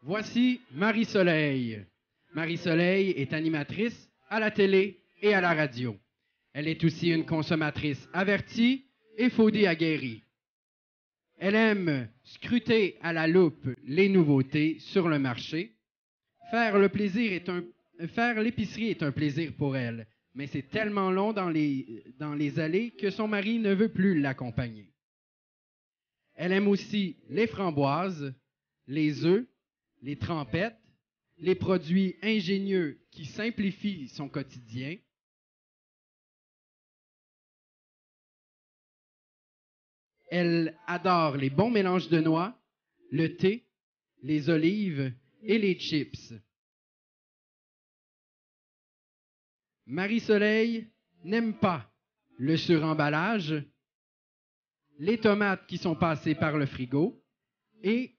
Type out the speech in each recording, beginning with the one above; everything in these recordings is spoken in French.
Voici Marie-Soleil. Marie-Soleil est animatrice à la télé et à la radio. Elle est aussi une consommatrice avertie et foodie aguerrie. Elle aime scruter à la loupe les nouveautés sur le marché. Faire l'épicerie est un plaisir pour elle, mais c'est tellement long dans les allées que son mari ne veut plus l'accompagner. Elle aime aussi les framboises, les œufs, les trempettes, les produits ingénieux qui simplifient son quotidien. Elle adore les bons mélanges de noix, le thé, les olives et les chips. Marie-Soleil n'aime pas le suremballage, les tomates qui sont passées par le frigo et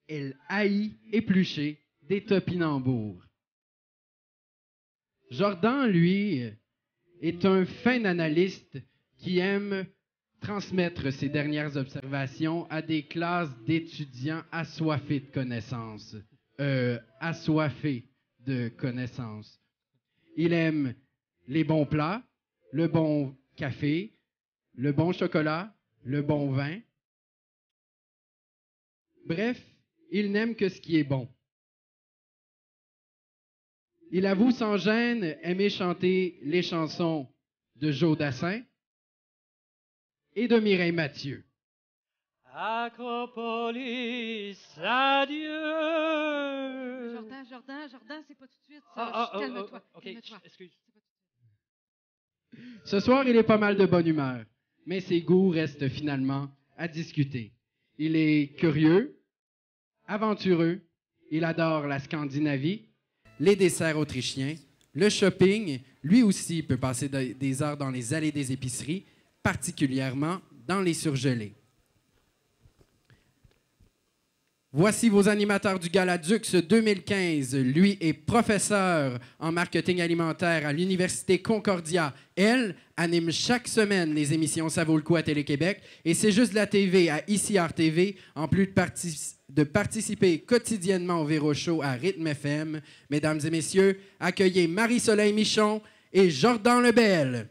elle haït éplucher des topinambours. Jordan, lui, est un fin analyste qui aime transmettre ses dernières observations à des classes d'étudiants assoiffés de connaissances. Assoiffés de connaissances. Il aime les bons plats, le bon café, le bon chocolat, le bon vin. Bref, il n'aime que ce qui est bon. Il avoue sans gêne aimer chanter les chansons de Joe Dassin et de Mireille Mathieu. Acropolis, adieu. Jordan, c'est pas tout de suite. Ça. Calme-toi. Ok, Calme-toi. excuse. Ce soir, il est pas mal de bonne humeur, mais ses goûts restent finalement à discuter. Il est curieux, aventureux, il adore la Scandinavie, les desserts autrichiens, le shopping. Lui aussi peut passer des heures dans les allées des épiceries, particulièrement dans les surgelés. Voici vos animateurs du Gala Dux 2015. Lui est professeur en marketing alimentaire à l'Université Concordia. Elle anime chaque semaine les émissions Ça vaut le coup à Télé-Québec et C'est juste la TV à ICR TV, en plus de participer quotidiennement au Véro Show à Rythme FM. Mesdames et messieurs, accueillez Marie-Soleil Michon et Jordan Lebel.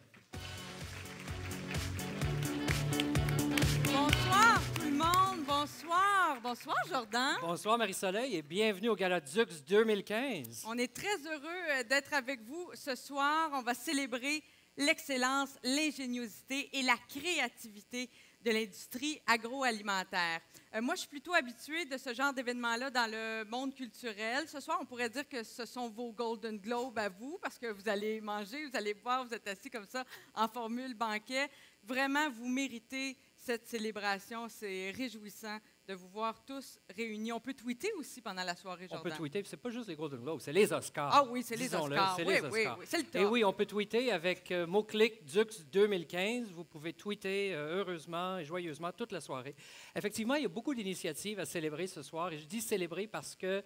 Bonsoir, Jordan. Bonsoir, Marie-Soleil, et bienvenue au Gala Dux 2015. On est très heureux d'être avec vous ce soir. On va célébrer l'excellence, l'ingéniosité et la créativité de l'industrie agroalimentaire. Moi, je suis plutôt habituée de ce genre d'événement-là dans le monde culturel. Ce soir, on pourrait dire que ce sont vos Golden Globes à vous, parce que vous allez manger, vous allez boire, vous êtes assis comme ça en formule banquet. Vraiment, vous méritez cette célébration. C'est réjouissant de vous voir tous réunis. On peut tweeter aussi pendant la soirée, Jordan. On peut tweeter, c'est pas juste les Golden Globes, c'est les Oscars. Ah oui, c'est les Oscars. C'est oui, les Oscars. Oui, c'est le top. Et oui, on peut tweeter avec mot-clic Dux 2015. Vous pouvez tweeter heureusement et joyeusement toute la soirée. Effectivement, il y a beaucoup d'initiatives à célébrer ce soir. Et je dis célébrer parce que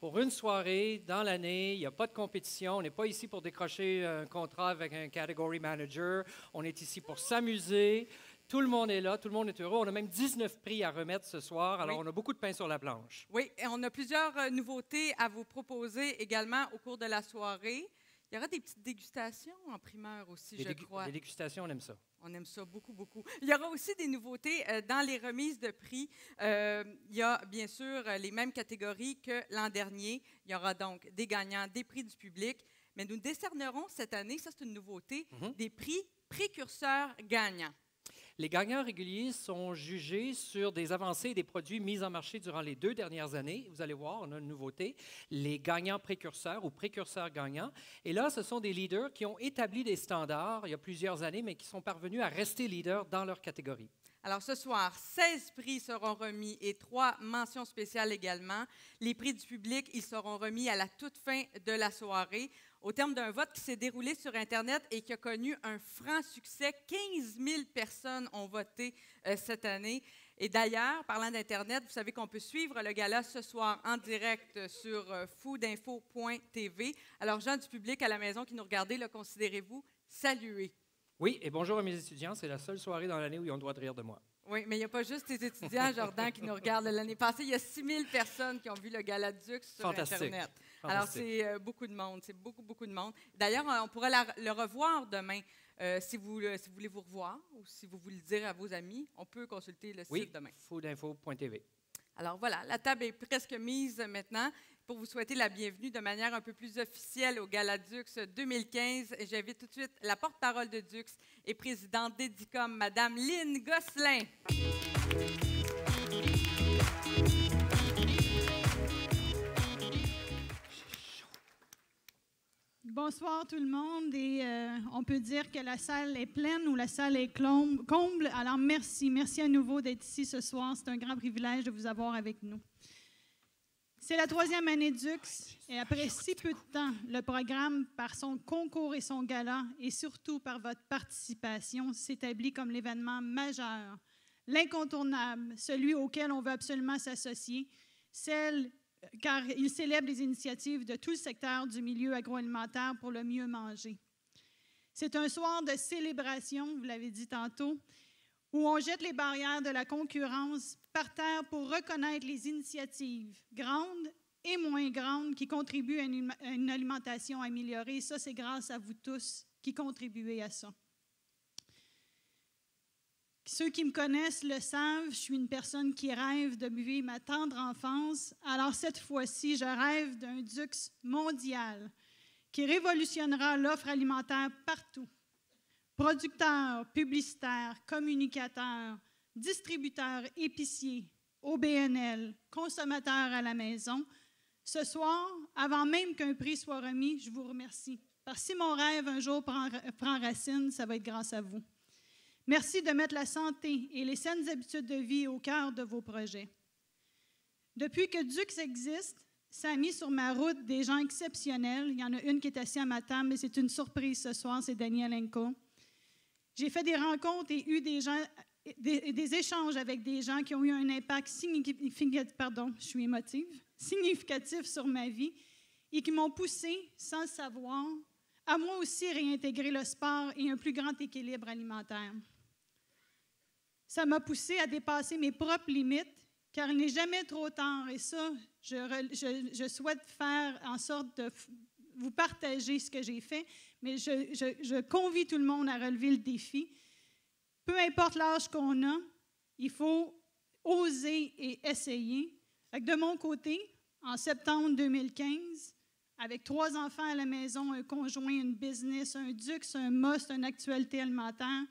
pour une soirée dans l'année, il n'y a pas de compétition. On n'est pas ici pour décrocher un contrat avec un category manager. On est ici pour s'amuser. Tout le monde est là, tout le monde est heureux. On a même 19 prix à remettre ce soir, alors oui. On a beaucoup de pain sur la planche. Oui, et on a plusieurs nouveautés à vous proposer également au cours de la soirée. Il y aura des petites dégustations en primeur aussi, je crois. Des dégustations, on aime ça. On aime ça beaucoup, beaucoup. Il y aura aussi des nouveautés dans les remises de prix. Il y a bien sûr les mêmes catégories que l'an dernier. Il y aura donc des gagnants, des prix du public. Mais nous décernerons cette année, ça c'est une nouveauté, des prix précurseurs gagnants. Les gagnants réguliers sont jugés sur des avancées et des produits mis en marché durant les 2 dernières années. Vous allez voir, on a une nouveauté, les gagnants précurseurs ou précurseurs gagnants. Et là, ce sont des leaders qui ont établi des standards il y a plusieurs années, mais qui sont parvenus à rester leaders dans leur catégorie. Alors, ce soir, 16 prix seront remis et 3 mentions spéciales également. Les prix du public, ils seront remis à la toute fin de la soirée, au terme d'un vote qui s'est déroulé sur Internet et qui a connu un franc succès. 15 000 personnes ont voté cette année. Et d'ailleurs, parlant d'Internet, vous savez qu'on peut suivre le gala ce soir en direct sur foodinfo.tv. Alors, gens du public à la maison qui nous regardez, le considérez-vous salués. Oui, et bonjour à mes étudiants. C'est la seule soirée dans l'année où ils ont le droit de rire de moi. Oui, mais il n'y a pas juste les étudiants, Jordan, qui nous regardent. L'année passée, il y a 6000 personnes qui ont vu le Gala Dux sur Internet. Alors, c'est beaucoup de monde. C'est beaucoup, beaucoup de monde. D'ailleurs, on pourra le revoir demain. Si vous voulez vous revoir ou si vous voulez le dire à vos amis, on peut consulter le site demain. foodinfo.tv. Alors voilà, la table est presque mise maintenant pour vous souhaiter la bienvenue de manière un peu plus officielle au Gala Dux 2015. J'invite tout de suite la porte-parole de Dux et présidente d'Edicom, Mme Lynne Gosselin. Bonsoir tout le monde et on peut dire que la salle est pleine ou la salle est comble. Alors merci à nouveau d'être ici ce soir. C'est un grand privilège de vous avoir avec nous. C'est la 3e année Dux et après si peu de temps, le programme, par son concours et son gala et surtout par votre participation, s'établit comme l'événement majeur, l'incontournable, celui auquel on veut absolument s'associer, car il célèbre les initiatives de tout le secteur du milieu agroalimentaire pour le mieux manger. C'est un soir de célébration, vous l'avez dit tantôt, où on jette les barrières de la concurrence par terre pour reconnaître les initiatives grandes et moins grandes qui contribuent à une alimentation améliorée. Et ça, c'est grâce à vous tous qui contribuez à ça. Ceux qui me connaissent le savent, je suis une personne qui rêve de vivre ma tendre enfance. Alors cette fois-ci, je rêve d'un Dux mondial qui révolutionnera l'offre alimentaire partout. Producteurs, publicitaires, communicateurs, distributeurs, épiciers, OBNL, consommateurs à la maison. Ce soir, avant même qu'un prix soit remis, je vous remercie. Parce que si mon rêve un jour prend racine, ça va être grâce à vous. Merci de mettre la santé et les saines habitudes de vie au cœur de vos projets. Depuis que Dux existe, ça a mis sur ma route des gens exceptionnels. Il y en a une qui est assise à ma table, mais c'est une surprise ce soir, c'est Daniel Enko. J'ai fait des rencontres et eu des échanges avec des gens qui ont eu un impact significatif sur ma vie et qui m'ont poussé, sans le savoir, à moi aussi réintégrer le sport et un plus grand équilibre alimentaire. Ça m'a poussé à dépasser mes propres limites, car il n'est jamais trop tard. Et ça, je souhaite faire en sorte de vous partager ce que j'ai fait, mais je convie tout le monde à relever le défi. Peu importe l'âge qu'on a, il faut oser et essayer. De mon côté, en septembre 2015, avec 3 enfants à la maison, un conjoint, une business, un Dux, un must, une actualité alimentaire,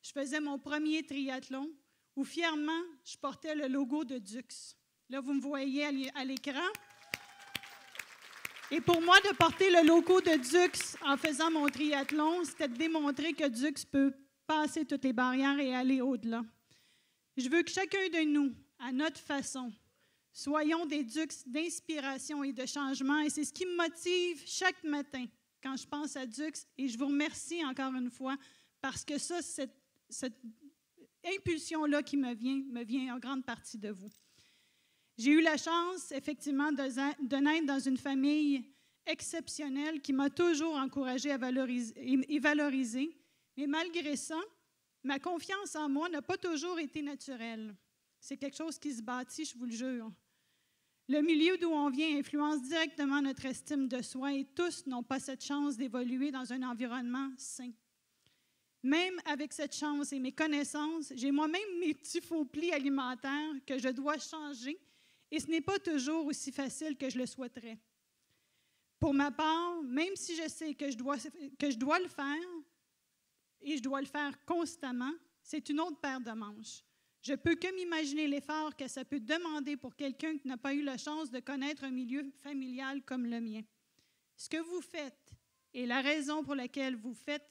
je faisais mon premier triathlon où fièrement, je portais le logo de Dux. Là, vous me voyez à l'écran. Et pour moi, de porter le logo de Dux en faisant mon triathlon, c'était de démontrer que Dux peut passer toutes les barrières et aller au-delà. Je veux que chacun de nous, à notre façon, soyons des Dux d'inspiration et de changement. Et c'est ce qui me motive chaque matin quand je pense à Dux. Et je vous remercie encore une fois parce que ça, cette impulsion-là qui me vient en grande partie de vous. J'ai eu la chance, effectivement, de naître dans une famille exceptionnelle qui m'a toujours encouragée à valoriser. Mais malgré ça, ma confiance en moi n'a pas toujours été naturelle. C'est quelque chose qui se bâtit, je vous le jure. Le milieu d'où on vient influence directement notre estime de soi et tous n'ont pas cette chance d'évoluer dans un environnement sain. Même avec cette chance et mes connaissances, j'ai moi-même mes petits faux plis alimentaires que je dois changer et ce n'est pas toujours aussi facile que je le souhaiterais. Pour ma part, même si je sais que je dois le faire et je dois le faire constamment, c'est une autre paire de manches. Je ne peux que m'imaginer l'effort que ça peut demander pour quelqu'un qui n'a pas eu la chance de connaître un milieu familial comme le mien. Ce que vous faites et la raison pour laquelle vous faites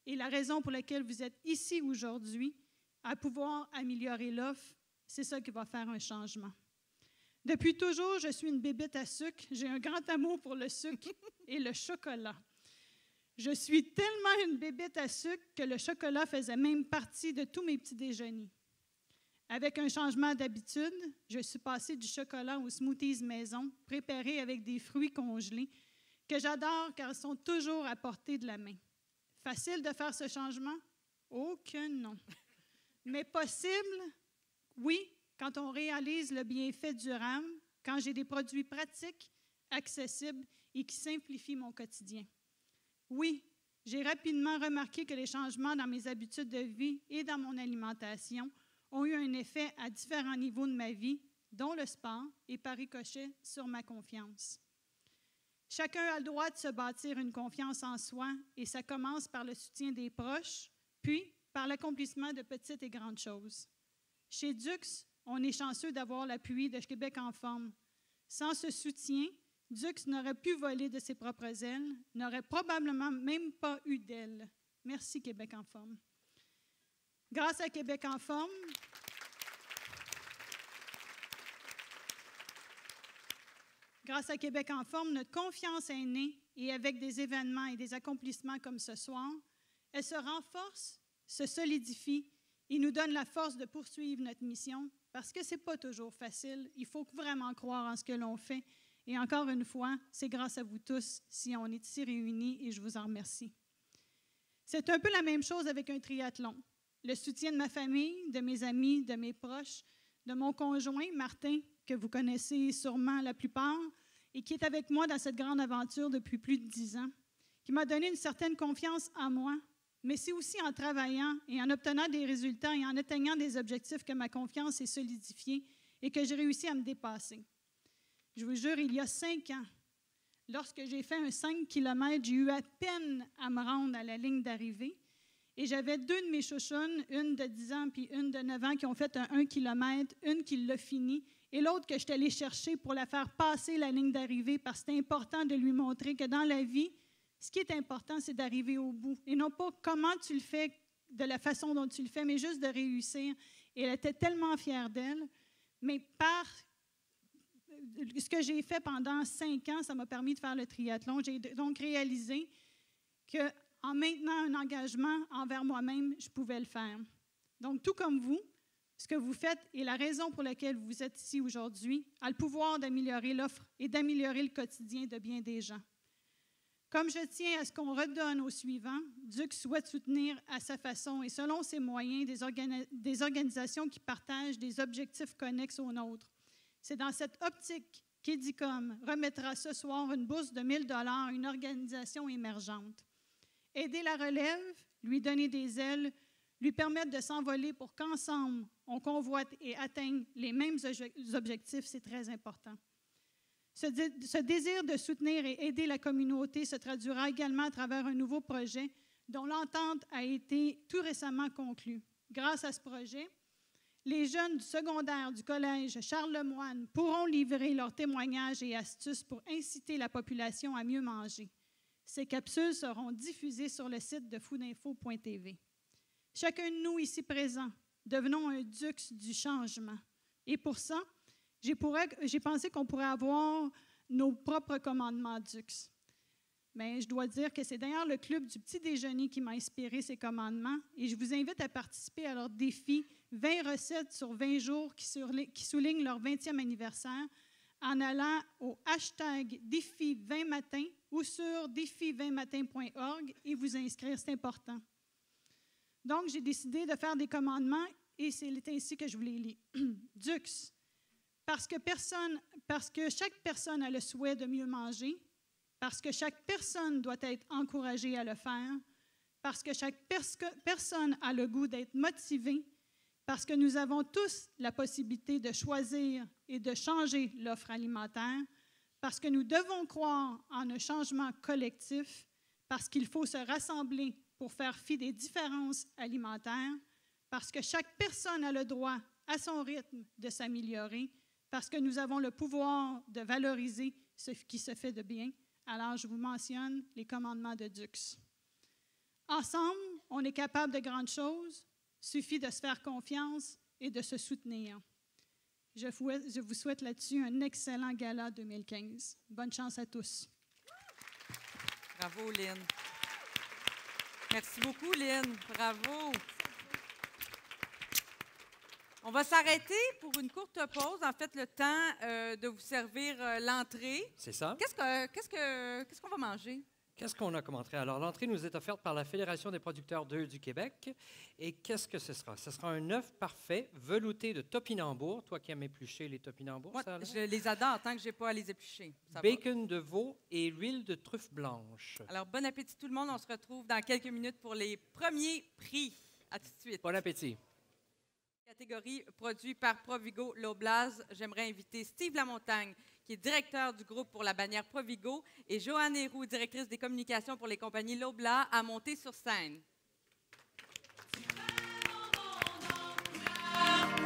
et la raison pour laquelle vous êtes ici aujourd'hui, à pouvoir améliorer l'offre, c'est ça qui va faire un changement. Depuis toujours, je suis une bébête à sucre. J'ai un grand amour pour le sucre et le chocolat. Je suis tellement une bébête à sucre que le chocolat faisait même partie de tous mes petits déjeuners. Avec un changement d'habitude, je suis passée du chocolat aux smoothies maison, préparés avec des fruits congelés, que j'adore car ils sont toujours à portée de la main. Facile de faire ce changement? Oh que non! mais possible, oui, quand on réalise le bienfait durable, quand j'ai des produits pratiques, accessibles et qui simplifient mon quotidien. Oui, j'ai rapidement remarqué que les changements dans mes habitudes de vie et dans mon alimentation ont eu un effet à différents niveaux de ma vie, dont le sport et par ricochet sur ma confiance. Chacun a le droit de se bâtir une confiance en soi et ça commence par le soutien des proches, puis par l'accomplissement de petites et grandes choses. Chez Dux, on est chanceux d'avoir l'appui de Québec en forme. Sans ce soutien, Dux n'aurait pu voler de ses propres ailes, n'aurait probablement même pas eu d'ailes. Merci Québec en forme. Grâce à Québec en forme, notre confiance est née et avec des événements et des accomplissements comme ce soir, elle se renforce, se solidifie et nous donne la force de poursuivre notre mission parce que ce n'est pas toujours facile. Il faut vraiment croire en ce que l'on fait. Et encore une fois, c'est grâce à vous tous si on est ici réunis et je vous en remercie. C'est un peu la même chose avec un triathlon. Le soutien de ma famille, de mes amis, de mes proches, de mon conjoint, Martin, que vous connaissez sûrement la plupart, et qui est avec moi dans cette grande aventure depuis plus de 10 ans, qui m'a donné une certaine confiance en moi, mais c'est aussi en travaillant et en obtenant des résultats et en atteignant des objectifs que ma confiance est solidifiée et que j'ai réussi à me dépasser. Je vous jure, il y a 5 ans, lorsque j'ai fait un 5 km, j'ai eu à peine à me rendre à la ligne d'arrivée et j'avais 2 de mes chouchounes, une de 10 ans puis une de 9 ans qui ont fait un 1 km, une qui l'a fini et l'autre que je suis allée chercher pour la faire passer la ligne d'arrivée parce que c'est important de lui montrer que dans la vie, ce qui est important, c'est d'arriver au bout. Et non pas comment tu le fais, de la façon dont tu le fais, mais juste de réussir. Et elle était tellement fière d'elle. Mais par ce que j'ai fait pendant 5 ans, ça m'a permis de faire le triathlon. J'ai donc réalisé qu'en maintenant un engagement envers moi-même, je pouvais le faire. Donc, tout comme vous, ce que vous faites et la raison pour laquelle vous êtes ici aujourd'hui a le pouvoir d'améliorer l'offre et d'améliorer le quotidien de bien des gens. Comme je tiens à ce qu'on redonne aux suivants, Dux souhaite soutenir à sa façon et selon ses moyens des organisations qui partagent des objectifs connexes aux nôtres. C'est dans cette optique qu'Edicom remettra ce soir une bourse de 1 000 $ à une organisation émergente. Aider la relève, lui donner des ailes, lui permettre de s'envoler pour qu'ensemble, on convoite et atteigne les mêmes objectifs, c'est très important. Ce désir de soutenir et aider la communauté se traduira également à travers un nouveau projet dont l'entente a été tout récemment conclue. Grâce à ce projet, les jeunes du secondaire du collège Charles-Lemoine pourront livrer leurs témoignages et astuces pour inciter la population à mieux manger. Ces capsules seront diffusées sur le site de foodinfo.tv. Chacun de nous ici présents, devenons un Dux du changement. Et pour ça, j'ai pensé qu'on pourrait avoir nos propres commandements Dux. Mais je dois dire que c'est d'ailleurs le club du petit déjeuner qui m'a inspiré ces commandements et je vous invite à participer à leur défi 20 recettes sur 20 jours qui soulignent leur 20e anniversaire en allant au hashtag défi 20 matin ou sur défi20matin.org et vous inscrire, c'est important. Donc, j'ai décidé de faire des commandements et c'est ainsi que je vous les lis. Dux. Parce que chaque personne a le souhait de mieux manger, parce que chaque personne doit être encouragée à le faire, parce que chaque personne a le goût d'être motivée, parce que nous avons tous la possibilité de choisir et de changer l'offre alimentaire, parce que nous devons croire en un changement collectif, parce qu'il faut se rassembler pour faire fi des différences alimentaires, parce que chaque personne a le droit à son rythme de s'améliorer, parce que nous avons le pouvoir de valoriser ce qui se fait de bien. Alors, je vous mentionne les commandements de Dux. Ensemble, on est capable de grandes choses. Il suffit de se faire confiance et de se soutenir. Je vous souhaite là-dessus un excellent gala 2015. Bonne chance à tous. Bravo, Lynn. Merci beaucoup, Lynn. Bravo. On va s'arrêter pour une courte pause. En fait, le temps de vous servir l'entrée. C'est ça. Qu'est-ce qu'on va manger? Qu'est-ce qu'on a comme entrée? Alors, l'entrée nous est offerte par la Fédération des producteurs d'œufs du Québec. Et qu'est-ce que ce sera? Ce sera un œuf parfait, velouté de topinambour. Toi qui aimes éplucher les topinambours, Moi, ça, Alain? je les adore tant que je n'ai pas à les éplucher. Ça va. Bacon de veau et l'huile de truffe blanche. Alors, bon appétit tout le monde. On se retrouve dans quelques minutes pour les premiers prix. À tout de suite. Bon appétit. Catégorie produit par Provigo Loblaws. J'aimerais inviter Steve Lamontagne, qui est directeur du groupe pour la bannière Provigo, et Joanne Héroux, directrice des communications pour les compagnies Loblaws, à monter sur scène.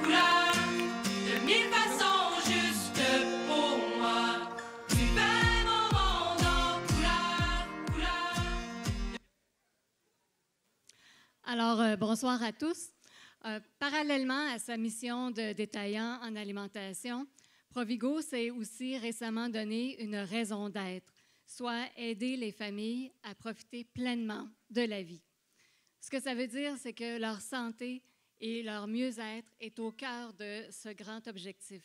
Couleur, de mille façons juste pour moi. Tu fais mon monde en couleur, couleur. Alors, bonsoir à tous. Parallèlement à sa mission de détaillant en alimentation, Provigo s'est aussi récemment donné une raison d'être, soit aider les familles à profiter pleinement de la vie. Ce que ça veut dire, c'est que leur santé et leur mieux-être est au cœur de ce grand objectif.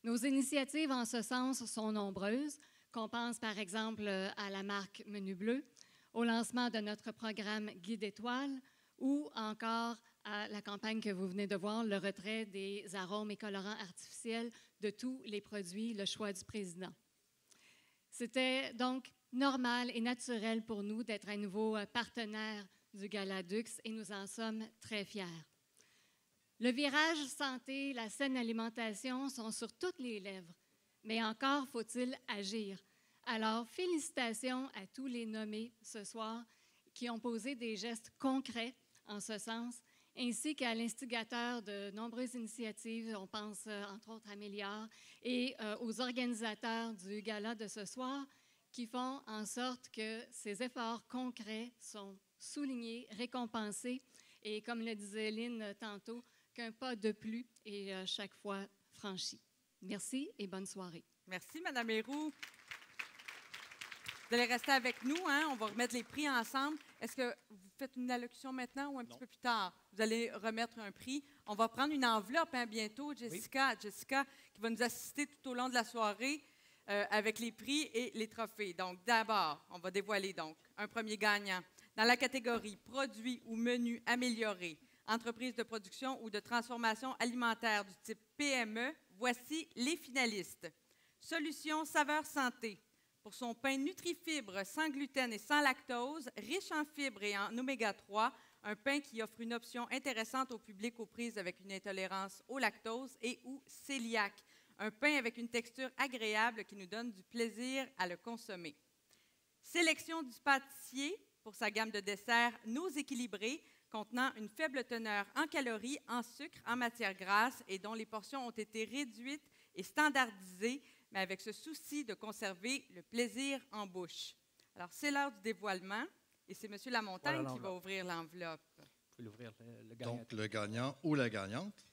Nos initiatives en ce sens sont nombreuses, qu'on pense par exemple à la marque Menu Bleu, au lancement de notre programme Guide Étoile ou encore à la campagne que vous venez de voir, le retrait des arômes et colorants artificiels de tous les produits, le choix du président. C'était donc normal et naturel pour nous d'être à nouveau partenaire du Gala Dux et nous en sommes très fiers. Le virage santé, la saine alimentation sont sur toutes les lèvres, mais encore faut-il agir. Alors, félicitations à tous les nommés ce soir qui ont posé des gestes concrets en ce sens, ainsi qu'à l'instigateur de nombreuses initiatives, on pense entre autres à Méliard, et aux organisateurs du gala de ce soir qui font en sorte que ces efforts concrets sont soulignés, récompensés, et comme le disait Lynn tantôt, qu'un pas de plus est chaque fois franchi. Merci et bonne soirée. Merci, Mme Héroux. Vous allez rester avec nous, hein? On va remettre les prix ensemble. Est-ce que vous faites une allocution maintenant ou un petit peu plus tard? Vous allez remettre un prix. On va prendre une enveloppe bientôt, Jessica, qui va nous assister tout au long de la soirée avec les prix et les trophées. Donc, d'abord, on va dévoiler donc un premier gagnant. Dans la catégorie produits ou menus améliorés, entreprise de production ou de transformation alimentaire du type PME, voici les finalistes. Solution Saveur Santé. Pour son pain Nutrifibre sans gluten et sans lactose, riche en fibres et en oméga 3, un pain qui offre une option intéressante au public aux prises avec une intolérance au lactose et ou cœliaque. Un pain avec une texture agréable qui nous donne du plaisir à le consommer. Sélection du pâtissier pour sa gamme de desserts Nos Équilibrés, contenant une faible teneur en calories, en sucre, en matières grasses et dont les portions ont été réduites et standardisées, mais avec ce souci de conserver le plaisir en bouche. Alors, c'est l'heure du dévoilement et c'est M. Lamontagne qui va ouvrir l'enveloppe. Vous pouvez l'ouvrir, le gagnant. Donc, le gagnant ou la gagnante.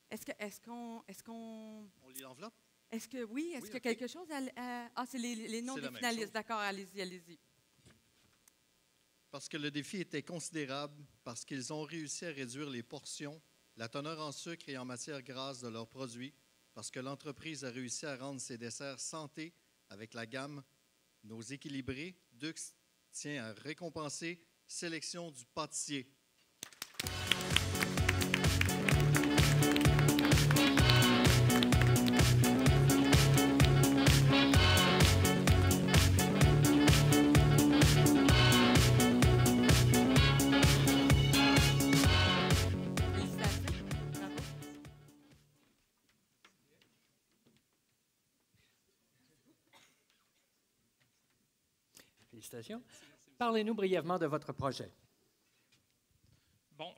Est-ce qu'on... On lit l'enveloppe? Est-ce que oui? Est-ce qu'il y a quelque chose à... Ah, c'est les noms des la même finalistes. chose. D'accord, allez-y, allez-y. Parce que le défi était considérable, parce qu'ils ont réussi à réduire les portions, la teneur en sucre et en matières grasses de leurs produits, parce que l'entreprise a réussi à rendre ses desserts santé avec la gamme Nos Équilibrés. Dux tient à récompenser Sélection du pâtissier. Félicitations. Parlez-nous brièvement de votre projet. Bon,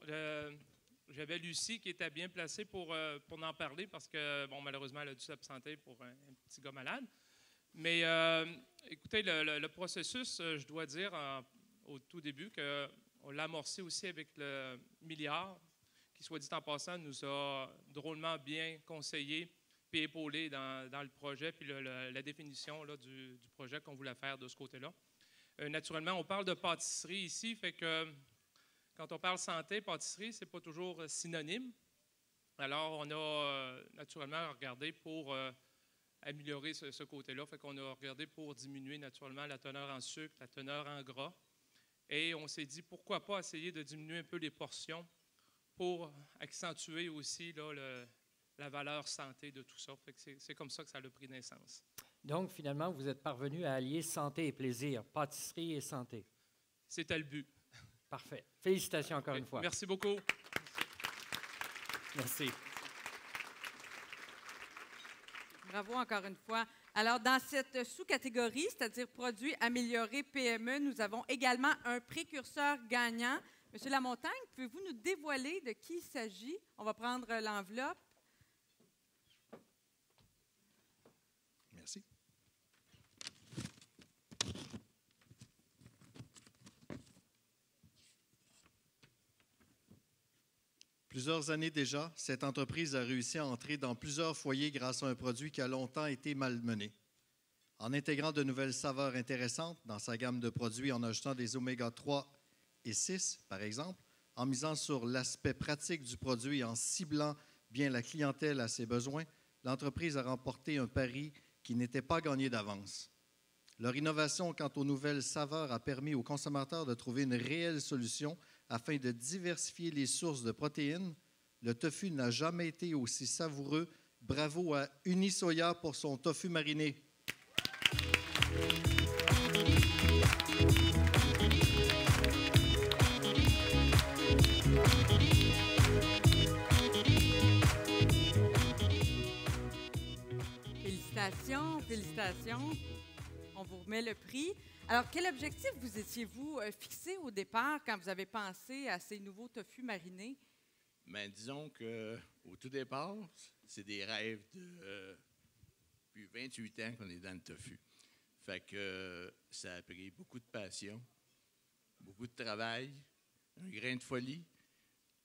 j'avais Lucie qui était bien placée pour en parler parce que, bon, malheureusement, elle a dû s'absenter pour un petit gars malade. Mais écoutez, le processus, je dois dire au tout début qu'on l'a amorcé aussi avec le milliard qui, soit dit en passant, nous a drôlement bien conseillé puis épaulé dans le projet puis la définition là, du projet qu'on voulait faire de ce côté-là. Naturellement, on parle de pâtisserie ici, fait que quand on parle santé, pâtisserie, c'est pas toujours synonyme. Alors, on a naturellement regardé pour améliorer ce côté-là. Fait qu'on a regardé pour diminuer naturellement la teneur en sucre, la teneur en gras. Et on s'est dit, pourquoi pas essayer de diminuer un peu les portions pour accentuer aussi là, la valeur santé de tout ça. Fait que c'est comme ça que ça a pris naissance. Donc, finalement, vous êtes parvenu à allier santé et plaisir, pâtisserie et santé. C'était le but. Parfait. Félicitations encore une fois. Merci beaucoup. Merci. Bravo encore une fois. Alors, dans cette sous-catégorie, c'est-à-dire produits améliorés PME, nous avons également un précurseur gagnant. Monsieur Lamontagne, pouvez-vous nous dévoiler de qui il s'agit? On va prendre l'enveloppe. Merci. Plusieurs années déjà, cette entreprise a réussi à entrer dans plusieurs foyers grâce à un produit qui a longtemps été malmené. En intégrant de nouvelles saveurs intéressantes dans sa gamme de produits, en ajoutant des oméga 3 et 6, par exemple, en misant sur l'aspect pratique du produit et en ciblant bien la clientèle à ses besoins, l'entreprise a remporté un pari qui n'était pas gagné d'avance. Leur innovation quant aux nouvelles saveurs a permis aux consommateurs de trouver une réelle solution afin de diversifier les sources de protéines. Le tofu n'a jamais été aussi savoureux. Bravo à Unisoya pour son tofu mariné. Félicitations, félicitations. On vous remet le prix. Alors, quel objectif vous étiez-vous fixé au départ quand vous avez pensé à ces nouveaux tofu marinés? Bien, disons qu'au tout départ, c'est des rêves depuis 28 ans qu'on est dans le tofu. Fait que ça a pris beaucoup de passion, beaucoup de travail, un grain de folie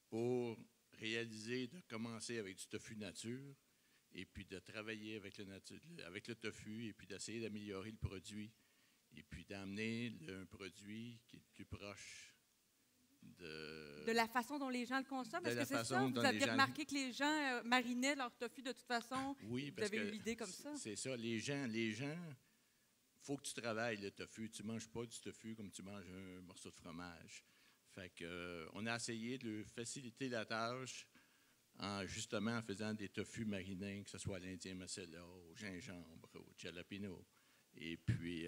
pour réaliser de commencer avec du tofu nature et puis de travailler avec le tofu et puis d'essayer d'améliorer le produit et puis d'amener un produit qui est plus proche de la façon dont les gens le consomment. Est-ce que c'est ça? façon Vous dont aviez les gens- remarqué que les gens marinaient leur tofu de toute façon? Oui, Vous parce avez que eu l'idée comme ça? c'est ça. Les gens, faut que tu travailles le tofu. Tu manges pas du tofu comme tu manges un morceau de fromage. Fait que on a essayé de faciliter la tâche justement en faisant des tofus marinés, que ce soit à l'Indien masala, au gingembre, au jalapeno. Et puis,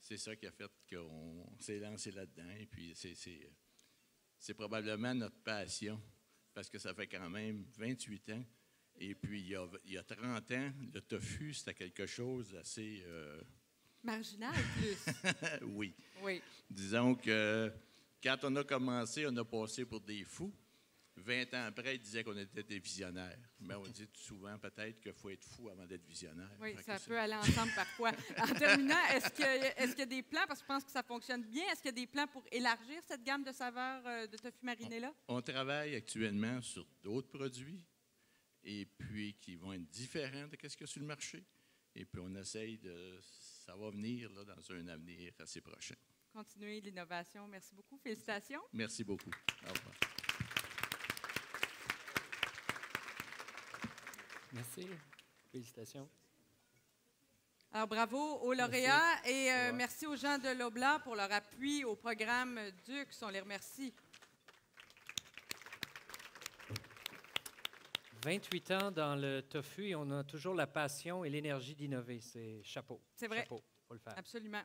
c'est ça qui a fait qu'on s'est lancé là-dedans. Et puis, c'est probablement notre passion, parce que ça fait quand même 28 ans. Et puis, il y a 30 ans, le tofu, c'était quelque chose d'assez... Marginal, plus. Oui. Oui. Disons que quand on a commencé, on a passé pour des fous. 20 ans après, ils disaient qu'on était des visionnaires. Mais on dit souvent peut-être qu'il faut être fou avant d'être visionnaire. Oui, Fait ça que peut aller ensemble parfois. En terminant, est-ce qu'il y a des plans, parce que je pense que ça fonctionne bien, est-ce qu'il y a des plans pour élargir cette gamme de saveurs de tofu mariné-là? On travaille actuellement sur d'autres produits et puis qui vont être différents de ce qu'il y a sur le marché. Et puis on essaye de... Ça va venir là, dans un avenir assez prochain. Continuez l'innovation. Merci beaucoup. Félicitations. Merci beaucoup. Au revoir. Merci. Félicitations. Alors, bravo aux lauréats et merci aux gens de l'Oblat pour leur appui au programme DUX. On les remercie. 28 ans dans le tofu et on a toujours la passion et l'énergie d'innover. C'est chapeau. C'est vrai. Chapeau. Faut le faire. Absolument.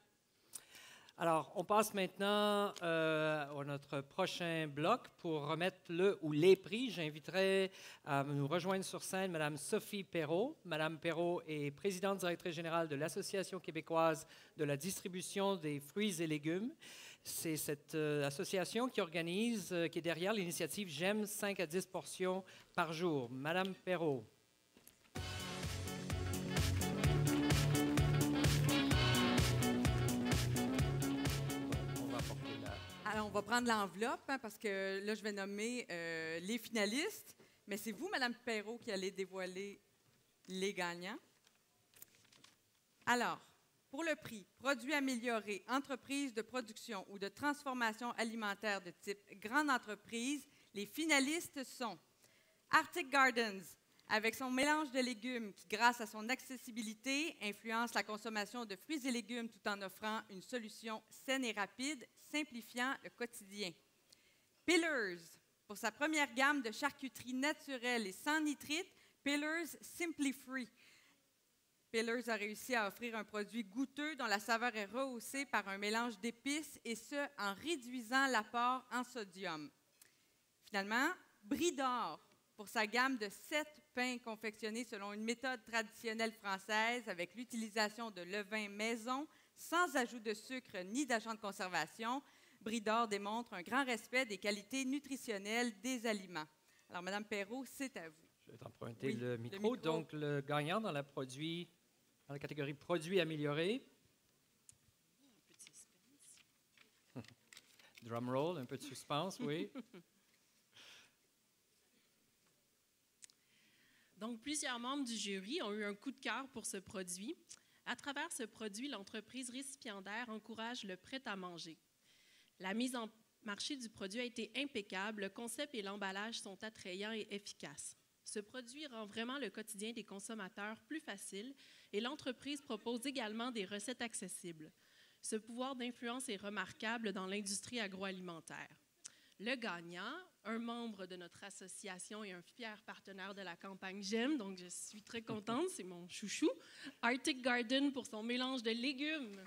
Alors, on passe maintenant à notre prochain bloc pour remettre le ou les prix. J'inviterai à nous rejoindre sur scène Mme Sophie Perrault. Mme Perrault est présidente directrice générale de l'Association québécoise de la distribution des fruits et légumes. C'est cette association qui organise, qui est derrière l'initiative J'aime 5 à 10 portions par jour. Mme Perrault. Alors, on va prendre l'enveloppe parce que là, je vais nommer les finalistes. Mais c'est vous, Mme Perrault, qui allez dévoiler les gagnants. Alors, pour le prix, produits améliorés, entreprise de production ou de transformation alimentaire de type grande entreprise, les finalistes sont Arctic Gardens Avec son mélange de légumes qui, grâce à son accessibilité, influence la consommation de fruits et légumes tout en offrant une solution saine et rapide, simplifiant le quotidien. Pillars, pour sa première gamme de charcuterie naturelle et sans nitrite, Pillars Simply Free. Pillars a réussi à offrir un produit goûteux dont la saveur est rehaussée par un mélange d'épices et ce, en réduisant l'apport en sodium. Finalement, Brie d'Or, pour sa gamme de 7 pains confectionnés selon une méthode traditionnelle française avec l'utilisation de levain maison, sans ajout de sucre ni d'agent de conservation, Brie d'Or démontre un grand respect des qualités nutritionnelles des aliments. Alors, Mme Perrault, c'est à vous. Je vais t'emprunter le micro. Donc, le gagnant dans la catégorie produits améliorés. Drum roll, un peu de suspense, oui. Donc, plusieurs membres du jury ont eu un coup de cœur pour ce produit. À travers ce produit, l'entreprise récipiendaire encourage le prêt-à-manger. La mise en marché du produit a été impeccable. Le concept et l'emballage sont attrayants et efficaces. Ce produit rend vraiment le quotidien des consommateurs plus facile et l'entreprise propose également des recettes accessibles. Ce pouvoir d'influence est remarquable dans l'industrie agroalimentaire. Le gagnant, un membre de notre association et un fier partenaire de la campagne J'aime, donc je suis très contente, c'est mon chouchou, Arctic Garden pour son mélange de légumes.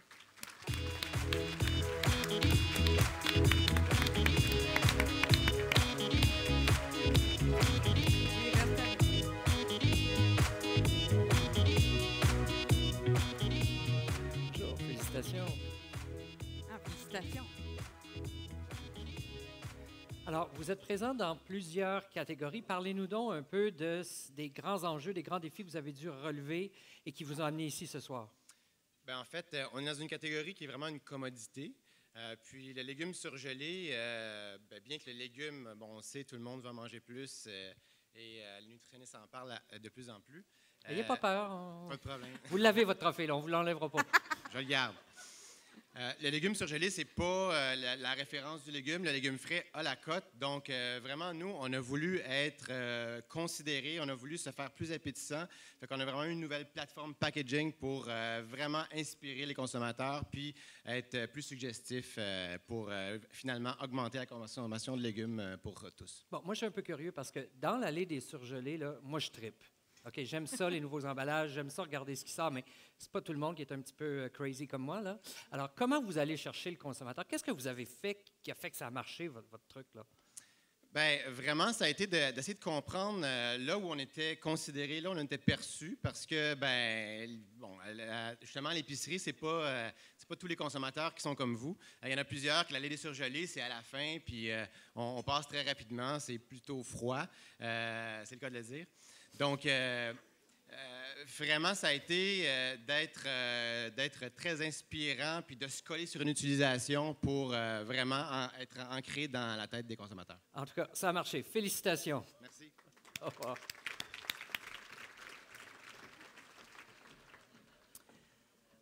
Bonjour, félicitations. Ah, félicitations. Alors, vous êtes présent dans plusieurs catégories. Parlez-nous donc un peu des grands enjeux, des grands défis que vous avez dû relever et qui vous ont amené ici ce soir. Bien, en fait, on est dans une catégorie qui est vraiment une commodité. Puis le légume surgelé, bien que le légume, bon, on sait, tout le monde va manger plus et le nutritionniste en parle de plus en plus. N'ayez pas peur. Pas de problème. Vous l'avez, votre trophée, là, on ne vous l'enlèvera pas. Je le garde. Le légume surgelé, ce n'est pas la référence du légume. Le légume frais a la cote. Donc, vraiment, nous, on a voulu être considérés. On a voulu se faire plus appétissant. Fait qu'on a vraiment une nouvelle plateforme packaging pour vraiment inspirer les consommateurs puis être plus suggestif pour finalement augmenter la consommation de légumes pour tous. Bon, moi, je suis un peu curieux parce que dans l'allée des surgelés, là, moi, je trippe. OK, j'aime ça, les nouveaux emballages, j'aime ça regarder ce qui sort, mais c'est pas tout le monde qui est un petit peu crazy comme moi, là. Alors, comment vous allez chercher le consommateur? Qu'est-ce que vous avez fait qui a fait que ça a marché, votre truc, là? Bien, vraiment, ça a été d'essayer de comprendre là où on était considéré, là où on était perçu, parce que, justement, l'épicerie, c'est pas tous les consommateurs qui sont comme vous. Il y en a plusieurs que l'allée des surgelés, c'est à la fin, puis on passe très rapidement, c'est plutôt froid, c'est le cas de le dire. Donc, vraiment, ça a été d'être très inspirant puis de se coller sur une utilisation pour vraiment être ancré dans la tête des consommateurs. En tout cas, ça a marché. Félicitations. Merci. Au revoir.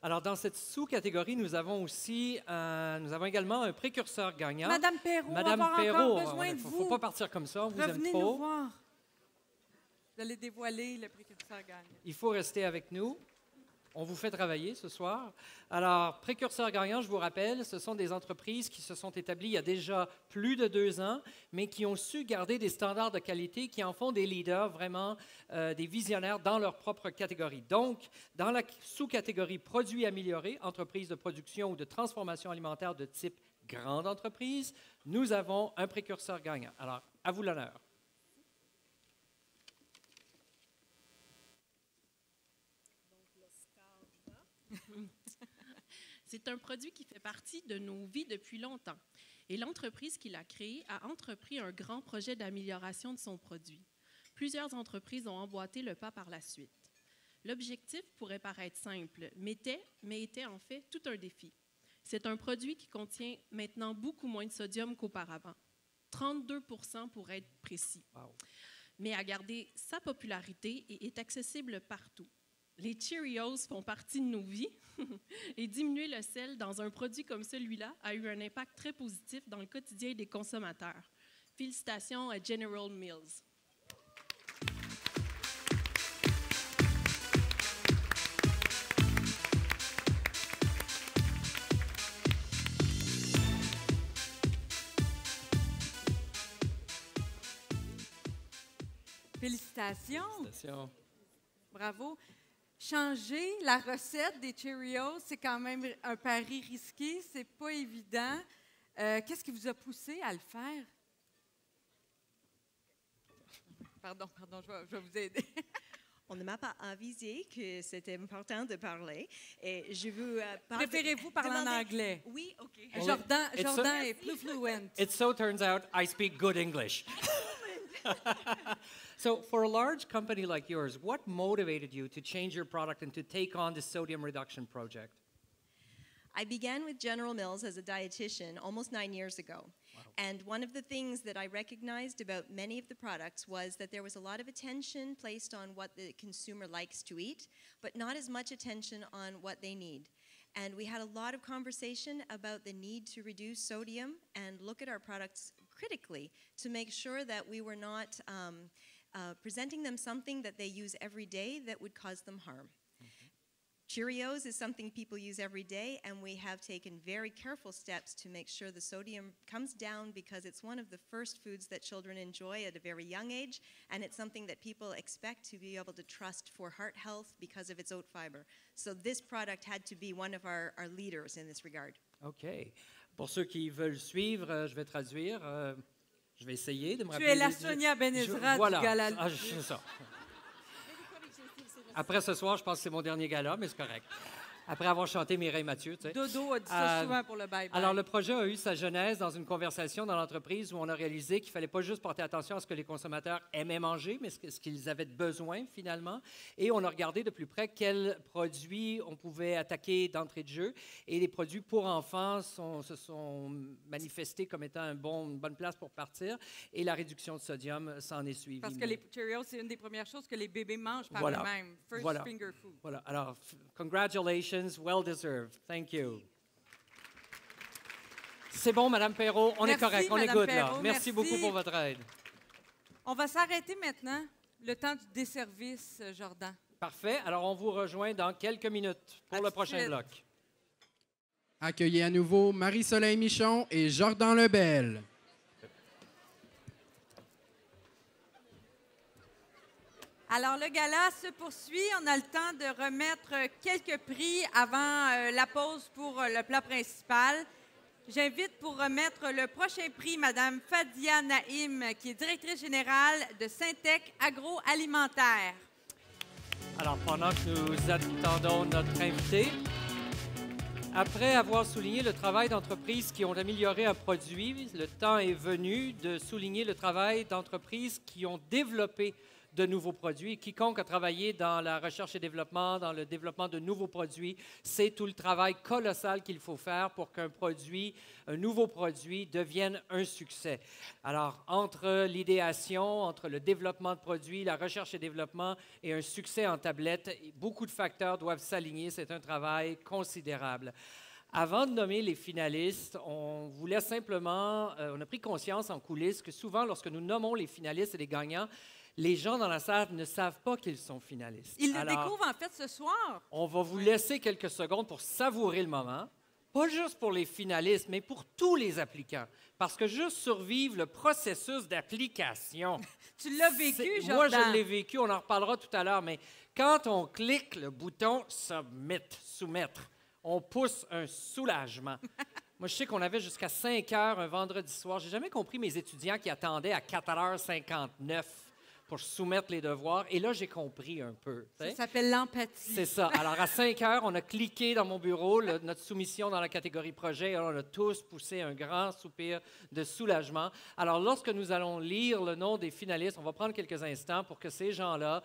Alors, dans cette sous-catégorie, nous avons également un précurseur gagnant. Madame Perrault, Madame on va avoir Perrault, encore besoin de faut vous. pas partir comme ça, on vous aime Revenez trop. nous voir. Vous allez dévoiler le précurseur gagnant. Il faut rester avec nous. On vous fait travailler ce soir. Alors, précurseurs gagnants, je vous rappelle, ce sont des entreprises qui se sont établies il y a déjà plus de 2 ans, mais qui ont su garder des standards de qualité, qui en font des leaders, vraiment des visionnaires dans leur propre catégorie. Donc, dans la sous-catégorie produits améliorés, entreprises de production ou de transformation alimentaire de type grande entreprise, nous avons un précurseur gagnant. Alors, à vous l'honneur. C'est un produit qui fait partie de nos vies depuis longtemps. Et l'entreprise qui l'a créé a entrepris un grand projet d'amélioration de son produit. Plusieurs entreprises ont emboîté le pas par la suite. L'objectif pourrait paraître simple, mais était en fait tout un défi. C'est un produit qui contient maintenant beaucoup moins de sodium qu'auparavant. 32% pour être précis. Wow. Mais a gardé sa popularité et est accessible partout. Les Cheerios font partie de nos vies et diminuer le sel dans un produit comme celui-là a eu un impact très positif dans le quotidien des consommateurs. Félicitations à General Mills. Félicitations. Félicitations. Bravo. Changer la recette des Cheerios, c'est quand même un pari risqué. C'est pas évident. Qu'est-ce qui vous a poussé à le faire? Pardon, je vais vous aider. On ne m'a pas avisé que c'était important de parler. Et je veux Préférez-vous parler en anglais? Oui, OK. Jordan so- est plus fluent. It so turns out I speak good English. So, for a large company like yours, what motivated you to change your product and to take on the sodium reduction project? I began with General Mills as a dietitian almost 9 years ago. And one of the things that I recognized about many of the products was that there was a lot of attention placed on what the consumer likes to eat, but not as much attention on what they need. And we had a lot of conversation about the need to reduce sodium and look at our products critically to make sure that we were not presenting them something that they use every day that would cause them harm. Cheerios is something people use every day, and we have taken very careful steps to make sure the sodium comes down because it's one of the first foods that children enjoy at a very young age, and it's something that people expect to be able to trust for heart health because of its oat fiber. So this product had to be one of our leaders in this regard. OK. Pour ceux qui veulent suivre, je vais traduire. Je vais essayer de me Tu rappeler. es la Sonia Benezra voilà. du gala. C'est ça. Après ce soir, je pense que c'est mon dernier gala, mais c'est correct. Après avoir chanté Mireille Mathieu, tu sais. Dodo a dit ça souvent pour le bye-bye. Alors, le projet a eu sa genèse dans une conversation dans l'entreprise où on a réalisé qu'il ne fallait pas juste porter attention à ce que les consommateurs aimaient manger, mais ce qu'ils avaient de besoin, finalement. Et on a regardé de plus près quels produits on pouvait attaquer d'entrée de jeu. Et les produits pour enfants se sont manifestés comme étant une bonne place pour partir. Et la réduction de sodium s'en est suivie. Parce que les Cheerios, c'est une des premières choses que les bébés mangent par Voilà. eux-mêmes. First Voilà. finger food. Voilà. Alors, congratulations, well deserved. Thank you. C'est bon, Madame Perrault, on est Merci, correct, on est Madame good Perrault, là. Merci beaucoup pour votre aide. On va s'arrêter maintenant, le temps du desservice, Jordan. Parfait. Alors, on vous rejoint dans quelques minutes pour À le tout de prochain suite. bloc. Accueillez à nouveau Marie-Soleil Michon et Jordan Lebel. Alors, le gala se poursuit. On a le temps de remettre quelques prix avant la pause pour le plat principal. J'invite pour remettre le prochain prix Mme Fadia Naïm, qui est directrice générale de Syntec Agroalimentaire. Alors, pendant que nous attendons notre invité, après avoir souligné le travail d'entreprises qui ont amélioré un produit, le temps est venu de souligner le travail d'entreprises qui ont développé de nouveaux produits. Quiconque a travaillé dans la recherche et développement, dans le développement de nouveaux produits, c'est tout le travail colossal qu'il faut faire pour qu'un produit, un nouveau produit, devienne un succès. Alors, entre l'idéation, entre le développement de produits, la recherche et développement et un succès en tablette, beaucoup de facteurs doivent s'aligner. C'est un travail considérable. Avant de nommer les finalistes, on voulait simplement, on a pris conscience en coulisses que souvent, lorsque nous nommons les finalistes et les gagnants, les gens dans la salle ne savent pas qu'ils sont finalistes. Ils le Alors, découvrent en fait ce soir. on va vous laisser quelques secondes pour savourer le moment, pas juste pour les finalistes, mais pour tous les applicants. Parce que juste survivre le processus d'application. Tu l'as vécu, Jordan. Moi, je l'ai vécu, on en reparlera tout à l'heure, mais quand on clique le bouton soumettre, on pousse un soulagement. Moi, je sais qu'on avait jusqu'à 5 heures un vendredi soir. J'ai jamais compris mes étudiants qui attendaient à 4h59 pour soumettre les devoirs. Et là, j'ai compris un peu. Ça s'appelle l'empathie. C'est ça. Alors, à 5 heures, on a cliqué dans mon bureau, notre soumission dans la catégorie projet, et on a tous poussé un grand soupir de soulagement. Alors, lorsque nous allons lire le nom des finalistes, on va prendre quelques instants pour que ces gens-là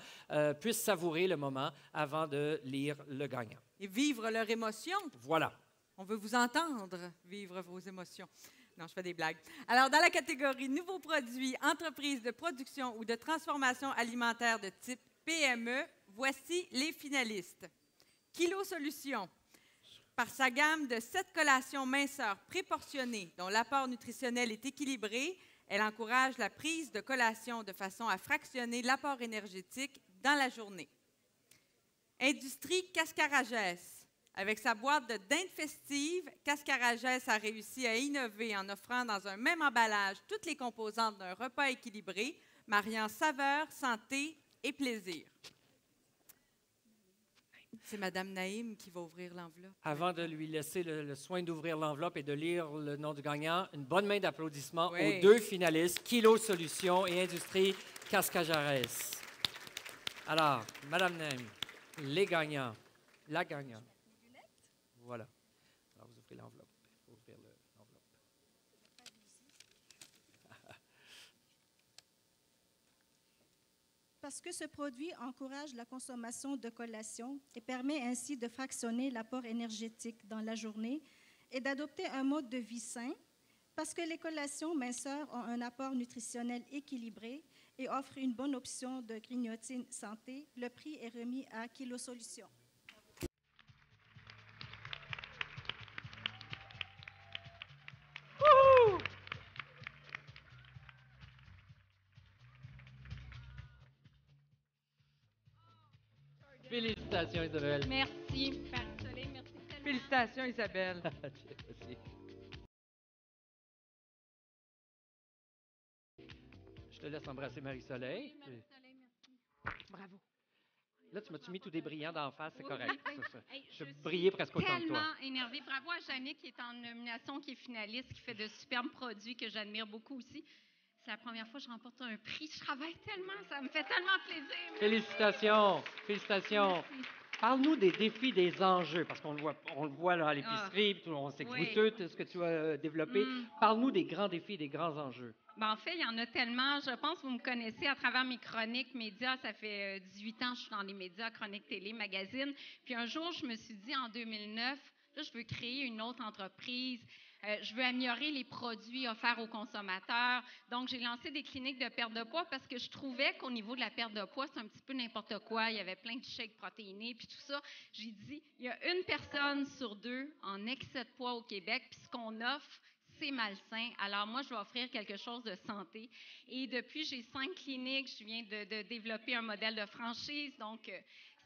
puissent savourer le moment avant de lire le gagnant. Et vivre leur émotion. Voilà. On veut vous entendre vivre vos émotions. Non, je fais des blagues. Alors, dans la catégorie nouveaux produits, entreprises de production ou de transformation alimentaire de type PME, voici les finalistes. Kilo Solutions. Par sa gamme de 7 collations minceurs préportionnées dont l'apport nutritionnel est équilibré, elle encourage la prise de collations de façon à fractionner l'apport énergétique dans la journée. Industrie Cascaragès. Avec sa boîte de dindes festives, Cascaragès a réussi à innover en offrant dans un même emballage toutes les composantes d'un repas équilibré mariant saveur, santé et plaisir. C'est Mme Naïm qui va ouvrir l'enveloppe. Avant de lui laisser le soin d'ouvrir l'enveloppe et de lire le nom du gagnant, une bonne main d'applaudissements Oui. aux deux finalistes, Kilo Solutions et Industrie Cascajares. Alors, Mme Naïm, les gagnants, la gagnante. Voilà. Alors, vous ouvrez l'enveloppe. Il faut ouvrir l'enveloppe. Parce que ce produit encourage la consommation de collations et permet ainsi de fractionner l'apport énergétique dans la journée et d'adopter un mode de vie sain, parce que les collations minceurs ont un apport nutritionnel équilibré et offrent une bonne option de grignotine santé, le prix est remis à Kilo Solutions. Félicitations, Isabelle. Merci, Marie-Soleil. Merci tellement. Félicitations, Isabelle. Merci. Je te laisse embrasser Marie-Soleil. Marie-Soleil, merci. Bravo. Là, tu m'as mis tout des brillants d'en face, c'est Oui, correct. oui. C'est ça. Hey, Je suis brillais presque autant que toi. tellement énervée. Bravo à Jannick qui est en nomination, qui est finaliste, qui fait de superbes produits que j'admire beaucoup aussi. C'est la première fois que je remporte un prix. Je travaille tellement, ça me fait tellement plaisir. Félicitations. Félicitations. Merci. Parle-nous des défis, des enjeux, parce qu'on le voit là, à l'épicerie, puis on sait que oui. goûteux, tout ce que tu as développé. Parle-nous des grands défis, des grands enjeux. Ben, en fait, il y en a tellement. Je pense que vous me connaissez à travers mes chroniques médias. Ça fait 18 ans que je suis dans les médias, chroniques télé, magazines. Puis un jour, je me suis dit, en 2009, là, je veux créer une autre entreprise. Je veux améliorer les produits offerts aux consommateurs. Donc, j'ai lancé des cliniques de perte de poids parce que je trouvais qu'au niveau de la perte de poids, c'est un petit peu n'importe quoi. Il y avait plein de shakes protéinés, puis tout ça. J'ai dit, il y a une personne sur deux en excès de poids au Québec, puis ce qu'on offre, c'est malsain. Alors, moi, je vais offrir quelque chose de santé. Et depuis, j'ai 5 cliniques. Je viens de développer un modèle de franchise, donc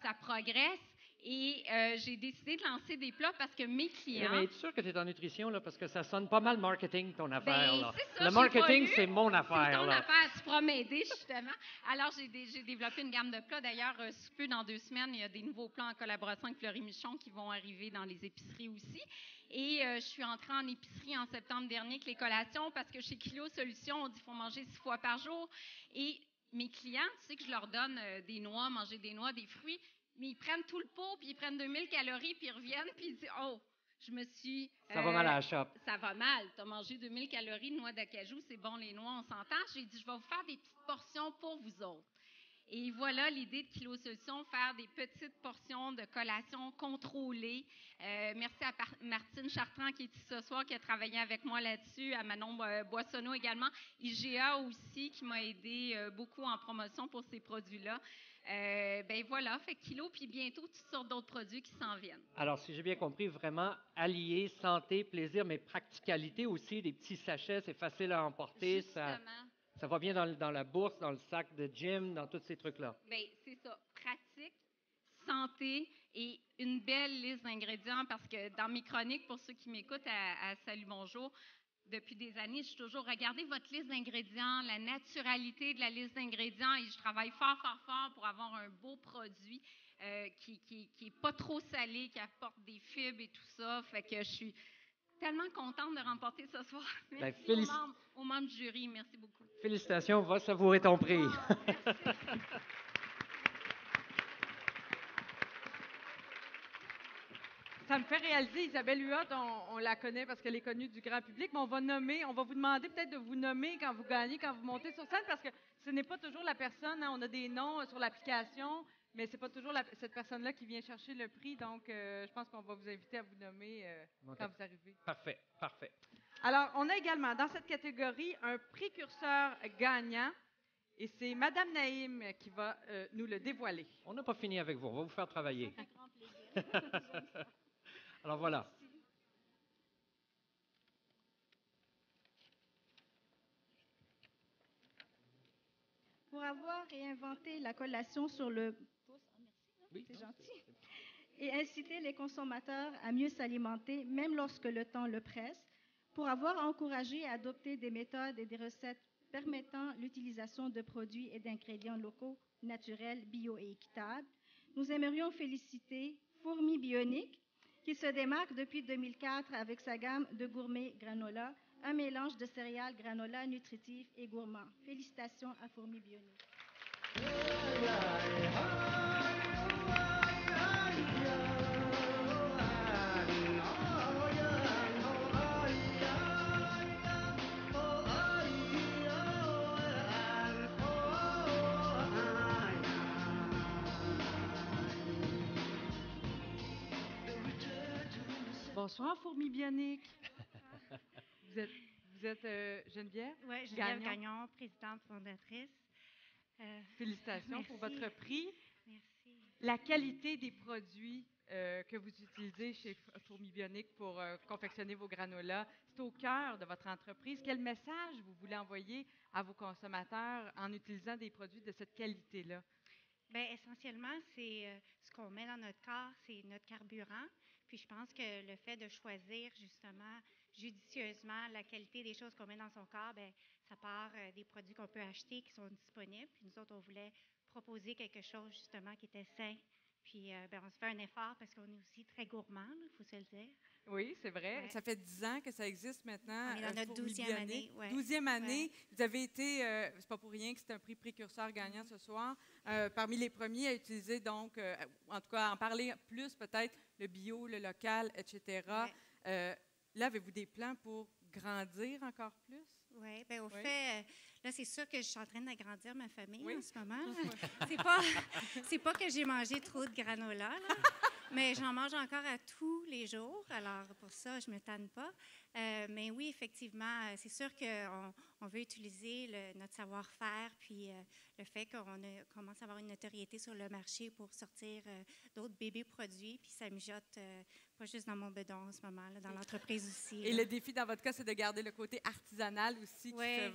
ça progresse. Et j'ai décidé de lancer des plats parce que mes clients... Mais es-tu sûr que tu es en nutrition, là? Parce que ça sonne pas mal marketing, ton affaire. Ben, là. c'est ça, Le j'ai marketing, pas eu. c'est mon affaire. C'est ton là. affaire, tu pourras m'aider, justement. Alors, j'ai développé une gamme de plats. D'ailleurs, sous peu, dans 2 semaines, il y a des nouveaux plats en collaboration avec Fleury Michon qui vont arriver dans les épiceries aussi. Et je suis entrée en épicerie en septembre dernier avec les collations parce que chez Kilo Solutions, on dit qu'il faut manger 6 fois par jour. Et mes clients, tu sais que je leur donne des noix, manger des noix, des fruits, mais ils prennent tout le pot, puis ils prennent 2000 calories, puis ils reviennent, puis ils disent « Oh, je me suis... Ça va mal à la shop. Ça va mal. Tu as mangé 2000 calories de noix d'acajou, c'est bon les noix, on s'entend. » J'ai dit « Je vais vous faire des petites portions pour vous autres. » Et voilà l'idée de Kilo Solutions, faire des petites portions de collation contrôlées. Merci à Martine Chartrand qui est ici ce soir, qui a travaillé avec moi là-dessus, à Manon Boissonneau également, IGA aussi, qui m'a aidé beaucoup en promotion pour ces produits-là. Ben voilà, fait Kilo, puis bientôt toutes sortes d'autres produits qui s'en viennent. Alors, si j'ai bien compris, vraiment allier santé, plaisir, mais practicalité aussi, des petits sachets, c'est facile à emporter. Ça va bien dans la bourse, dans le sac de gym, dans tous ces trucs-là. Bien, c'est ça. Pratique, santé et une belle liste d'ingrédients parce que dans mes chroniques, pour ceux qui m'écoutent à Salut Bonjour, depuis des années, je suis toujours regardez votre liste d'ingrédients, la naturalité de la liste d'ingrédients et je travaille fort pour avoir un beau produit qui est pas trop salé, qui apporte des fibres et tout ça. Fait que je suis tellement contente de remporter ce soir. Merci aux membres du jury. Merci beaucoup. Félicitations, va savourer ton prix. Ça me fait réaliser, Isabelle Huot, on la connaît parce qu'elle est connue du grand public, mais on va vous demander peut-être de vous nommer quand vous gagnez, quand vous montez sur scène, parce que ce n'est pas toujours la personne, hein, on a des noms sur l'application, mais c'est pas toujours cette personne-là qui vient chercher le prix, donc je pense qu'on va vous inviter à vous nommer quand vous arrivez. Parfait. Alors, on a également dans cette catégorie un précurseur gagnant, et c'est Mme Naïm qui va nous le dévoiler. On n'a pas fini avec vous, on va vous faire travailler. Un grand plaisir. Alors voilà. Pour avoir réinventé la collation sur le pouce, merci, c'est gentil, et inciter les consommateurs à mieux s'alimenter, même lorsque le temps le presse, pour avoir encouragé à adopter des méthodes et des recettes permettant l'utilisation de produits et d'ingrédients locaux, naturels, bio et équitables. Nous aimerions féliciter Fourmi Bionique, qui se démarque depuis 2004 avec sa gamme de gourmet granola, un mélange de céréales granola nutritif et gourmand. Félicitations à Fourmi Bionique. Bonsoir, Fourmi Bionique. Vous êtes Geneviève? Oui, Geneviève Gagnon, présidente fondatrice. Félicitations pour merci. votre prix. Merci. La qualité des produits que vous utilisez chez Fourmi Bionique pour confectionner vos granolas, c'est au cœur de votre entreprise. Quel message vous voulez envoyer à vos consommateurs en utilisant des produits de cette qualité-là? Bien, essentiellement, c'est ce qu'on met dans notre corps, c'est notre carburant. Puis je pense que le fait de choisir justement judicieusement la qualité des choses qu'on met dans son corps, bien, ça part des produits qu'on peut acheter qui sont disponibles. Puis nous autres, on voulait proposer quelque chose justement qui était sain. Puis bien, on se fait un effort parce qu'on est aussi très gourmand, il faut se le dire. Oui, c'est vrai. Ouais. Ça fait 10 ans que ça existe maintenant. On est dans notre Fourmi 12e Bionique. année. Ouais. 12e année. Ouais. Vous avez été, c'est pas pour rien que c'est un prix précurseur gagnant ce soir, parmi les premiers à utiliser, donc, en tout cas, à en parler plus peut-être, le bio, le local, etc. Ouais. Là, avez-vous des plans pour grandir encore plus? Oui, bien, au fait, là, c'est sûr que je suis en train d'agrandir ma famille Oui. en ce moment. C'est pas que j'ai mangé trop de granola, là, mais j'en mange encore à tous les jours. Alors, pour ça, je ne me tanne pas. Mais oui, effectivement, c'est sûr qu'on veut utiliser notre savoir-faire, puis le fait qu'on commence à avoir une notoriété sur le marché pour sortir d'autres bébés produits, puis ça mijote pas juste dans mon bedon en ce moment, là, dans l'entreprise aussi. Et là. le défi dans votre cas, c'est de garder le côté artisanal aussi qui fait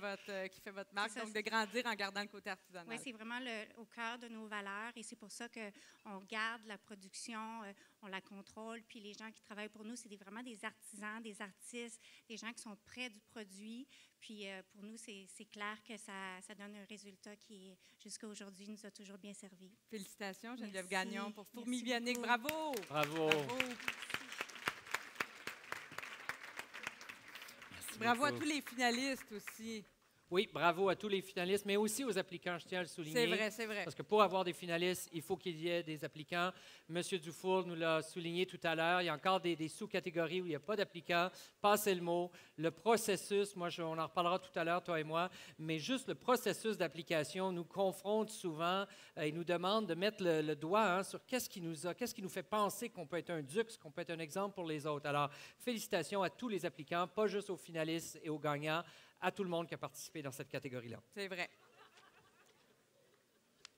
votre marque, C'est ça, donc de grandir en gardant le côté artisanal. Oui, c'est vraiment au cœur de nos valeurs et c'est pour ça qu'on garde la production, on la contrôle, puis les gens qui travaillent pour nous, c'est vraiment des artisans, des artistes, des gens qui sont près du produit. Puis pour nous, c'est clair que ça donne un résultat qui, jusqu'à aujourd'hui, nous a toujours bien servi. Félicitations, Geneviève Merci. Gagnon, pour Fourmi Merci Bionique. beaucoup. Bravo! Bravo! Bravo à beaucoup. tous les finalistes aussi. Oui, bravo à tous les finalistes, mais aussi aux applicants, je tiens à le souligner. C'est vrai, c'est vrai. Parce que pour avoir des finalistes, il faut qu'il y ait des applicants. Monsieur Dufour nous l'a souligné tout à l'heure. Il y a encore des sous-catégories où il n'y a pas d'applicants. Passez le mot. Le processus, on en reparlera tout à l'heure, toi et moi, mais juste le processus d'application nous confronte souvent et nous demande de mettre le doigt sur qu'est-ce qui nous fait penser qu'on peut être un Dux, qu'on peut être un exemple pour les autres. Alors, félicitations à tous les applicants, pas juste aux finalistes et aux gagnants, à tout le monde qui a participé dans cette catégorie-là. C'est vrai.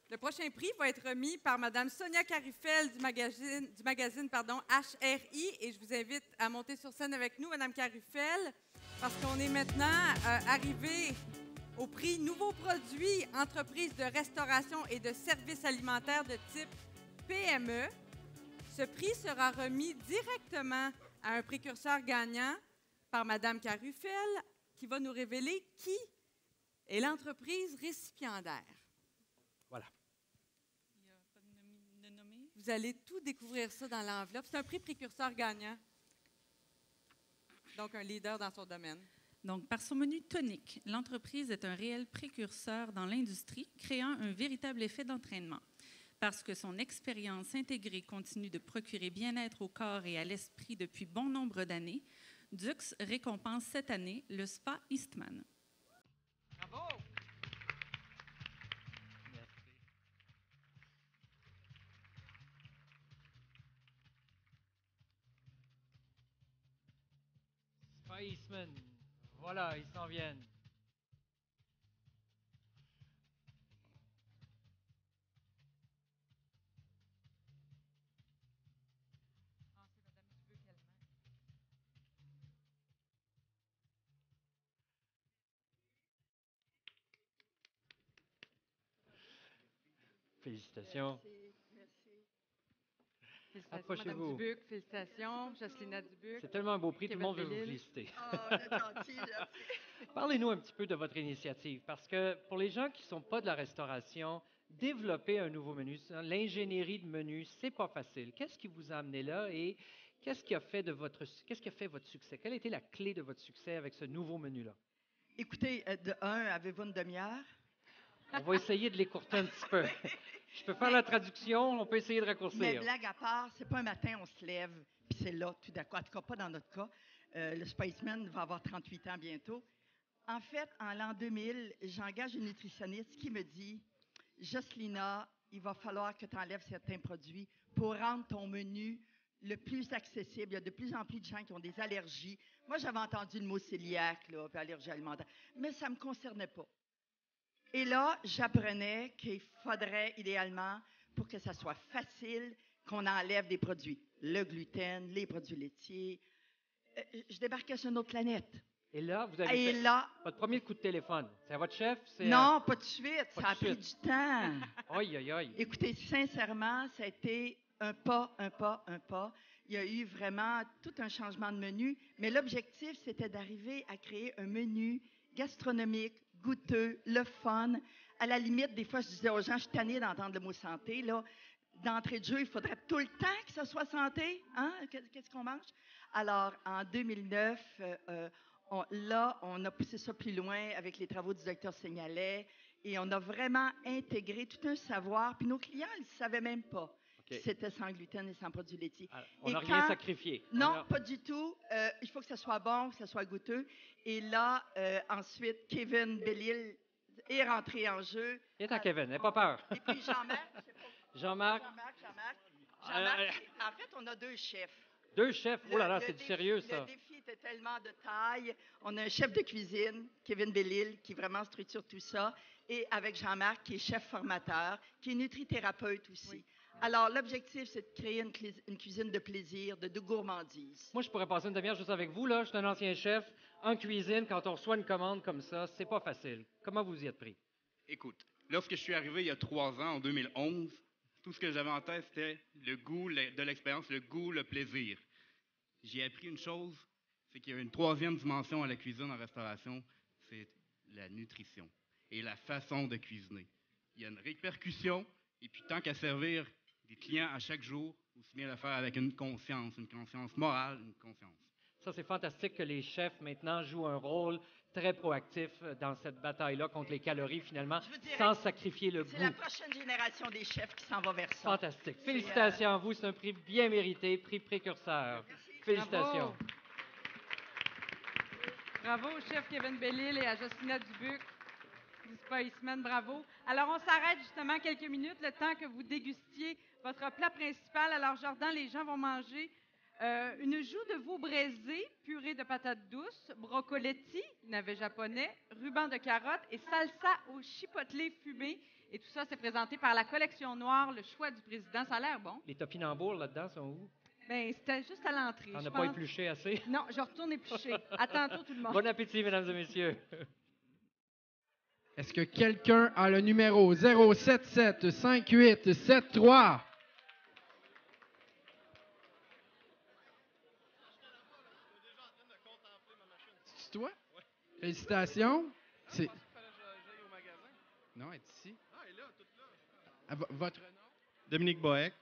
Le prochain prix va être remis par Mme Sonia Carufel du magazine HRI. Et je vous invite à monter sur scène avec nous, Mme Carufel, parce qu'on est maintenant arrivé au prix Nouveaux produits, entreprise de restauration et de services alimentaires de type PME. Ce prix sera remis directement à un précurseur gagnant par Mme Carufel, qui va nous révéler qui est l'entreprise récipiendaire. Voilà. Il n'y a pas de nommé? Vous allez tout découvrir ça dans l'enveloppe. C'est un prix précurseur gagnant. Donc, un leader dans son domaine. Donc, par son menu tonique, l'entreprise est un réel précurseur dans l'industrie, créant un véritable effet d'entraînement. Parce que son expérience intégrée continue de procurer bien-être au corps et à l'esprit depuis bon nombre d'années, Dux récompense cette année le Spa Eastman. Bravo! Spiceman, voilà, ils s'en viennent. Félicitations. Merci, merci. Félicitations, Mme Approchez-vous. Dubuc. Félicitations, Jocelyna Dubuc. C'est tellement un beau prix, tout le Kevin monde veut vous Bellil. féliciter. Gentil, merci. Parlez-nous un petit peu de votre initiative, parce que pour les gens qui ne sont pas de la restauration, développer un nouveau menu, l'ingénierie de menu, c'est pas facile. Qu'est-ce qui vous a amené là et qu'est-ce qui a fait votre succès? Quelle a été la clé de votre succès avec ce nouveau menu-là? Écoutez, de un, avez-vous une demi-heure? On va essayer de l'écourter un petit peu. Je peux faire la traduction, on peut essayer de Mais raccourcir. blague à part, c'est pas un matin, on se lève, puis c'est là, tout d'un coup. En tout cas, pas dans notre cas. Le Spaceman va avoir 38 ans bientôt. En fait, en l'an 2000, j'engage une nutritionniste qui me dit « Jocelyna, il va falloir que tu enlèves certains produits pour rendre ton menu le plus accessible. Il y a de plus en plus de gens qui ont des allergies. Moi, j'avais entendu le mot cœliaque, là, puis allergie alimentaire, mais ça ne me concernait pas. Et là, j'apprenais qu'il faudrait idéalement, pour que ça soit facile, qu'on enlève des produits. Le gluten, les produits laitiers. Je débarquais sur une autre planète. Et là, vous avez Et fait là- votre premier coup de téléphone. C'est à votre chef? Non, pas de suite. Pas Ça a de pris suite. du temps. Aïe, aïe, aïe. Écoutez, sincèrement, ça a été un pas, un pas, un pas. Il y a eu vraiment tout un changement de menu, mais l'objectif, c'était d'arriver à créer un menu gastronomique, goûteux, le fun. À la limite, des fois, je disais aux gens, je suis tannée d'entendre le mot santé, là. D'entrée de jeu, il faudrait tout le temps que ce soit santé. Hein? Qu'est-ce qu'on mange? Alors, en 2009, on a poussé ça plus loin avec les travaux du docteur Signalet et on a vraiment intégré tout un savoir. Puis nos clients, ils ne savaient même pas OK. que c'était sans gluten et sans produits laitiers. On Et n'a rien quand- sacrifié. Non, pas du tout. Il faut que ça soit bon, que ça soit goûteux. Et là, ensuite, Kevin Bellil est rentré en jeu. Il est à Kevin, n'aie pas peur. Et puis Jean-Marc. Jean-Marc. Jean-Marc, en fait, on a deux chefs. Deux chefs. Oh là là, Le c'est du défi- sérieux, ça. Le défi était tellement de taille. On a un chef de cuisine, Kevin Bellil, qui vraiment structure tout ça, et avec Jean-Marc, qui est chef formateur, qui est nutrithérapeute aussi. Alors, l'objectif, c'est de créer une cuisine de plaisir, de gourmandise. Moi, je pourrais passer une demi-heure juste avec vous. Là. Je suis un ancien chef. En cuisine, quand on reçoit une commande comme ça, c'est pas facile. Comment vous y êtes pris? Écoute, lorsque je suis arrivé il y a 3 ans, en 2011, tout ce que j'avais en tête, c'était le goût de l'expérience, le goût, le plaisir. J'ai appris une chose, c'est qu'il y a une troisième dimension à la cuisine en restauration, c'est la nutrition et la façon de cuisiner. Il y a une répercussion, et puis tant qu'à servir des clients à chaque jour, aussi bien le faire avec une conscience morale, une conscience. Ça, c'est fantastique que les chefs, maintenant, jouent un rôle très proactif dans cette bataille-là contre les calories, finalement, dirais sans que sacrifier le goût. C'est la prochaine génération des chefs qui s'en va vers ça. Fantastique. Félicitations à vous. C'est un prix bien mérité, prix précurseur. Félicitations. Bravo au chef Kevin Bellil et à Jocelyna Dubuc du Spaceman. Bravo. Alors, on s'arrête justement quelques minutes, le temps que vous dégustiez votre plat principal. Alors, Jordan, les gens vont manger une joue de veau braisé, purée de patates douces, brocoletti, navet japonais, ruban de carottes et salsa au chipotle fumé. Et tout ça, c'est présenté par la collection noire, le choix du président. Ça a l'air bon. Les topinambours là-dedans sont où? Bien, c'était juste à l'entrée. T'en je as pas pense. épluché assez? Non, je retourne éplucher. À tantôt, tout le monde. Bon appétit, mesdames et messieurs. Est-ce que quelqu'un a le numéro 077 5873? C'est toi? Félicitations. C'est... Non, elle est ici. Ah, votre nom? Dominique Boeck.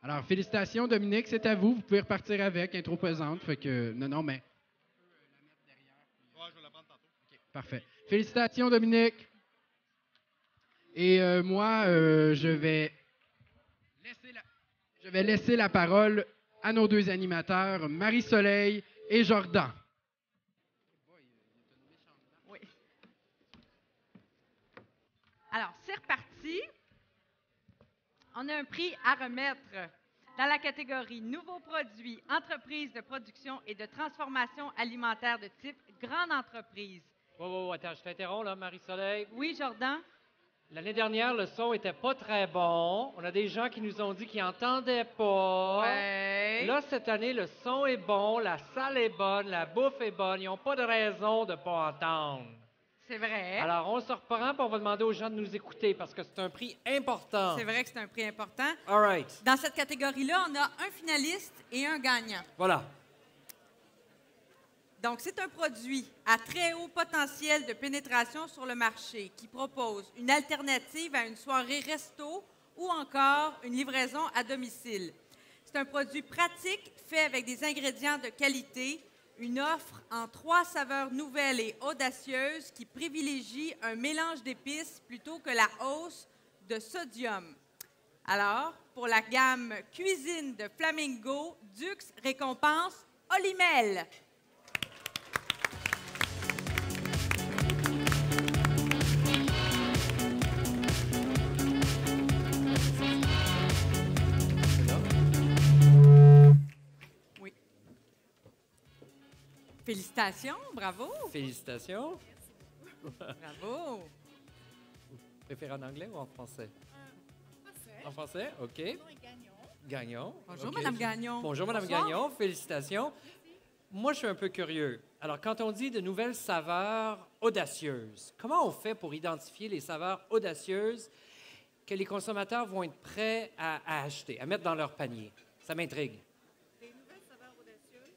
Alors, félicitations, Dominique, c'est à vous. Vous pouvez repartir avec, intro pesante. Fait que, non, mais... Ouais, je vais la prendre tantôt. Parfait. Félicitations, Dominique. Et moi, je vais laisser la parole à nos deux animateurs, Marie-Soleil et Jordan. Oui. Alors, c'est reparti. On a un prix à remettre dans la catégorie Nouveaux produits, entreprises de production et de transformation alimentaire de type grande entreprise. Attends, je t'interromps, là, Marie-Soleil. Oui, Jordan? L'année dernière, le son était pas très bon. On a des gens qui nous ont dit qu'ils n'entendaient pas. Ouais. Là, cette année, le son est bon, la salle est bonne, la bouffe est bonne. Ils n'ont pas de raison de ne pas entendre. C'est vrai. Alors, on se reprend, puis on va demander aux gens de nous écouter parce que c'est un prix important. C'est vrai que c'est un prix important. All right. Dans cette catégorie-là, on a un finaliste et un gagnant. Voilà. Donc, c'est un produit à très haut potentiel de pénétration sur le marché qui propose une alternative à une soirée resto ou encore une livraison à domicile. C'est un produit pratique fait avec des ingrédients de qualité, une offre en 3 saveurs nouvelles et audacieuses qui privilégie un mélange d'épices plutôt que la hausse de sodium. Alors, pour la gamme cuisine de Flamingo, Dux récompense Olimel. Oui. Félicitations, bravo. Félicitations. Bravo. Vous préférez en anglais ou en français? En français, OK. Gagnon. Bonjour, OK. Madame Gagnon. Bonjour, Madame Bonsoir. Gagnon. Félicitations. Moi, je suis un peu curieux. Alors, quand on dit de nouvelles saveurs audacieuses, comment on fait pour identifier les saveurs audacieuses que les consommateurs vont être prêts à acheter, à mettre dans leur panier? Ça m'intrigue. Des nouvelles saveurs audacieuses.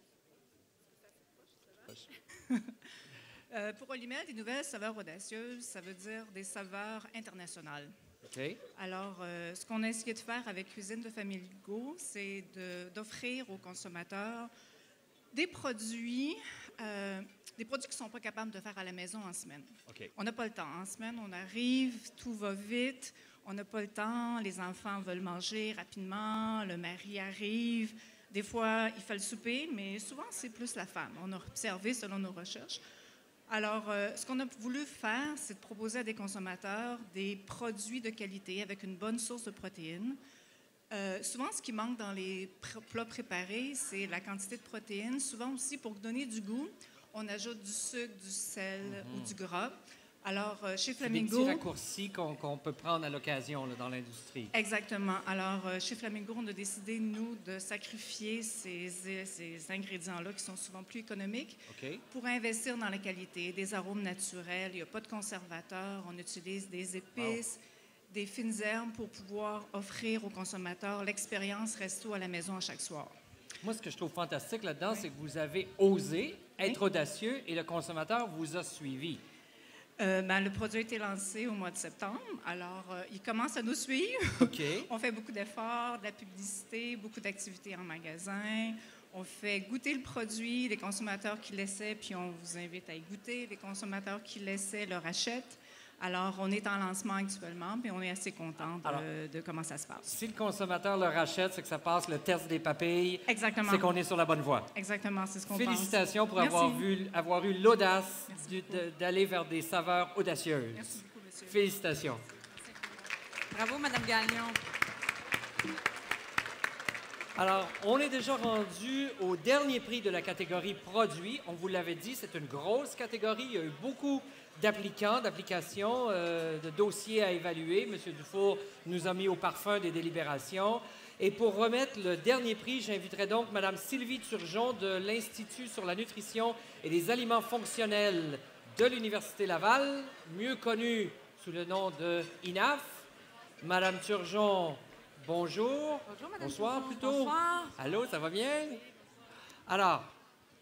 Pour Olimel, des nouvelles saveurs audacieuses, ça veut dire des saveurs internationales. OK. Alors, ce qu'on a essayé de faire avec Cuisine de Flamingo, c'est d'offrir aux consommateurs des produits qui ne sont pas capables de faire à la maison en semaine. OK. On n'a pas le temps. En semaine, on arrive, tout va vite, on n'a pas le temps, les enfants veulent manger rapidement, le mari arrive. Des fois, il fait le souper, mais souvent, c'est plus la femme. On a observé selon nos recherches. Alors, ce qu'on a voulu faire, c'est de proposer à des consommateurs des produits de qualité avec une bonne source de protéines. Souvent, ce qui manque dans les plats préparés, c'est la quantité de protéines. Souvent aussi, pour donner du goût, on ajoute du sucre, du sel ou du gras. Alors, chez C'est des Flamingo... petits raccourcis qu'on peut prendre à l'occasion là, dans l'industrie. Exactement. Alors, chez Flamingo, on a décidé, nous, de sacrifier ces ingrédients-là qui sont souvent plus économiques OK. pour investir dans la qualité, des arômes naturels. Il n'y a pas de conservateurs. On utilise des épices, des fines herbes pour pouvoir offrir aux consommateurs l'expérience resto à la maison à chaque soir. Moi, ce que je trouve fantastique là-dedans, c'est que vous avez osé être audacieux et le consommateur vous a suivi. Le produit a été lancé au mois de septembre, alors il commence à nous suivre. OK. On fait beaucoup d'efforts, de la publicité, beaucoup d'activités en magasin. On fait goûter le produit, les consommateurs qui l'essaient, puis on vous invite à y goûter. Les consommateurs qui l'essaient le rachètent. Alors, on est en lancement actuellement, puis on est assez content de comment ça se passe. Si le consommateur le rachète, c'est que ça passe le test des papilles. Exactement. C'est qu'on est sur la bonne voie. Exactement, c'est ce qu'on pense. Félicitations pour Merci. avoir eu l'audace d'aller vers des saveurs audacieuses. Merci beaucoup, monsieur. Félicitations. Bravo, Madame Gagnon. Alors, on est déjà rendu au dernier prix de la catégorie produits. On vous l'avait dit, c'est une grosse catégorie. Il y a eu beaucoup d'applications, de dossiers à évaluer. M. Dufour nous a mis au parfum des délibérations. Et pour remettre le dernier prix, j'inviterai donc Mme Sylvie Turgeon de l'Institut sur la nutrition et les aliments fonctionnels de l'Université Laval, mieux connue sous le nom de INAF. Madame Turgeon, bonjour. Bonjour, Madame Bonsoir, Turgeon. plutôt. Bonsoir. Allô, ça va bien? Alors,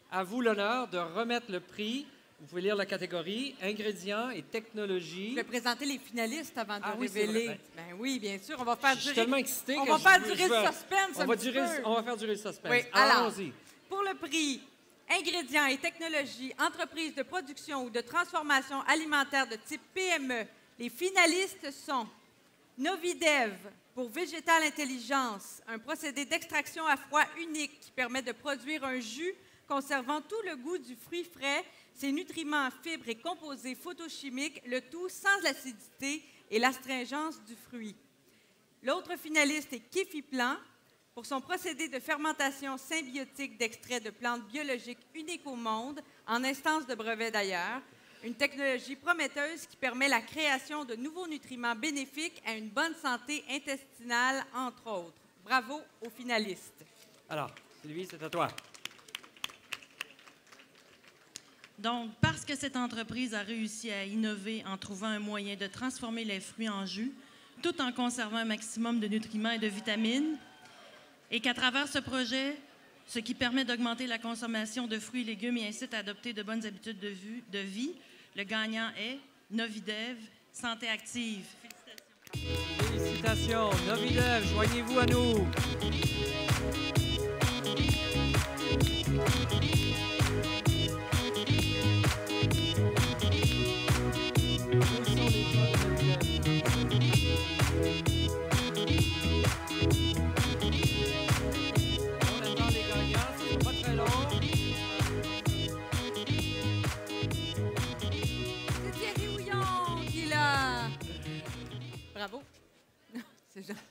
à vous l'honneur de remettre le prix. Vous pouvez lire la catégorie ingrédients et technologies. Je vais présenter les finalistes avant de Oui, c'est révéler. vrai. Ben oui, bien sûr, on va faire Je suis durer. tellement excité On que va faire je durer veux- le suspense on un va petit durer- peu. on va faire durer le suspense. Oui, Alors, alors, allons-y. pour le prix ingrédients et technologies, entreprises de production ou de transformation alimentaire de type PME, les finalistes sont Novidev pour Végétal Intelligence, un procédé d'extraction à froid unique qui permet de produire un jus conservant tout le goût du fruit frais, ses nutriments, fibres et composés photochimiques, le tout sans l'acidité et l'astringence du fruit. L'autre finaliste est Kefiplan pour son procédé de fermentation symbiotique d'extrait de plantes biologiques unique au monde, en instance de brevet d'ailleurs, une technologie prometteuse qui permet la création de nouveaux nutriments bénéfiques à une bonne santé intestinale, entre autres. Bravo aux finalistes. Alors, Sylvie, c'est à toi. Donc, parce que cette entreprise a réussi à innover en trouvant un moyen de transformer les fruits en jus, tout en conservant un maximum de nutriments et de vitamines, et qu'à travers ce projet, ce qui permet d'augmenter la consommation de fruits et légumes et incite à adopter de bonnes habitudes de vie, le gagnant est Novidev Santé Active. Félicitations. Novidev, joignez-vous à nous. C'est Thierry Houillon qui est là. Bravo. C'est gentil.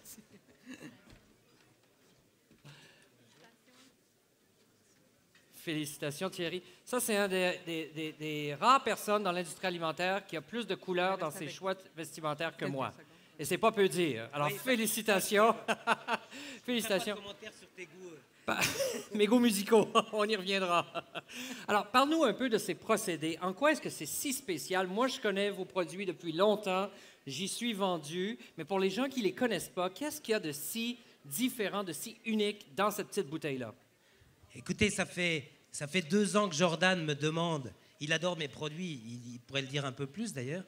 Félicitations, Thierry. Ça, c'est un des rares personnes dans l'industrie alimentaire qui a plus de couleurs dans ses choix vestimentaires que moi. Et c'est pas peu dire. Alors, Oui, félicitations. Félicitations. Commentaire sur tes goûts. Mes goûts musicaux, on y reviendra. Alors, parle-nous un peu de ces procédés. En quoi est-ce que c'est si spécial? Moi, je connais vos produits depuis longtemps. J'y suis vendu. Mais pour les gens qui ne les connaissent pas, qu'est-ce qu'il y a de si différent, de si unique dans cette petite bouteille-là? Écoutez, ça fait 2 ans que Jordan me demande, il adore mes produits, il pourrait le dire un peu plus d'ailleurs,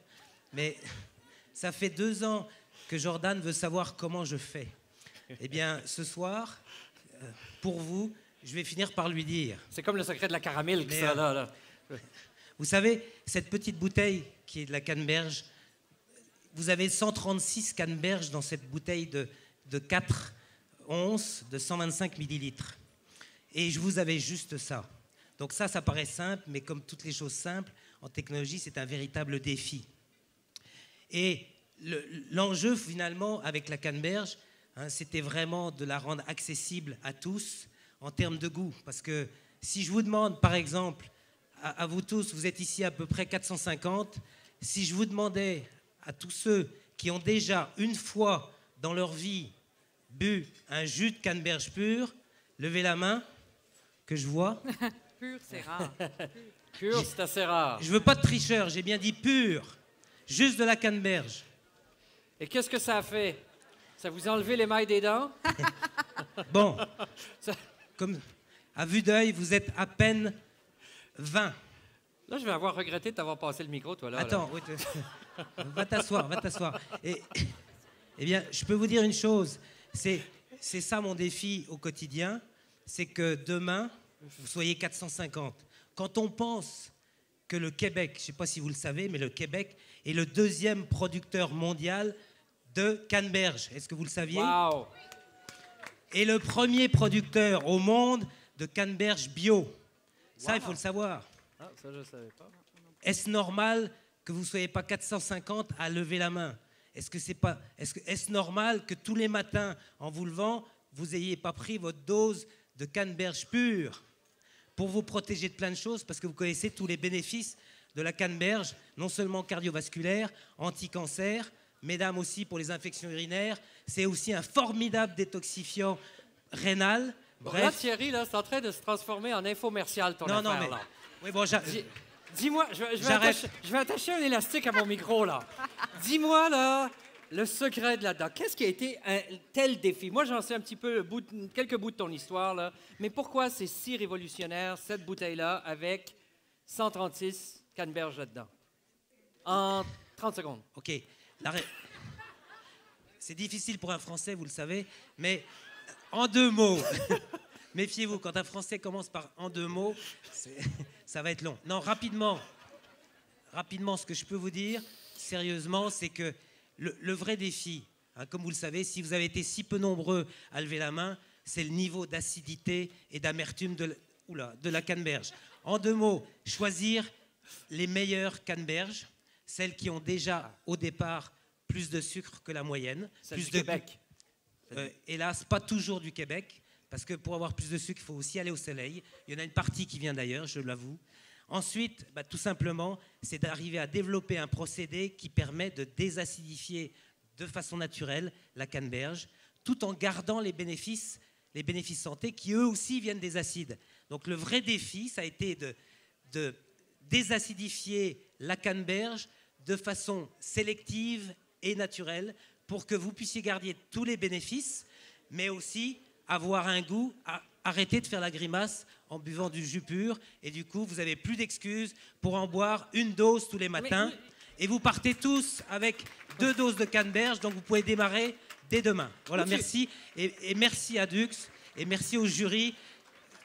mais ça fait 2 ans que Jordan veut savoir comment je fais. Eh bien, ce soir, pour vous, je vais finir par lui dire. C'est comme le secret de la caramel, ça, là. Vous savez, cette petite bouteille qui est de la canneberge, vous avez 136 canneberges dans cette bouteille de 4 onces de 125 millilitres. Et je vous avais juste ça. Donc ça paraît simple, mais comme toutes les choses simples, en technologie, c'est un véritable défi. Et l'enjeu, finalement, avec la canneberge, c'était vraiment de la rendre accessible à tous en termes de goût. Parce que si je vous demande, par exemple, à vous tous, vous êtes ici à peu près 450, si je vous demandais à tous ceux qui ont déjà une fois dans leur vie bu un jus de canneberge pur, levez la main, que je vois. Pur, c'est rare. Pur, c'est assez rare. Je veux pas de tricheur, j'ai bien dit pur. Juste de la canneberge. Et qu'est-ce que ça a fait? Ça vous a enlevé l'émail des dents? Bon, comme à vue d'œil, vous êtes à peine 20. Là, je vais avoir regretté de t'avoir passé le micro, toi, là. Attends, oui, va t'asseoir, va t'asseoir. Eh bien, je peux vous dire une chose, c'est ça mon défi au quotidien, c'est que demain, vous soyez 450. Quand on pense que le Québec, je ne sais pas si vous le savez, mais le Québec est le 2e producteur mondial de canneberge. Est-ce que vous le saviez? Wow. Et le 1er producteur au monde de canneberge bio. Ça, il faut le savoir. Ah, ça, je ne savais pas. Est-ce normal que vous ne soyez pas 450 à lever la main? Est-ce normal que tous les matins, en vous levant, vous n'ayez pas pris votre dose de canneberge pure pour vous protéger de plein de choses, parce que vous connaissez tous les bénéfices de la canneberge, non seulement cardiovasculaire, anti-cancer, mesdames aussi pour les infections urinaires, c'est aussi un formidable détoxifiant rénal. Bref. Là, Thierry, là, c'est en train de se transformer en infomercial, ton affaire, mais... là. Oui, bon, dis-moi, je vais attacher un élastique à mon micro, là. Dis-moi, là, le secret de là-dedans. Qu'est-ce qui a été un tel défi? Moi, j'en sais un petit peu, quelques bouts de ton histoire, là. Mais pourquoi c'est si révolutionnaire, cette bouteille-là, avec 136 canneberges là-dedans? En 30 secondes. OK. C'est difficile pour un Français, vous le savez, mais en 2 mots. Méfiez-vous, quand un Français commence par en 2 mots, ça va être long. Non, rapidement, ce que je peux vous dire, sérieusement, c'est que le vrai défi, comme vous le savez, si vous avez été si peu nombreux à lever la main, c'est le niveau d'acidité et d'amertume de la canneberge. En 2 mots, choisir les meilleures canneberges, celles qui ont déjà, au départ, plus de sucre que la moyenne. Celle plus du de Québec. Hélas, pas toujours du Québec, parce que pour avoir plus de sucre, il faut aussi aller au soleil. Il y en a une partie qui vient d'ailleurs, je l'avoue. Ensuite, tout simplement, c'est d'arriver à développer un procédé qui permet de désacidifier de façon naturelle la canneberge, tout en gardant les bénéfices santé qui, eux aussi, viennent des acides. Donc le vrai défi, ça a été désacidifier la canneberge de façon sélective et naturelle pour que vous puissiez garder tous les bénéfices, mais aussi avoir un goût, arrêter de faire la grimace en buvant du jus pur, et du coup, vous n'avez plus d'excuses pour en boire une dose tous les matins, et vous partez tous avec 2 doses de canneberge, donc vous pouvez démarrer dès demain. Voilà, merci, et merci à Dux, et merci au jury,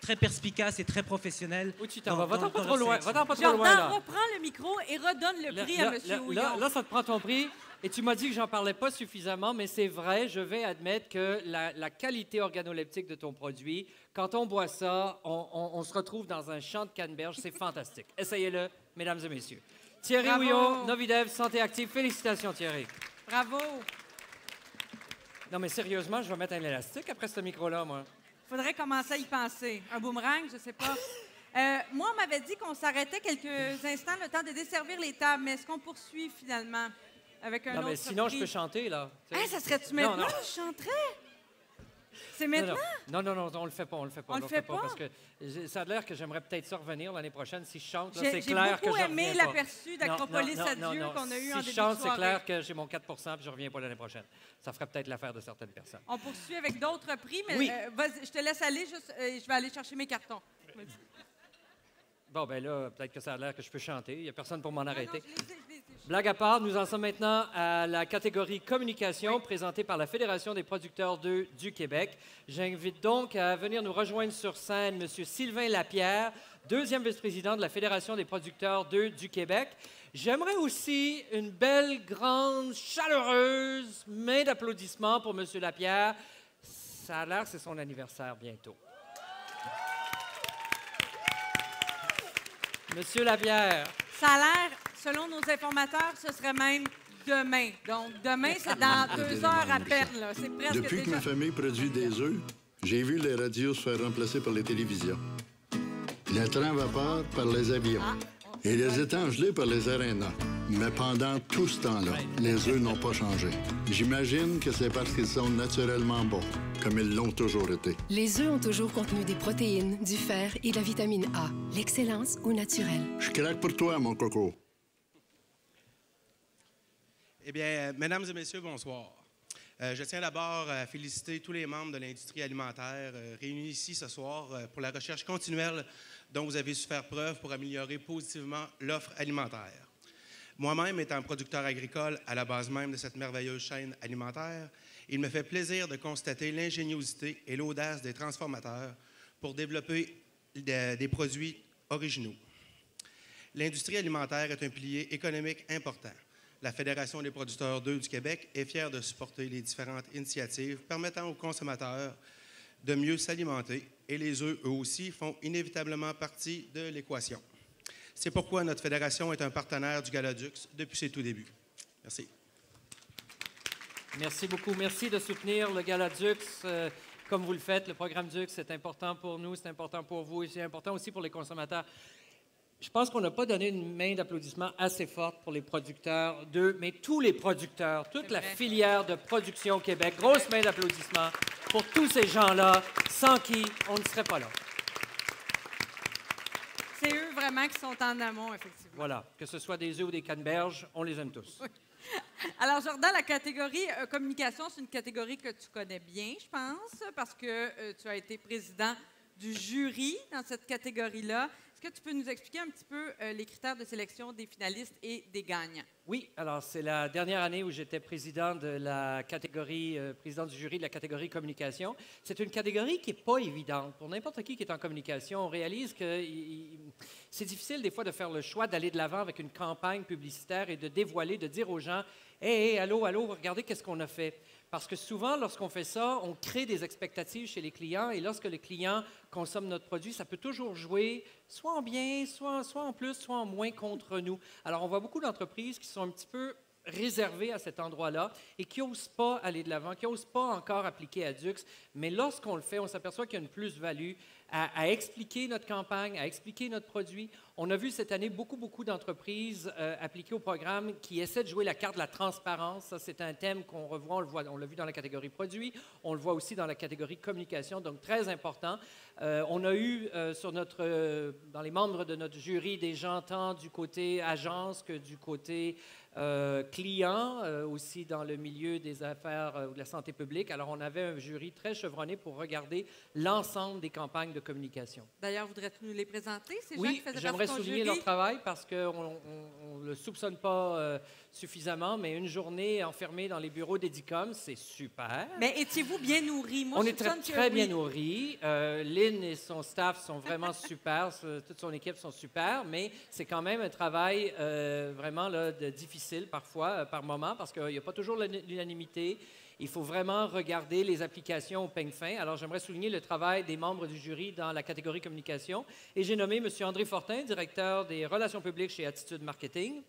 très perspicace et très professionnel. Où tu t'en vas? Va-t'en pas trop loin. Va-t'en pas trop loin, Jordan, là. reprends le micro et redonne le prix à M. Houillon. Là, ça te prend ton prix. Et tu m'as dit que j'en parlais pas suffisamment, mais c'est vrai, je vais admettre que la qualité organoleptique de ton produit, quand on boit ça, on se retrouve dans un champ de canneberge. C'est fantastique. Essayez-le, mesdames et messieurs. Thierry Bravo. Houillon, Novidev, Santé Active. Félicitations, Thierry. Bravo. Non, mais sérieusement, je vais mettre un élastique après ce micro-là, moi. Il faudrait commencer à y penser. Un boomerang, je ne sais pas. Moi, on m'avait dit qu'on s'arrêtait quelques instants le temps de desservir les tables, mais est-ce qu'on poursuit finalement avec un Non, autre mais sinon, prix? je peux chanter, là. Hein, ça serait-tu Non, maintenant non. que je chanterais? C'est maintenant? Non, on le fait pas, on le fait pas. On le fait pas? Parce que ça a l'air que j'aimerais peut-être ça revenir l'année prochaine. Si je chante, là, J'ai c'est clair que je beaucoup reviens aimé pas. l'aperçu d'Acropolis Non, à non, Dieu non. qu'on a eu en début Si de je chante, c'est soirée. clair que j'ai mon 4 puis je reviens pas l'année prochaine. Ça ferait peut-être l'affaire de certaines personnes. On poursuit avec d'autres prix, mais Oui. vas-y, je te laisse aller, je vais aller chercher mes cartons. Bon, ben là, peut-être que ça a l'air que je peux chanter. Il n'y a personne pour m'en arrêter. Blague à part, nous en sommes maintenant à la catégorie communication présentée par la Fédération des producteurs d'œufs du Québec. J'invite donc à venir nous rejoindre sur scène M. Sylvain Lapierre, deuxième vice-président de la Fédération des producteurs d'œufs du Québec. J'aimerais aussi une belle, grande, chaleureuse main d'applaudissement pour M. Lapierre. Ça a l'air que c'est son anniversaire bientôt. Monsieur Lapierre. Ça a l'air, selon nos informateurs, ce serait même demain. Donc, demain, c'est dans 2 heures à peine. Là. C'est presque Depuis que déjà... ma famille produit des œufs, j'ai vu les radios se faire remplacer par les télévisions, les trains vapeur par les avions et les étangs gelés par les arénas. Mais pendant tout ce temps-là, les œufs n'ont pas changé. J'imagine que c'est parce qu'ils sont naturellement bons, comme ils l'ont toujours été. Les œufs ont toujours contenu des protéines, du fer et de la vitamine A. L'excellence au naturel. Je craque pour toi, mon coco. Eh bien, mesdames et messieurs, bonsoir. Je tiens d'abord à féliciter tous les membres de l'industrie alimentaire réunis ici ce soir pour la recherche continuelle dont vous avez su faire preuve pour améliorer positivement l'offre alimentaire. Moi-même, étant producteur agricole à la base même de cette merveilleuse chaîne alimentaire, il me fait plaisir de constater l'ingéniosité et l'audace des transformateurs pour développer des produits originaux. L'industrie alimentaire est un pilier économique important. La Fédération des producteurs d'œufs du Québec est fière de supporter les différentes initiatives permettant aux consommateurs de mieux s'alimenter et les œufs, eux aussi, font inévitablement partie de l'équation. C'est pourquoi notre fédération est un partenaire du Galadux depuis ses tout débuts. Merci. Merci beaucoup. Merci de soutenir le Galadux comme vous le faites. Le programme Dux, c'est important pour nous, c'est important pour vous et c'est important aussi pour les consommateurs. Je pense qu'on n'a pas donné une main d'applaudissement assez forte pour les producteurs d'œufs, mais tous les producteurs, toute la filière de production au Québec. Grosse main d'applaudissement pour tous ces gens-là, sans qui on ne serait pas là. C'est eux vraiment qui sont en amont, effectivement. Voilà, que ce soit des œufs ou des canneberges, on les aime tous. Oui. Alors, Jordan, la catégorie communication, c'est une catégorie que tu connais bien, je pense, parce que tu as été président du jury dans cette catégorie-là. Est-ce que tu peux nous expliquer un petit peu les critères de sélection des finalistes et des gagnants? Oui, alors c'est la dernière année où j'étais président de la catégorie, président du jury de la catégorie communication. C'est une catégorie qui n'est pas évidente. Pour n'importe qui est en communication, on réalise que c'est difficile des fois de faire le choix d'aller de l'avant avec une campagne publicitaire et de dévoiler, de dire aux gens « Hey, allô, regardez qu'est-ce qu'on a fait ». Parce que souvent, lorsqu'on fait ça, on crée des expectatives chez les clients et lorsque les clients consomment notre produit, ça peut toujours jouer soit en bien, soit en plus, soit en moins contre nous. Alors, on voit beaucoup d'entreprises qui sont un petit peu réservées à cet endroit-là et qui n'osent pas aller de l'avant, qui n'osent pas encore appliquer à Dux. Mais lorsqu'on le fait, on s'aperçoit qu'il y a une plus-value à expliquer notre campagne, à expliquer notre produit. On a vu cette année beaucoup d'entreprises appliquées au programme qui essaient de jouer la carte de la transparence. Ça, c'est un thème qu'on revoit, on l'a vu dans la catégorie produits, on le voit aussi dans la catégorie communication, donc très important. On a eu dans les membres de notre jury des gens tant du côté agence que du côté client, aussi dans le milieu des affaires ou de la santé publique. Alors, on avait un jury très chevronné pour regarder l'ensemble des campagnes de communication. D'ailleurs, voudrais-tu nous les présenter, ces gens qui Oui, faisaient partie j'aimerais de ton souligner jury? leur travail parce qu'on ne le soupçonne pas suffisamment, mais une journée enfermée dans les bureaux d'Edicom, c'est super. Mais étiez-vous bien nourris? Moi, On je est très, soupçonne que très bien oui. nourris. Lynn et son staff sont vraiment super. Toute son équipe sont super, mais c'est quand même un travail vraiment là, difficile parfois, par moment, parce qu'il n'y a pas toujours l'unanimité. Il faut vraiment regarder les applications au peigne fin. Alors, j'aimerais souligner le travail des membres du jury dans la catégorie communication. Et j'ai nommé M. André Fortin, directeur des relations publiques chez Attitude Marketing.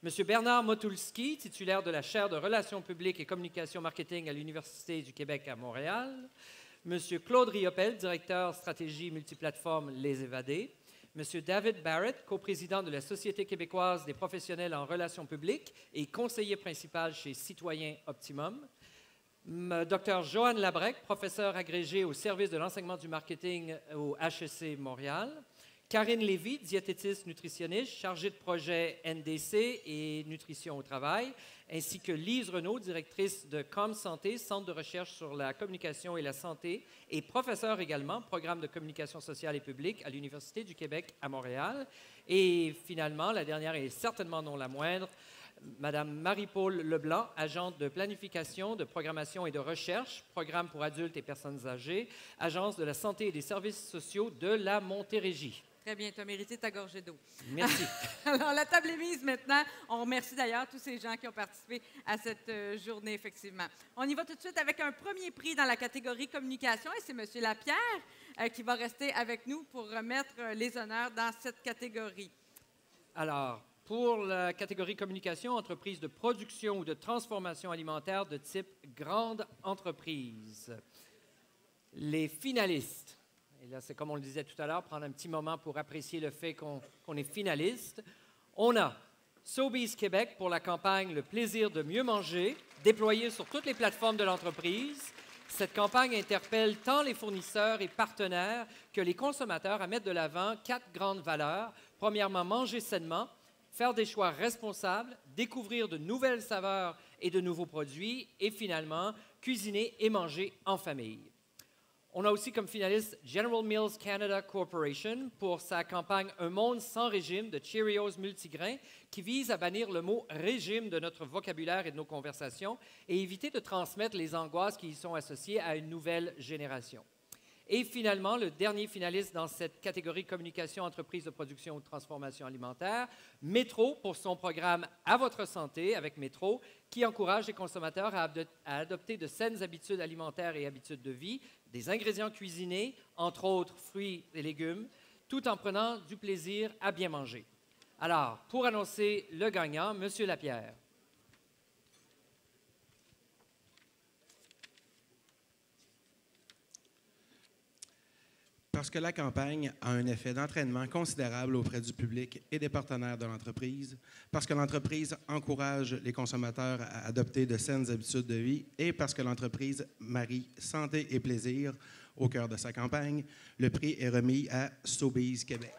M. Bernard Motulski, titulaire de la chaire de relations publiques et communication marketing à l'Université du Québec à Montréal. M. Claude Riopel, directeur stratégie multiplateforme Les Évadés. M. David Barrett, coprésident de la Société québécoise des professionnels en relations publiques et conseiller principal chez Citoyens Optimum. Dr. Joanne Labrec, professeur agrégé au service de l'enseignement du marketing au HEC Montréal. Karine Lévy, diététiste nutritionniste, chargée de projet NDC et nutrition au travail, ainsi que Lise Renaud, directrice de ComSanté, Centre de recherche sur la communication et la santé, et professeure également, programme de communication sociale et publique à l'Université du Québec à Montréal. Et finalement, la dernière et certainement non la moindre, Madame Marie-Paule Leblanc, agente de planification, de programmation et de recherche, programme pour adultes et personnes âgées, agence de la santé et des services sociaux de la Montérégie. Très bien, tu as mérité ta gorgée d'eau. Merci. Alors, la table est mise maintenant. On remercie d'ailleurs tous ces gens qui ont participé à cette journée, effectivement. On y va tout de suite avec un premier prix dans la catégorie communication et c'est M. Lapierre qui va rester avec nous pour remettre les honneurs dans cette catégorie. Alors, pour la catégorie communication, entreprise de production ou de transformation alimentaire de type grande entreprise. Les finalistes. Et là, c'est comme on le disait tout à l'heure, prendre un petit moment pour apprécier le fait qu'on est finaliste. On a Sobeys Québec pour la campagne Le plaisir de mieux manger, déployée sur toutes les plateformes de l'entreprise. Cette campagne interpelle tant les fournisseurs et partenaires que les consommateurs à mettre de l'avant 4 grandes valeurs. Premièrement, manger sainement, faire des choix responsables, découvrir de nouvelles saveurs et de nouveaux produits, et finalement, cuisiner et manger en famille. On a aussi comme finaliste General Mills Canada Corporation pour sa campagne Un monde sans régime de Cheerios multigrains qui vise à bannir le mot régime de notre vocabulaire et de nos conversations et éviter de transmettre les angoisses qui y sont associées à une nouvelle génération. Et finalement, le dernier finaliste dans cette catégorie communication, entreprise de production ou de transformation alimentaire, Métro pour son programme À votre santé avec Métro, qui encourage les consommateurs à adopter de saines habitudes alimentaires et habitudes de vie, des ingrédients cuisinés, entre autres fruits et légumes, tout en prenant du plaisir à bien manger. Alors, pour annoncer le gagnant, M. Lapierre. Parce que la campagne a un effet d'entraînement considérable auprès du public et des partenaires de l'entreprise, parce que l'entreprise encourage les consommateurs à adopter de saines habitudes de vie et parce que l'entreprise marie santé et plaisir au cœur de sa campagne, le prix est remis à Sobeys Québec.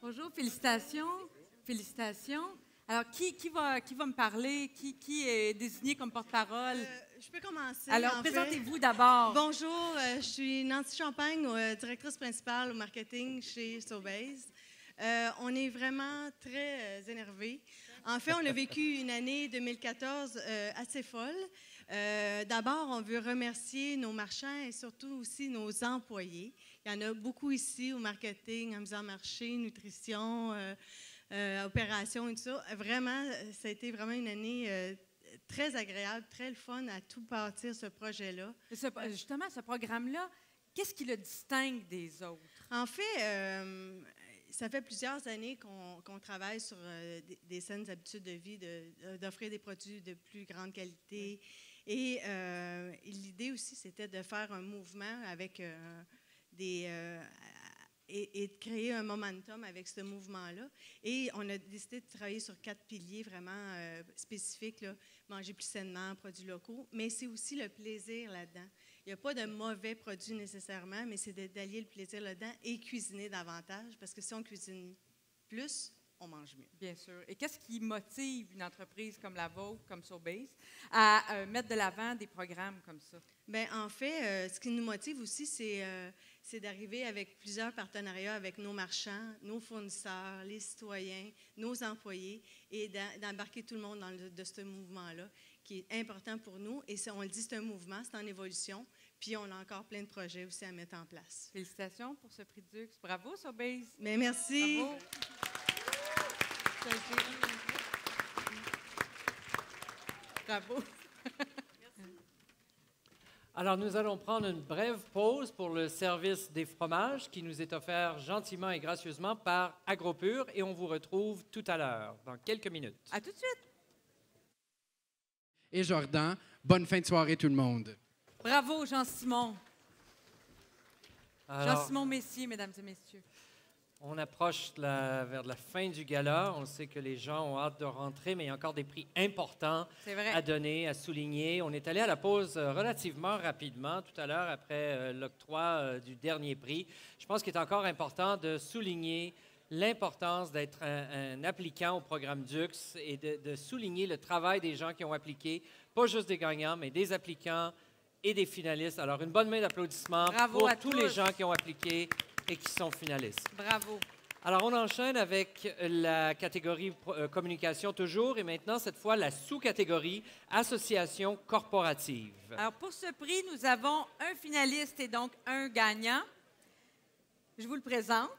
Bonjour, félicitations. Félicitations. Alors, qui va me parler? Qui est désigné comme porte-parole? Je peux commencer. Alors, présentez-vous d'abord. Bonjour, je suis Nancy Champagne, directrice principale au marketing chez Sobeys. On est vraiment très énervés. En fait, on a vécu une année 2014 assez folle. D'abord, on veut remercier nos marchands et surtout aussi nos employés. Il y en a beaucoup ici au marketing, en mise en marché, nutrition, opération et tout ça. Vraiment, ça a été vraiment une année très agréable, très le fun à tout bâtir ce projet-là. Justement, ce programme-là, qu'est-ce qui le distingue des autres? En fait, ça fait plusieurs années qu'on travaille sur des saines habitudes de vie, d'offrir des produits de plus grande qualité. Et l'idée aussi, c'était de faire un mouvement avec et de créer un momentum avec ce mouvement-là. Et on a décidé de travailler sur 4 piliers vraiment spécifiques, là. Manger plus sainement, produits locaux, mais c'est aussi le plaisir là-dedans. Il n'y a pas de mauvais produits nécessairement, mais c'est d'allier le plaisir là-dedans et cuisiner davantage, parce que si on cuisine plus, on mange mieux. Bien sûr. Et qu'est-ce qui motive une entreprise comme la vôtre, comme SoBase, à mettre de l'avant des programmes comme ça? Bien, en fait, ce qui nous motive aussi, c'est d'arriver avec plusieurs partenariats avec nos marchands, nos fournisseurs, les citoyens, nos employés, et d'embarquer tout le monde de ce mouvement-là, qui est important pour nous. Et on le dit, c'est un mouvement, c'est en évolution, puis on a encore plein de projets aussi à mettre en place. Félicitations pour ce prix de Dux. Bravo, SoBase. Mais merci. Bravo. Bravo. Alors, nous allons prendre une brève pause pour le service des fromages qui nous est offert gentiment et gracieusement par AgroPure et on vous retrouve tout à l'heure, dans quelques minutes. À tout de suite. Et Jordan, bonne fin de soirée tout le monde. Bravo, Jean-Simon. Alors, Jean-Simon Messier, mesdames et messieurs. On approche vers la fin du gala. On sait que les gens ont hâte de rentrer, mais il y a encore des prix importants à donner, à souligner. On est allé à la pause relativement rapidement tout à l'heure après l'octroi du dernier prix. Je pense qu'il est encore important de souligner l'importance d'être un appliquant au programme Dux et de souligner le travail des gens qui ont appliqué, pas juste des gagnants, mais des applicants et des finalistes. Alors, une bonne main d'applaudissements pour tous les gens qui ont appliqué et qui sont finalistes. Bravo. Alors, on enchaîne avec la catégorie communication toujours et maintenant, cette fois, la sous-catégorie association corporative. Alors, pour ce prix, nous avons un finaliste et donc un gagnant. Je vous le présente.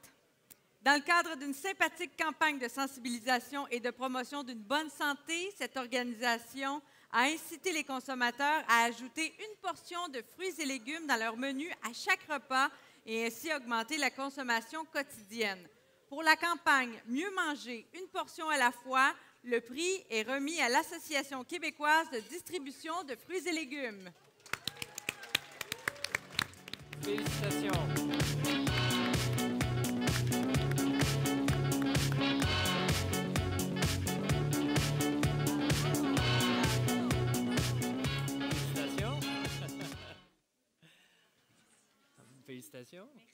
Dans le cadre d'une sympathique campagne de sensibilisation et de promotion d'une bonne santé, cette organisation a incité les consommateurs à ajouter une portion de fruits et légumes dans leur menu à chaque repas et ainsi augmenter la consommation quotidienne. Pour la campagne « Mieux manger, une portion à la fois », le prix est remis à l'Association québécoise de distribution de fruits et légumes. Félicitations. Félicitations. Merci.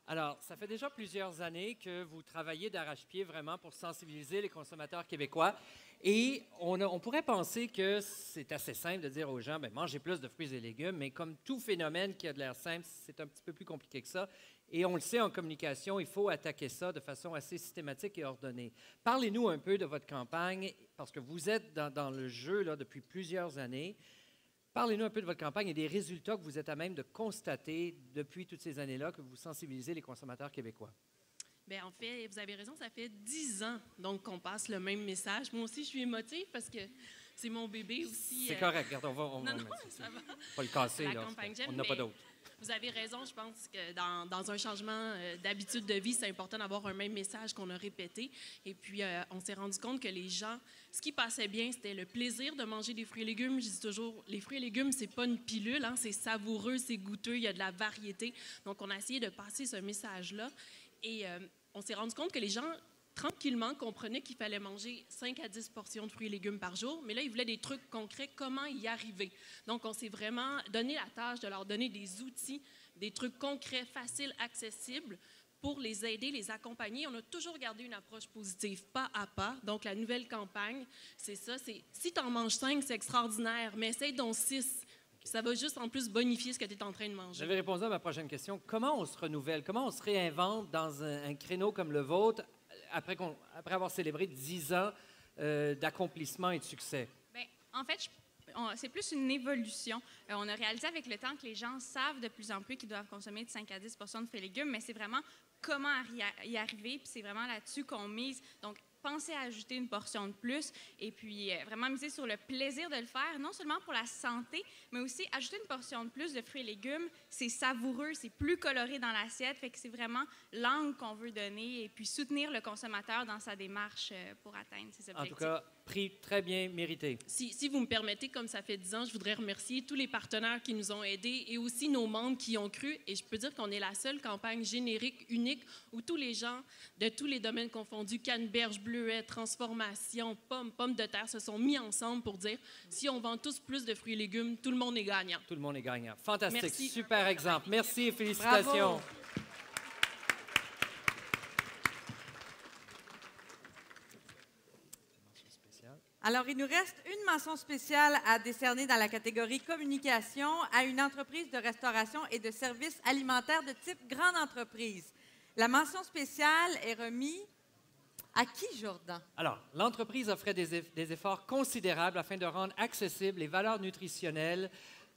Alors, ça fait déjà plusieurs années que vous travaillez d'arrache-pied vraiment pour sensibiliser les consommateurs québécois. Et on pourrait penser que c'est assez simple de dire aux gens, bien, mangez plus de fruits et légumes, mais comme tout phénomène qui a de l'air simple, c'est un petit peu plus compliqué que ça. Et on le sait, en communication, il faut attaquer ça de façon assez systématique et ordonnée. Parlez-nous un peu de votre campagne, parce que vous êtes dans le jeu là, depuis plusieurs années. Parlez-nous un peu de votre campagne et des résultats que vous êtes à même de constater depuis toutes ces années-là que vous sensibilisez les consommateurs québécois. Bien, en fait, vous avez raison, ça fait 10 ans donc qu'on passe le même message. Moi aussi, je suis émotive parce que c'est mon bébé aussi. C'est correct, regarde, on va ça va. pas le casser, La là, campagne j'aime, on n'a pas d'autre. Vous avez raison, je pense que dans un changement d'habitude de vie, c'est important d'avoir un même message qu'on a répété. Et puis, on s'est rendu compte que les gens, ce qui passait bien, c'était le plaisir de manger des fruits et légumes. Je dis toujours, les fruits et légumes, c'est pas une pilule, hein, c'est savoureux, c'est goûteux, il y a de la variété. Donc, on a essayé de passer ce message-là. Et on s'est rendu compte que les gens, tranquillement, comprenaient qu'il fallait manger 5 à 10 portions de fruits et légumes par jour, mais là, ils voulaient des trucs concrets, comment y arriver. Donc, on s'est vraiment donné la tâche de leur donner des outils, des trucs concrets, faciles, accessibles, pour les aider, les accompagner. On a toujours gardé une approche positive, pas à pas. Donc, la nouvelle campagne, c'est ça, c'est si tu en manges 5, c'est extraordinaire, mais essaye donc 6. Ça va juste en plus bonifier ce que tu es en train de manger. J'avais répondu à ma prochaine question. Comment on se renouvelle? Comment on se réinvente dans un créneau comme le vôtre après avoir célébré 10 ans d'accomplissement et de succès? Bien, en fait, c'est plus une évolution. On a réalisé avec le temps que les gens savent de plus en plus qu'ils doivent consommer de 5 à 10 portions de fruits et légumes, mais c'est vraiment comment y arriver, puis c'est vraiment là-dessus qu'on mise. Donc, pensez à ajouter une portion de plus et puis vraiment miser sur le plaisir de le faire, non seulement pour la santé, mais aussi ajouter une portion de plus de fruits et légumes. C'est savoureux, c'est plus coloré dans l'assiette, fait que c'est vraiment l'angle qu'on veut donner et puis soutenir le consommateur dans sa démarche pour atteindre ses objectifs. En tout cas, prix très bien mérité. Si vous me permettez, comme ça fait 10 ans, je voudrais remercier tous les partenaires qui nous ont aidés et aussi nos membres qui ont cru. Et je peux dire qu'on est la seule campagne générique unique où tous les gens de tous les domaines confondus, canneberge, bleuets, transformation, pommes de terre, se sont mis ensemble pour dire si on vend tous plus de fruits et légumes, tout le monde est gagnant. Tout le monde est gagnant. Fantastique. Merci. Super exemple. Merci et félicitations. Bravo. Alors, il nous reste une mention spéciale à décerner dans la catégorie communication à une entreprise de restauration et de services alimentaires de type grande entreprise. La mention spéciale est remise à qui, Jordan? Alors, l'entreprise a fait des efforts considérables afin de rendre accessibles les valeurs nutritionnelles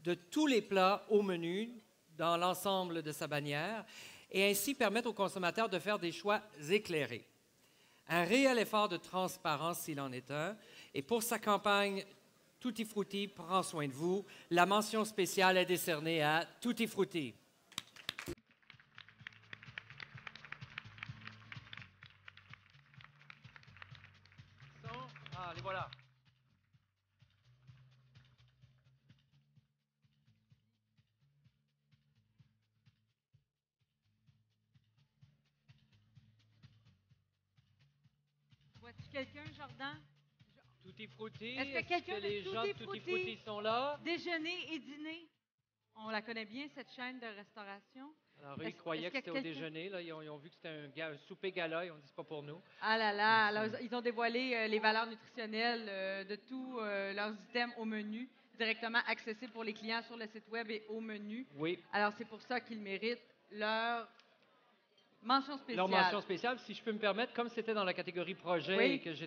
de tous les plats au menu dans l'ensemble de sa bannière et ainsi permettre aux consommateurs de faire des choix éclairés. Un réel effort de transparence s'il en est un. Et pour sa campagne Tutti Frutti prend soin de vous, la mention spéciale est décernée à Tutti Frutti. Ah, les voilà. Vois-tu quelqu'un, Jordan? Tutti Frutti. Est-ce que quelqu'un de les gens de Tutti Frutti sont là? Déjeuner et dîner. On la connaît bien, cette chaîne de restauration. Alors, eux, ils croyaient que c'était au déjeuner. Là. Ils ont vu que c'était un souper gala. Ils ont dit c'est pas pour nous. Ah là là, alors, ils ont dévoilé les valeurs nutritionnelles de tous leurs items au menu, directement accessibles pour les clients sur le site web et au menu. Oui. Alors, c'est pour ça qu'ils méritent leur mention spéciale. Leur mention spéciale, si je peux me permettre, comme c'était dans la catégorie projet Oui. et que je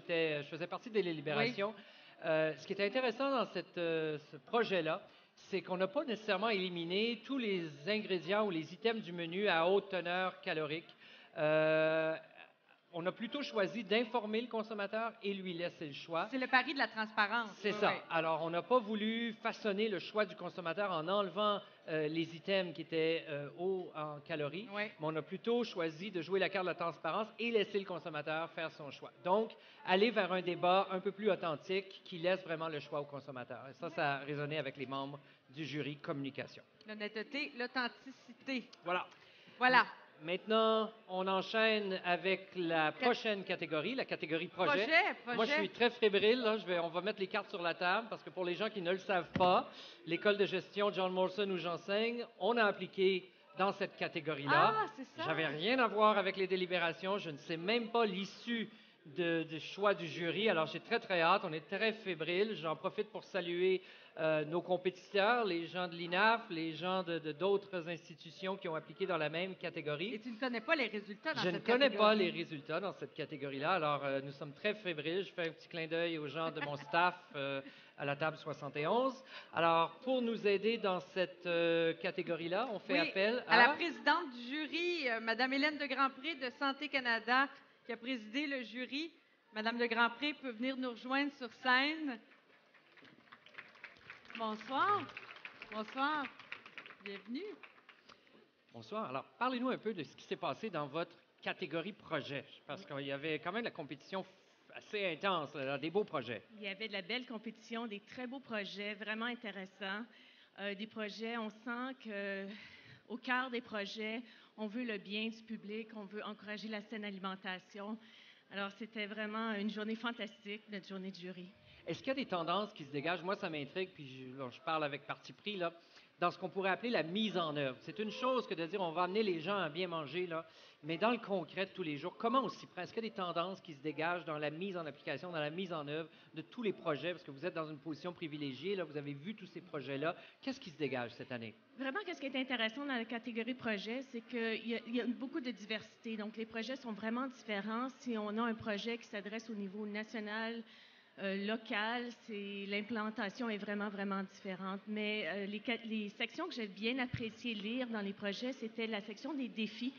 faisais partie des délibérations, ce qui était intéressant dans ce projet-là, c'est qu'on n'a pas nécessairement éliminé tous les ingrédients ou les items du menu à haute teneur calorique. On a plutôt choisi d'informer le consommateur et lui laisser le choix. C'est le pari de la transparence. C'est ça. Alors, on n'a pas voulu façonner le choix du consommateur en enlevant les items qui étaient hauts en calories, mais on a plutôt choisi de jouer la carte de la transparence et laisser le consommateur faire son choix. Donc, aller vers un débat un peu plus authentique qui laisse vraiment le choix au consommateur. Et ça a résonné avec les membres du jury communication. L'honnêteté, l'authenticité. Voilà. Voilà. Maintenant, on enchaîne avec la prochaine catégorie, la catégorie projet. Moi, je suis très fébrile. Là. On va mettre les cartes sur la table parce que pour les gens qui ne le savent pas, l'école de gestion John Molson où j'enseigne, on a appliqué dans cette catégorie-là. Ah, c'est ça. J'avais rien à voir avec les délibérations. Je ne sais même pas l'issue du choix du jury. Alors, j'ai très, très hâte. On est très fébrile. J'en profite pour saluer nos compétiteurs, les gens de l'INAF, les gens d'autres institutions qui ont appliqué dans la même catégorie. Et tu ne connais pas les résultats dans Je cette ne connais catégorie. pas les résultats dans cette catégorie-là. Alors, nous sommes très fébriles. Je fais un petit clin d'œil aux gens de mon staff à la table 71. Alors, pour nous aider dans cette catégorie-là, on fait appel à la présidente du jury, Mme Hélène de Grandpré de Santé Canada, qui a présidé le jury. Mme de Grandpré peut venir nous rejoindre sur scène. Bonsoir. Bonsoir. Bienvenue. Bonsoir. Alors, parlez-nous un peu de ce qui s'est passé dans votre catégorie projet, parce qu'il y avait quand même la compétition assez intense, là, des beaux projets. Il y avait de la belle compétition, des très beaux projets, vraiment intéressants. Des projets, on sent qu'au cœur des projets, on veut le bien du public, on veut encourager la saine alimentation. Alors, c'était vraiment une journée fantastique, notre journée de jury. Est-ce qu'il y a des tendances qui se dégagent? Moi, ça m'intrigue, puis je parle avec parti pris, là, dans ce qu'on pourrait appeler la mise en œuvre. C'est une chose que de dire on va amener les gens à bien manger, là, mais dans le concret de tous les jours, comment on s'y prend? Est-ce qu'il y a des tendances qui se dégagent dans la mise en application, dans la mise en œuvre de tous les projets? Parce que vous êtes dans une position privilégiée, là, vous avez vu tous ces projets-là. Qu'est-ce qui se dégage cette année? Vraiment, ce qui est intéressant dans la catégorie projet, c'est qu'il y a beaucoup de diversité. Donc, les projets sont vraiment différents. Si on a un projet qui s'adresse au niveau national, local, l'implantation est vraiment, vraiment différente. Mais les sections que j'ai bien apprécié lire dans les projets, c'était la section des défis.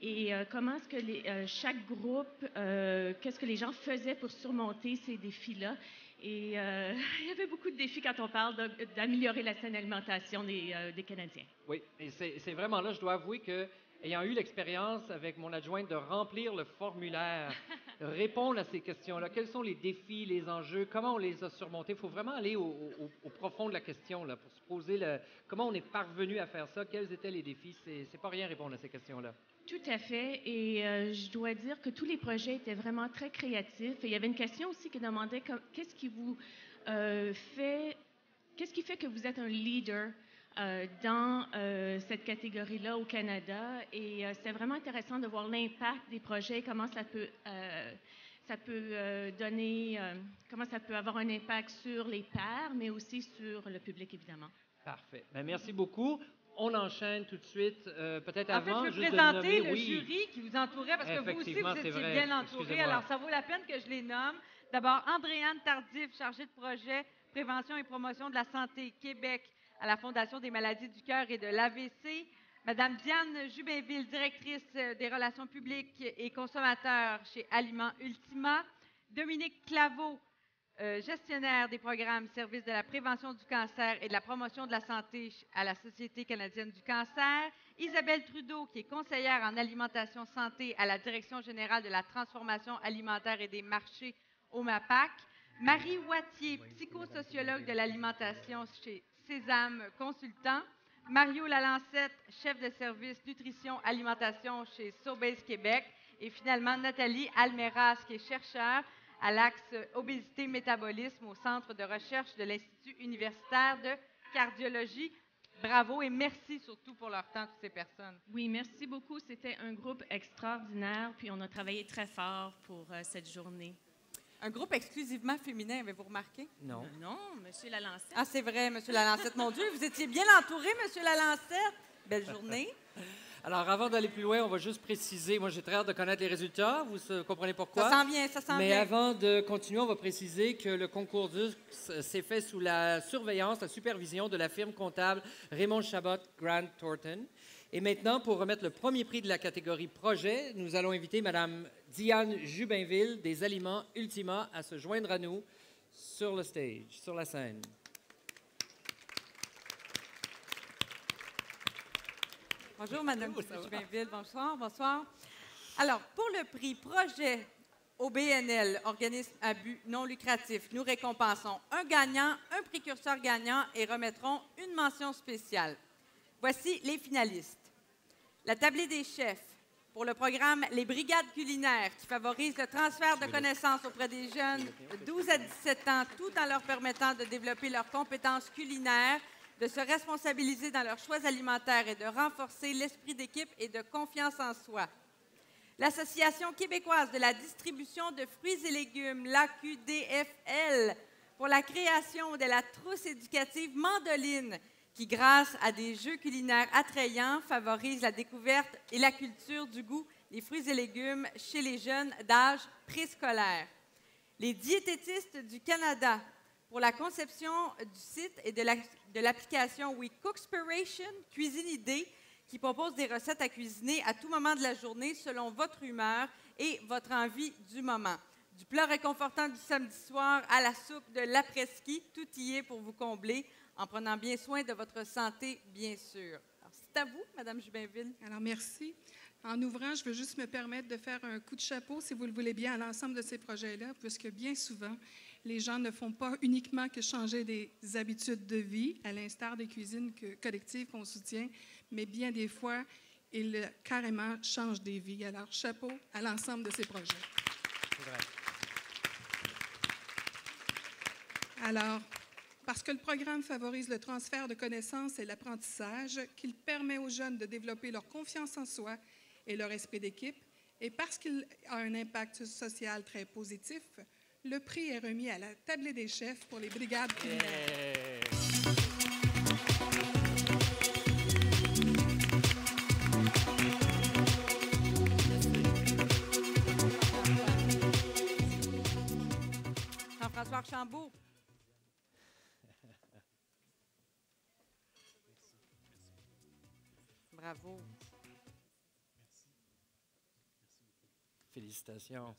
et comment est-ce que chaque groupe, qu'est-ce que les gens faisaient pour surmonter ces défis-là. Et il y avait beaucoup de défis quand on parle d'améliorer la saine alimentation des Canadiens. Oui, et c'est vraiment là, je dois avouer que, ayant eu l'expérience avec mon adjointe de remplir le formulaire, répondre à ces questions-là, quels sont les défis, les enjeux, comment on les a surmontés, il faut vraiment aller au profond de la question là, pour se poser comment on est parvenu à faire ça, quels étaient les défis. C'est pas rien répondre à ces questions-là. Tout à fait. Et je dois dire que tous les projets étaient vraiment très créatifs. Et il y avait une question aussi qui demandait qu'est-ce qui fait que vous êtes un leader dans cette catégorie-là au Canada. Et c'était vraiment intéressant de voir l'impact des projets, comment ça peut comment ça peut avoir un impact sur les pairs, mais aussi sur le public, évidemment. Parfait. Bien, merci beaucoup. On enchaîne tout de suite. Peut-être avant, En fait, je veux juste présenter de nommer, le jury qui vous entourait, parce que vous aussi, vous étiez vrai. bien entourés. Alors, ça vaut la peine que je les nomme. D'abord, Andréane Tardif, chargée de projet Prévention et promotion de la santé Québec à la Fondation des maladies du cœur et de l'AVC. Madame Diane Jubinville, directrice des relations publiques et consommateurs chez Aliments Ultima. Dominique Claveau, gestionnaire des programmes services de la prévention du cancer et de la promotion de la santé à la Société canadienne du cancer. Isabelle Trudeau, qui est conseillère en alimentation santé à la Direction générale de la transformation alimentaire et des marchés au MAPAC. Marie Wattier, psychosociologue de l'alimentation chez Sésame Consultant. Mario Lalancette, chef de service nutrition alimentation chez Sobase Québec. Et finalement, Nathalie Almeras, qui est chercheure à l'axe obésité-métabolisme au Centre de recherche de l'Institut universitaire de cardiologie. Bravo et merci surtout pour leur temps, toutes ces personnes. Oui, merci beaucoup. C'était un groupe extraordinaire, puis on a travaillé très fort pour cette journée. Un groupe exclusivement féminin, avez-vous remarqué? Non. Non, M. Lalancette. Ah, c'est vrai, M. Lalancette. Mon Dieu, vous étiez bien entouré, M. Lalancette. Belle journée. Alors, avant d'aller plus loin, on va juste préciser. Moi, j'ai très hâte de connaître les résultats. Vous comprenez pourquoi? Ça s'en vient, ça s'en vient. Mais avant de continuer, on va préciser que le concours DUX s'est fait sous la surveillance, la supervision de la firme comptable Raymond Chabot Grant Thornton. Et maintenant, pour remettre le premier prix de la catégorie projet, nous allons inviter Mme Diane Jubinville des Aliments Ultima à se joindre à nous sur le stage, sur la scène. Bonjour, Mme Jubinville. Bonsoir, bonsoir. Alors, pour le prix projet OBNL, organisme à but non lucratif, nous récompensons un gagnant, un précurseur gagnant et remettrons une mention spéciale. Voici les finalistes. La tablée des chefs pour le programme Les Brigades culinaires qui favorise le transfert de connaissances auprès des jeunes de 12 à 17 ans tout en leur permettant de développer leurs compétences culinaires, de se responsabiliser dans leurs choix alimentaires et de renforcer l'esprit d'équipe et de confiance en soi. L'Association québécoise de la distribution de fruits et légumes, l'AQDFL, pour la création de la trousse éducative Mandoline, qui, grâce à des jeux culinaires attrayants, favorise la découverte et la culture du goût des fruits et légumes chez les jeunes d'âge préscolaire. Les diététistes du Canada, pour la conception du site et de l'application WeCookspiration, Cuisine Idée, qui propose des recettes à cuisiner à tout moment de la journée selon votre humeur et votre envie du moment. Du plat réconfortant du samedi soir à la soupe de l'après-ski, tout y est pour vous combler, en prenant bien soin de votre santé, bien sûr. Alors, c'est à vous, Mme Jubinville. Alors, merci. En ouvrant, je veux juste me permettre de faire un coup de chapeau, si vous le voulez bien, à l'ensemble de ces projets-là, puisque bien souvent, les gens ne font pas uniquement que changer des habitudes de vie, à l'instar des cuisines collectives qu'on soutient, mais bien des fois, ils carrément changent des vies. Alors, chapeau à l'ensemble de ces projets. C'est vrai. Alors, parce que le programme favorise le transfert de connaissances et l'apprentissage, qu'il permet aux jeunes de développer leur confiance en soi et leur esprit d'équipe, et parce qu'il a un impact social très positif, le prix est remis à la tablée des chefs pour les brigades culinaires. Jean-François Archambault. Bravo. Félicitations.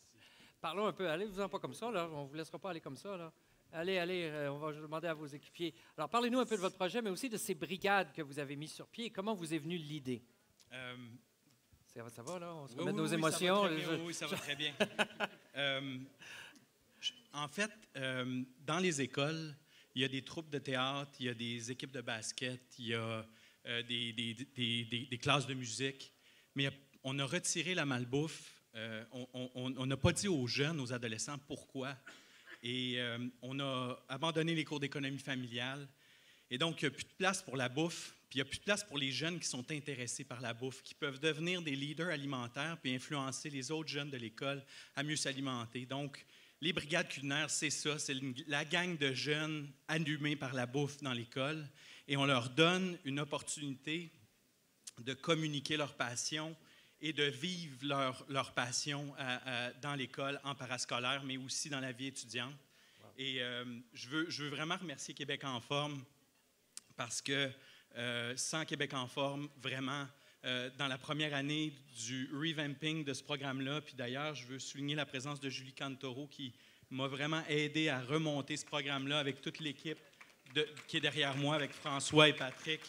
Parlons un peu. Allez-vous-en pas comme ça, là. On ne vous laissera pas aller comme ça, là. Allez, on va demander à vos équipiers. Alors, parlez-nous un peu de votre projet, mais aussi de ces brigades que vous avez mises sur pied. Comment vous est venue l'idée? Ça va, là? On se remet nos émotions. Oui, ça va très bien. En fait, dans les écoles, il y a des troupes de théâtre, il y a des équipes de basket, il y a des classes de musique, mais on a retiré la malbouffe. On n'a pas dit aux jeunes, aux adolescents, pourquoi. Et on a abandonné les cours d'économie familiale. Et donc, il n'y a plus de place pour la bouffe, puis il n'y a plus de place pour les jeunes qui sont intéressés par la bouffe, qui peuvent devenir des leaders alimentaires puis influencer les autres jeunes de l'école à mieux s'alimenter. Donc, les brigades culinaires, c'est ça, c'est la gang de jeunes allumés par la bouffe dans l'école. Et on leur donne une opportunité de communiquer leur passion et de vivre leur passion dans l'école, en parascolaire, mais aussi dans la vie étudiante. Wow. Et je veux vraiment remercier Québec en forme parce que sans Québec en forme, vraiment, dans la première année du revamping de ce programme-là, puis d'ailleurs, je veux souligner la présence de Julie Cantoro qui m'a vraiment aidé à remonter ce programme-là avec toute l'équipe qui est derrière moi, avec François et Patrick.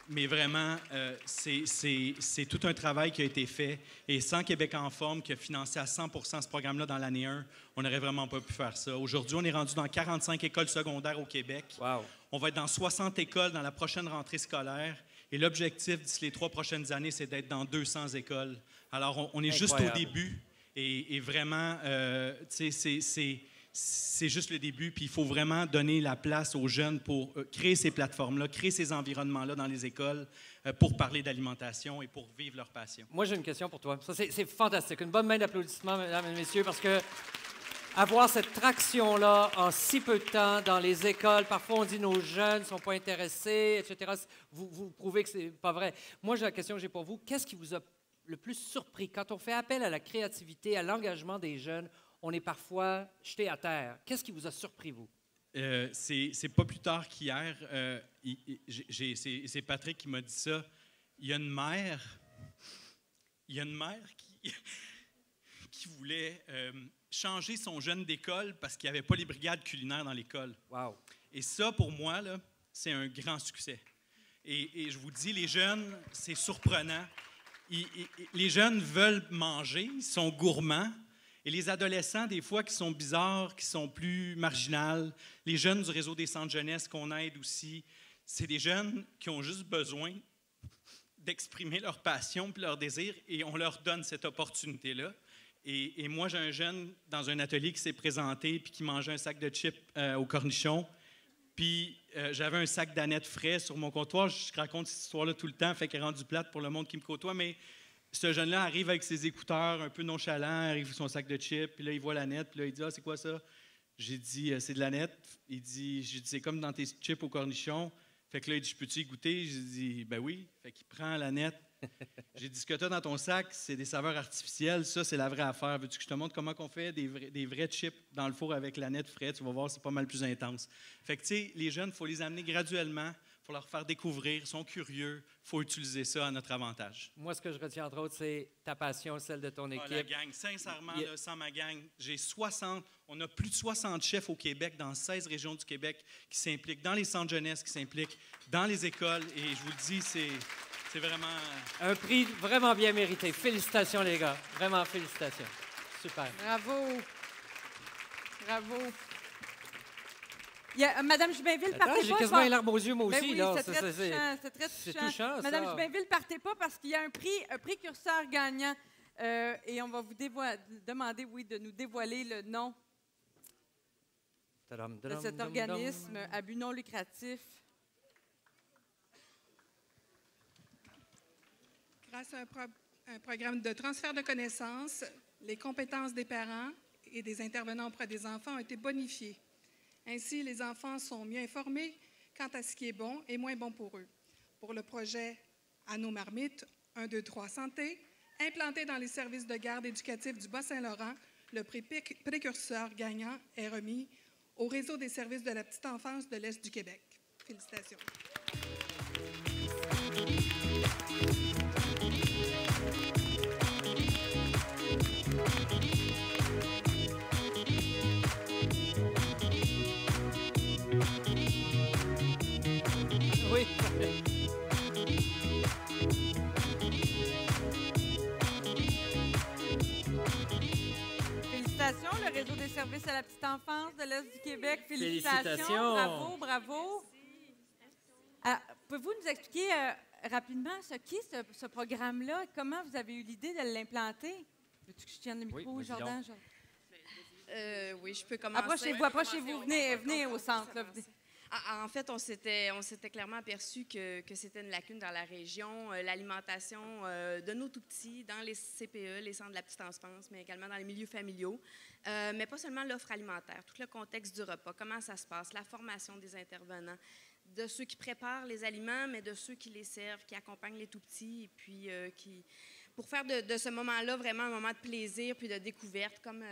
Mais vraiment, c'est tout un travail qui a été fait. Et sans Québec en forme, qui a financé à 100% ce programme-là dans l'année 1, on n'aurait vraiment pas pu faire ça. Aujourd'hui, on est rendu dans 45 écoles secondaires au Québec. Wow. On va être dans 60 écoles dans la prochaine rentrée scolaire. Et l'objectif d'ici les 3 prochaines années, c'est d'être dans 200 écoles. Alors, on est juste au début. Et vraiment, c'est juste le début, puis il faut vraiment donner la place aux jeunes pour créer ces plateformes-là, créer ces environnements-là dans les écoles pour parler d'alimentation et pour vivre leur passion. Moi, j'ai une question pour toi. Ça, c'est fantastique. Une bonne main d'applaudissements, mesdames et messieurs, parce que avoir cette traction-là en si peu de temps dans les écoles, parfois on dit nos jeunes ne sont pas intéressés, etc. Vous prouvez que c'est pas vrai. Moi, j'ai la question que j'ai pour vous. Qu'est-ce qui vous a le plus surpris? Quand on fait appel à la créativité, à l'engagement des jeunes, on est parfois jeté à terre. Qu'est-ce qui vous a surpris, vous? C'est pas plus tard qu'hier. C'est Patrick qui m'a dit ça. Il y a une mère qui voulait changer son jeune d'école parce qu'il n'y avait pas les brigades culinaires dans l'école. Wow. Et ça, pour moi, là, c'est un grand succès. Et je vous dis, les jeunes, c'est surprenant. Les jeunes veulent manger, ils sont gourmands. Et les adolescents, des fois, qui sont bizarres, qui sont plus marginales, les jeunes du réseau des centres jeunesse qu'on aide aussi, c'est des jeunes qui ont juste besoin d'exprimer leur passion puis leur désir, et on leur donne cette opportunité-là. Et moi, j'ai un jeune dans un atelier qui s'est présenté puis qui mangeait un sac de chips au cornichon. Puis j'avais un sac d'Annette frais sur mon comptoir. Je raconte cette histoire-là tout le temps, fait qu'elle est rendue plate pour le monde qui me côtoie, mais ce jeune-là arrive avec ses écouteurs un peu nonchalants, arrive avec son sac de chips, puis là, il voit l'Annette, puis là, il dit « Ah, c'est quoi ça? » J'ai dit « C'est de l'Annette. » J'ai dit « C'est comme dans tes chips au cornichon. » Fait que là, il dit « Je peux-tu y goûter? » J'ai dit « Ben oui. » Fait qu'il prend l'Annette. J'ai dit « Ce que tu as dans ton sac, c'est des saveurs artificielles. Ça, c'est la vraie affaire. Veux-tu que je te montre comment on fait des vrais chips dans le four avec l'Annette frais? Tu vas voir, c'est pas mal plus intense. » Fait que, tu sais, les jeunes, il faut les amener graduellement. Il faut leur faire découvrir, ils sont curieux, il faut utiliser ça à notre avantage. Moi, ce que je retiens, entre autres, c'est ta passion, celle de ton équipe. La gang, sincèrement, là, sans ma gang, on a plus de 60 chefs au Québec, dans 16 régions du Québec, qui s'impliquent dans les centres jeunesse, qui s'impliquent dans les écoles, et je vous le dis, c'est vraiment... Un prix vraiment bien mérité. Félicitations, les gars. Vraiment, félicitations. Super. Bravo. Bravo. Madame Jubainville, partez pas. J'ai quasiment les larmes aux yeux, moi aussi. Oui, là. C'est très touchant. Ça. Madame Jubainville, partez pas parce qu'il y a un précurseur gagnant. Et on va vous demander, de nous dévoiler le nom de cet organisme à but non lucratif. Grâce à un programme de transfert de connaissances, les compétences des parents et des intervenants auprès des enfants ont été bonifiées. Ainsi, les enfants sont mieux informés quant à ce qui est bon et moins bon pour eux. Pour le projet À nos marmites, 1, 2, 3 santé, implanté dans les services de garde éducatifs du Bas-Saint-Laurent, le prix précurseur gagnant est remis au réseau des services de la petite enfance de l'Est du Québec. Félicitations. Félicitations, le réseau des services à la petite enfance de l'Est du Québec. Félicitations. Bravo, bravo. Pouvez-vous nous expliquer rapidement ce programme-là? Comment vous avez eu l'idée de l'implanter? Veux-tu que je tienne le micro, Oui, Jordan? Oui, je peux commencer. Approchez-vous. Venez au centre. Là, venez. En fait, on s'était clairement aperçu que c'était une lacune dans la région, l'alimentation de nos tout-petits dans les CPE, les centres de la petite enfance, mais également dans les milieux familiaux. Mais pas seulement l'offre alimentaire, tout le contexte du repas, comment ça se passe, la formation des intervenants, de ceux qui préparent les aliments, mais de ceux qui les servent, qui accompagnent les tout-petits, et puis pour faire de ce moment-là vraiment un moment de plaisir puis de découverte, comme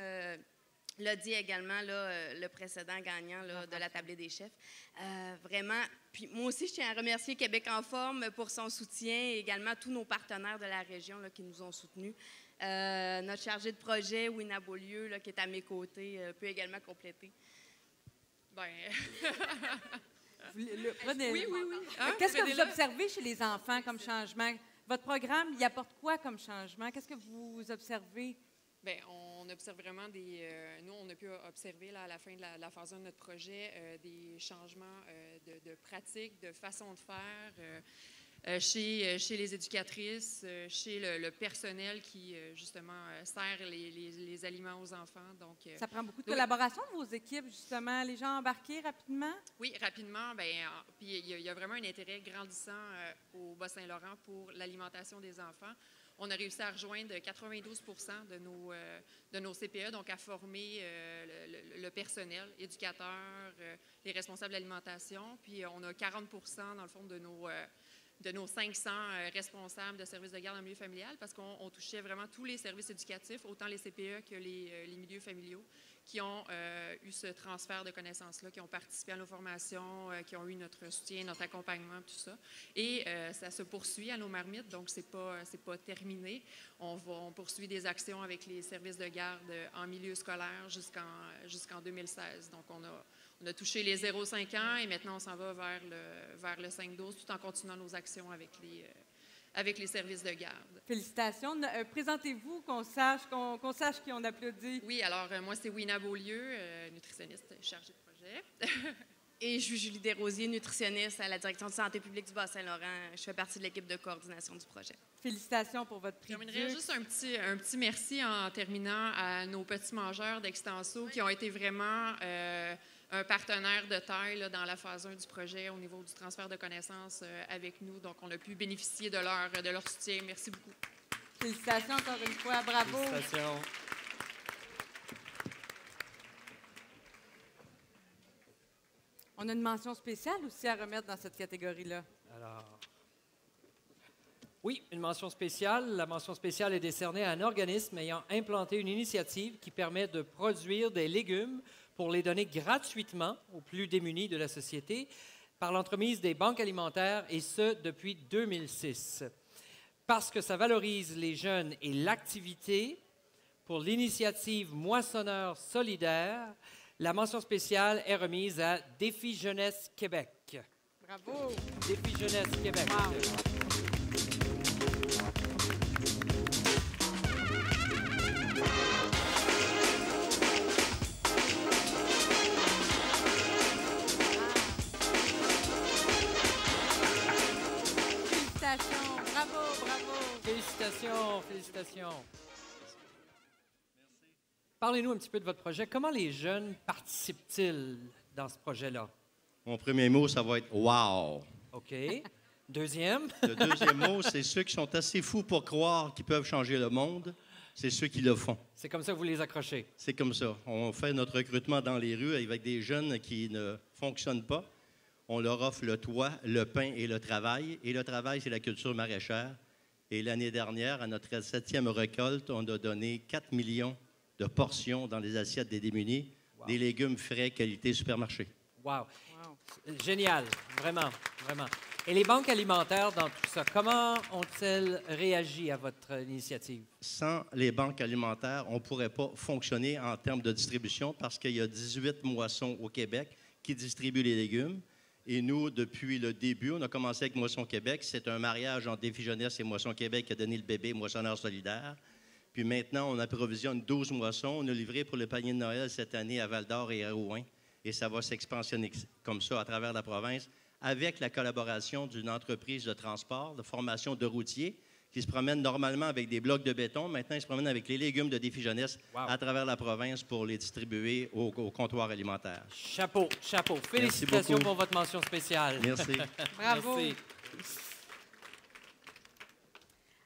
l'a dit également là, le précédent gagnant là, de la tablée des chefs. Vraiment, puis moi aussi, je tiens à remercier Québec en forme pour son soutien et également tous nos partenaires de la région là, qui nous ont soutenus. Notre chargé de projet, Wina Beaulieu, là, qui est à mes côtés, peut également compléter. Oui. Qu'est-ce que vous observez chez les enfants comme changement? Votre programme, il apporte quoi comme changement? Qu'est-ce que vous observez? Bien, on observe vraiment nous, on a pu observer là, à la fin de la phase 1 de notre projet des changements de pratiques, de façon de faire chez les éducatrices, chez le personnel qui, justement, sert les aliments aux enfants. Donc, ça prend beaucoup de collaboration de vos équipes, justement. Les gens embarqués rapidement? Oui, rapidement. Puis il y a vraiment un intérêt grandissant au Bas-Saint-Laurent pour l'alimentation des enfants. On a réussi à rejoindre 92 de nos CPE, donc à former le personnel, éducateurs, les responsables d'alimentation. Puis on a 40 dans le fond de nos 500 responsables de services de garde en milieu familial, parce qu'on touchait vraiment tous les services éducatifs, autant les CPE que les milieux familiaux, qui ont eu ce transfert de connaissances-là, qui ont participé à nos formations, qui ont eu notre soutien, notre accompagnement, tout ça. Et ça se poursuit à nos marmites, donc c'est pas terminé. On poursuit des actions avec les services de garde en milieu scolaire jusqu'en 2016. Donc, on a touché les 0-5 ans et maintenant, on s'en va vers le 5-12, tout en continuant nos actions avec les services de garde. Félicitations. Présentez-vous, qu'on sache qui on applaudit. Oui, alors moi, c'est Wina Beaulieu, nutritionniste chargée de projet. Et je suis Julie Desrosiers, nutritionniste à la Direction de santé publique du Bas-Saint-Laurent. Je fais partie de l'équipe de coordination du projet. Félicitations pour votre prix. Je terminerai juste un petit merci en terminant à nos petits mangeurs d'Extenso qui ont été vraiment un partenaire de taille là, dans la phase 1 du projet au niveau du transfert de connaissances avec nous. Donc, on a pu bénéficier de leur soutien. Merci beaucoup. Félicitations encore une fois. Bravo. Félicitations. On a une mention spéciale aussi à remettre dans cette catégorie-là. Alors, oui, une mention spéciale. La mention spéciale est décernée à un organisme ayant implanté une initiative qui permet de produire des légumes pour les donner gratuitement aux plus démunis de la société par l'entremise des banques alimentaires, et ce, depuis 2006. Parce que ça valorise les jeunes et l'activité, pour l'initiative Moissonneurs solidaires, la mention spéciale est remise à Défi Jeunesse Québec. Bravo! Défi Jeunesse Québec. Wow. Félicitations! Bravo! Félicitations! Parlez-nous un petit peu de votre projet. Comment les jeunes participent-ils dans ce projet-là? Mon premier mot, ça va être « wow ». OK. Deuxième? Le deuxième mot, c'est ceux qui sont assez fous pour croire qu'ils peuvent changer le monde. C'est ceux qui le font. C'est comme ça que vous les accrochez? C'est comme ça. On fait notre recrutement dans les rues avec des jeunes qui ne fonctionnent pas. On leur offre le toit, le pain et le travail. Et le travail, c'est la culture maraîchère. Et l'année dernière, à notre 7e récolte, on a donné 4 millions de portions dans les assiettes des démunis, wow. Des légumes frais, qualité supermarché. Wow! Génial, vraiment. Et les banques alimentaires dans tout ça, comment ont-elles réagi à votre initiative? Sans les banques alimentaires, on ne pourrait pas fonctionner en termes de distribution parce qu'il y a 18 moissons au Québec qui distribuent les légumes. Et nous, depuis le début, on a commencé avec Moisson Québec. C'est un mariage entre Défi Jeunesse et Moisson Québec qui a donné le bébé Moissonneurs solidaires. Puis maintenant, on approvisionne 12 moissons. On a livré pour le panier de Noël cette année à Val-d'Or et à Rouen. Et ça va s'expansionner comme ça à travers la province, avec la collaboration d'une entreprise de transport, de formation de routiers, qui se promènent normalement avec des blocs de béton. Maintenant, ils se promènent avec les légumes de Défi Jeunesse à travers la province pour les distribuer au comptoir alimentaire. Chapeau, chapeau. Félicitations pour votre mention spéciale. Merci. Bravo. Merci.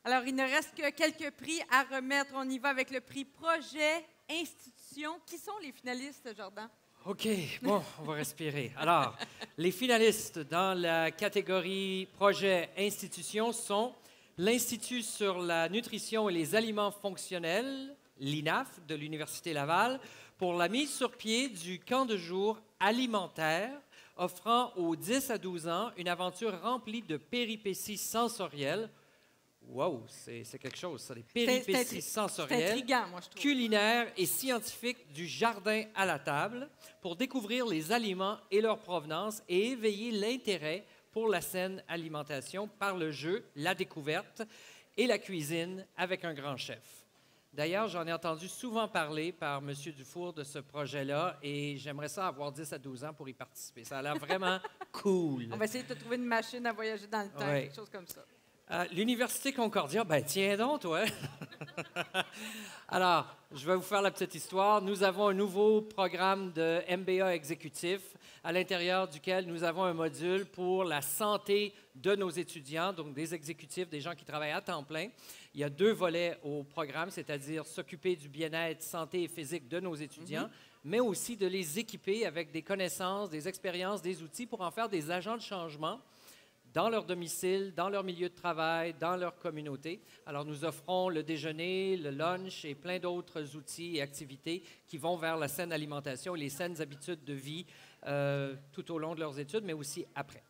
Alors, il ne reste que quelques prix à remettre. On y va avec le prix Projet Institution. Qui sont les finalistes, Jordan? OK, bon, on va respirer. Alors, les finalistes dans la catégorie Projet Institution sont l'Institut sur la nutrition et les aliments fonctionnels, l'INAF, de l'Université Laval, pour la mise sur pied du camp de jour alimentaire, offrant aux 10 à 12 ans une aventure remplie de péripéties sensorielles. Wow, c'est quelque chose, ça, des péripéties sensorielles, c'est intriguant, moi, je trouve. Culinaires et scientifiques du jardin à la table pour découvrir les aliments et leur provenance et éveiller l'intérêt pour la saine alimentation par le jeu, la découverte et la cuisine avec un grand chef. D'ailleurs, j'en ai entendu souvent parler par M. Dufour de ce projet-là et j'aimerais ça avoir 10 à 12 ans pour y participer. Ça a l'air vraiment cool. On va essayer de te trouver une machine à voyager dans le temps, Ouais. quelque chose comme ça. L'Université Concordia, ben tiens donc, toi. Alors, je vais vous faire la petite histoire. Nous avons un nouveau programme de MBA exécutif à l'intérieur duquel nous avons un module pour la santé de nos étudiants, donc des exécutifs, des gens qui travaillent à temps plein. Il y a 2 volets au programme, c'est-à-dire s'occuper du bien-être, santé et physique de nos étudiants, mais aussi de les équiper avec des connaissances, des expériences, des outils pour en faire des agents de changement dans leur domicile, dans leur milieu de travail, dans leur communauté. Alors, nous offrons le déjeuner, le lunch et plein d'autres outils et activités qui vont vers la saine alimentation et les saines habitudes de vie tout au long de leurs études, mais aussi après.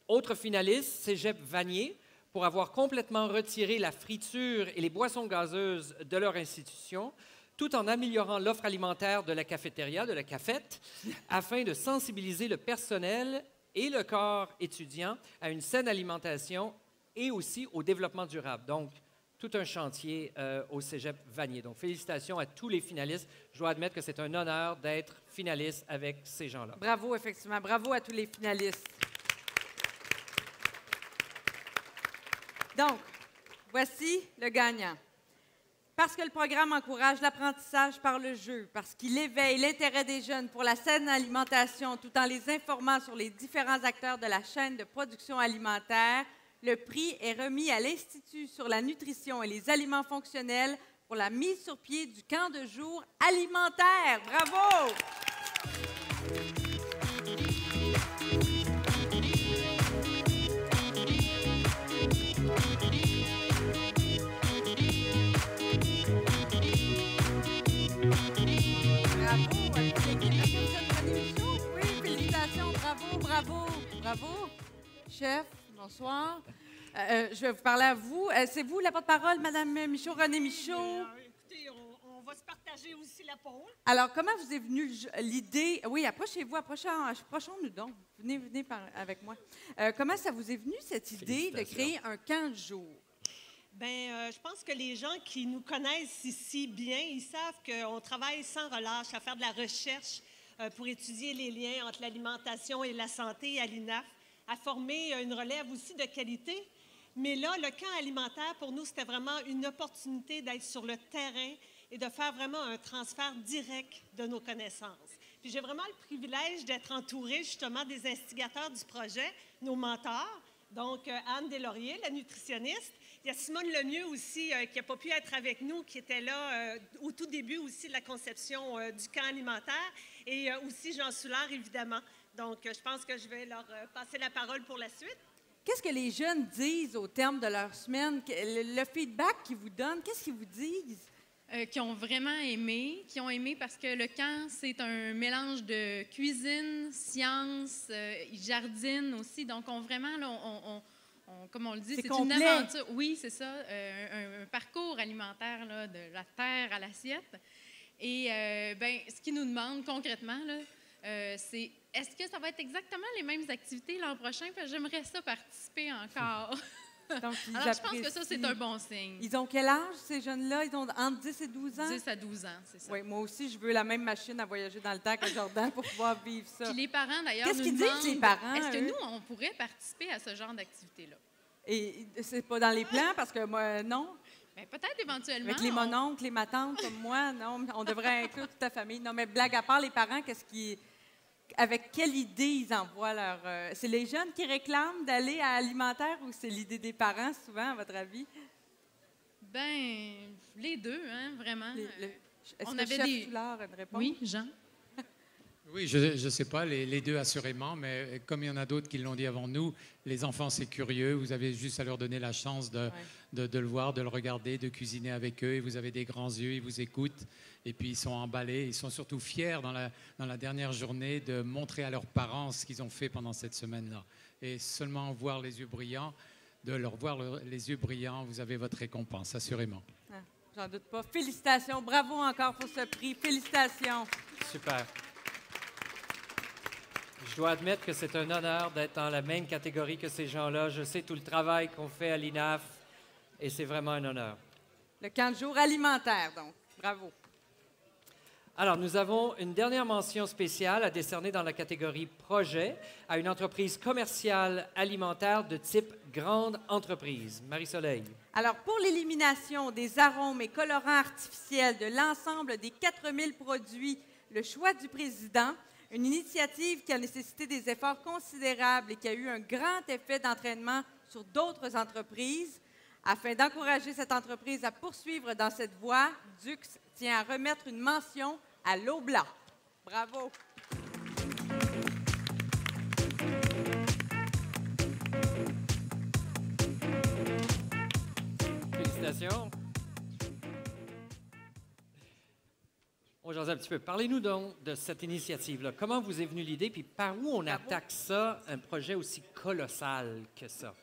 Autre finaliste, Cégep Vanier, pour avoir complètement retiré la friture et les boissons gazeuses de leur institution, tout en améliorant l'offre alimentaire de la cafétéria, de la cafette, afin de sensibiliser le personnel et le corps étudiant à une saine alimentation et aussi au développement durable. Donc, tout un chantier au Cégep Vanier. Donc, félicitations à tous les finalistes. Je dois admettre que c'est un honneur d'être finaliste avec ces gens-là. Bravo, effectivement. Bravo à tous les finalistes. Donc, voici le gagnant. Parce que le programme encourage l'apprentissage par le jeu, parce qu'il éveille l'intérêt des jeunes pour la saine alimentation tout en les informant sur les différents acteurs de la chaîne de production alimentaire, le prix est remis à l'Institut sur la nutrition et les aliments fonctionnels pour la mise sur pied du camp de jour alimentaire. Bravo! Bravo. Chef, bonsoir. Je vais vous parler à vous. C'est vous la porte-parole, Mme Michaud, René Michaud? Écoutez, on va se partager aussi la pôle. Alors, comment vous est venue l'idée? Oui, approchez-vous, approchons-nous donc. Venez avec moi. Comment ça vous est venu, cette idée de créer un camp de jour? Bien, je pense que les gens qui nous connaissent ici bien, ils savent qu'on travaille sans relâche à faire de la recherche pour étudier les liens entre l'alimentation et la santé à l'INAF, à former une relève aussi de qualité. Mais là, le camp alimentaire, pour nous, c'était vraiment une opportunité d'être sur le terrain et de faire vraiment un transfert direct de nos connaissances. Puis j'ai vraiment le privilège d'être entourée justement des instigateurs du projet, nos mentors. Donc, Anne Deslauriers, la nutritionniste. Il y a Simone Lemieux aussi, qui n'a pas pu être avec nous, qui était là au tout début aussi de la conception du camp alimentaire. Et aussi Jean Soulard, évidemment. Donc, je pense que je vais leur passer la parole pour la suite. Qu'est-ce que les jeunes disent au terme de leur semaine? Le feedback qu'ils vous donnent, qu'est-ce qu'ils vous disent? Qui ont vraiment aimé, parce que le camp, c'est un mélange de cuisine, science, jardine aussi. Donc, vraiment, là, comme on le dit, c'est une aventure. Oui, c'est ça, un parcours alimentaire là, de la terre à l'assiette. Et ce qu'ils nous demandent concrètement, là, c'est est-ce que ça va être exactement les mêmes activités l'an prochain? Parce que j'aimerais ça participer encore. Donc, ils Alors, je pense que ça, apprécient. c'est un bon signe. Ils ont quel âge, ces jeunes-là? Ils ont entre 10 et 12 ans? 10 à 12 ans, c'est ça. Oui, moi aussi, je veux la même machine à voyager dans le temps que Jordan pour pouvoir vivre ça. Puis les parents, d'ailleurs, Qu'est-ce nous qu'ils demandent, disent, les parents? est-ce que eux? nous, on pourrait participer à ce genre d'activité-là? Et c'est pas dans les plans, parce que moi, non. Bien, peut-être éventuellement. Avec les mononcles, les matantes comme moi, non, on devrait inclure toute ta famille. Non, mais blague à part, les parents, avec quelle idée ils envoient leur... c'est les jeunes qui réclament d'aller à alimentaire ou c'est l'idée des parents, souvent, à votre avis? Ben, les deux, hein, vraiment. Est-ce que Chef Soulard a une réponse? Oui, Jean? Oui, je ne sais pas, les deux assurément, mais comme il y en a d'autres qui l'ont dit avant nous, les enfants, c'est curieux. Vous avez juste à leur donner la chance de le voir, de le regarder, de cuisiner avec eux. Et vous avez des grands yeux, ils vous écoutent. Et puis, ils sont emballés. Ils sont surtout fiers dans la dernière journée de montrer à leurs parents ce qu'ils ont fait pendant cette semaine-là. Et seulement voir les yeux brillants, de leur voir les yeux brillants, vous avez votre récompense, assurément. Ah, j'en doute pas. Félicitations. Bravo encore pour ce prix. Félicitations. Super. Je dois admettre que c'est un honneur d'être dans la même catégorie que ces gens-là. Je sais tout le travail qu'on fait à l'INAF et c'est vraiment un honneur. Le camp de jour alimentaire, donc. Bravo. Alors, nous avons une dernière mention spéciale à décerner dans la catégorie projet à une entreprise commerciale alimentaire de type grande entreprise. Marie-Soleil. Alors, pour l'élimination des arômes et colorants artificiels de l'ensemble des 4000 produits, le choix du président, une initiative qui a nécessité des efforts considérables et qui a eu un grand effet d'entraînement sur d'autres entreprises. Afin d'encourager cette entreprise à poursuivre dans cette voie, Dux tient à remettre une mention à l'Oblat. Bravo! Félicitations. On jase un petit peu. Parlez-nous donc de cette initiative-là. Comment vous est venue l'idée, puis par où on attaque ça, un projet aussi colossal que ça?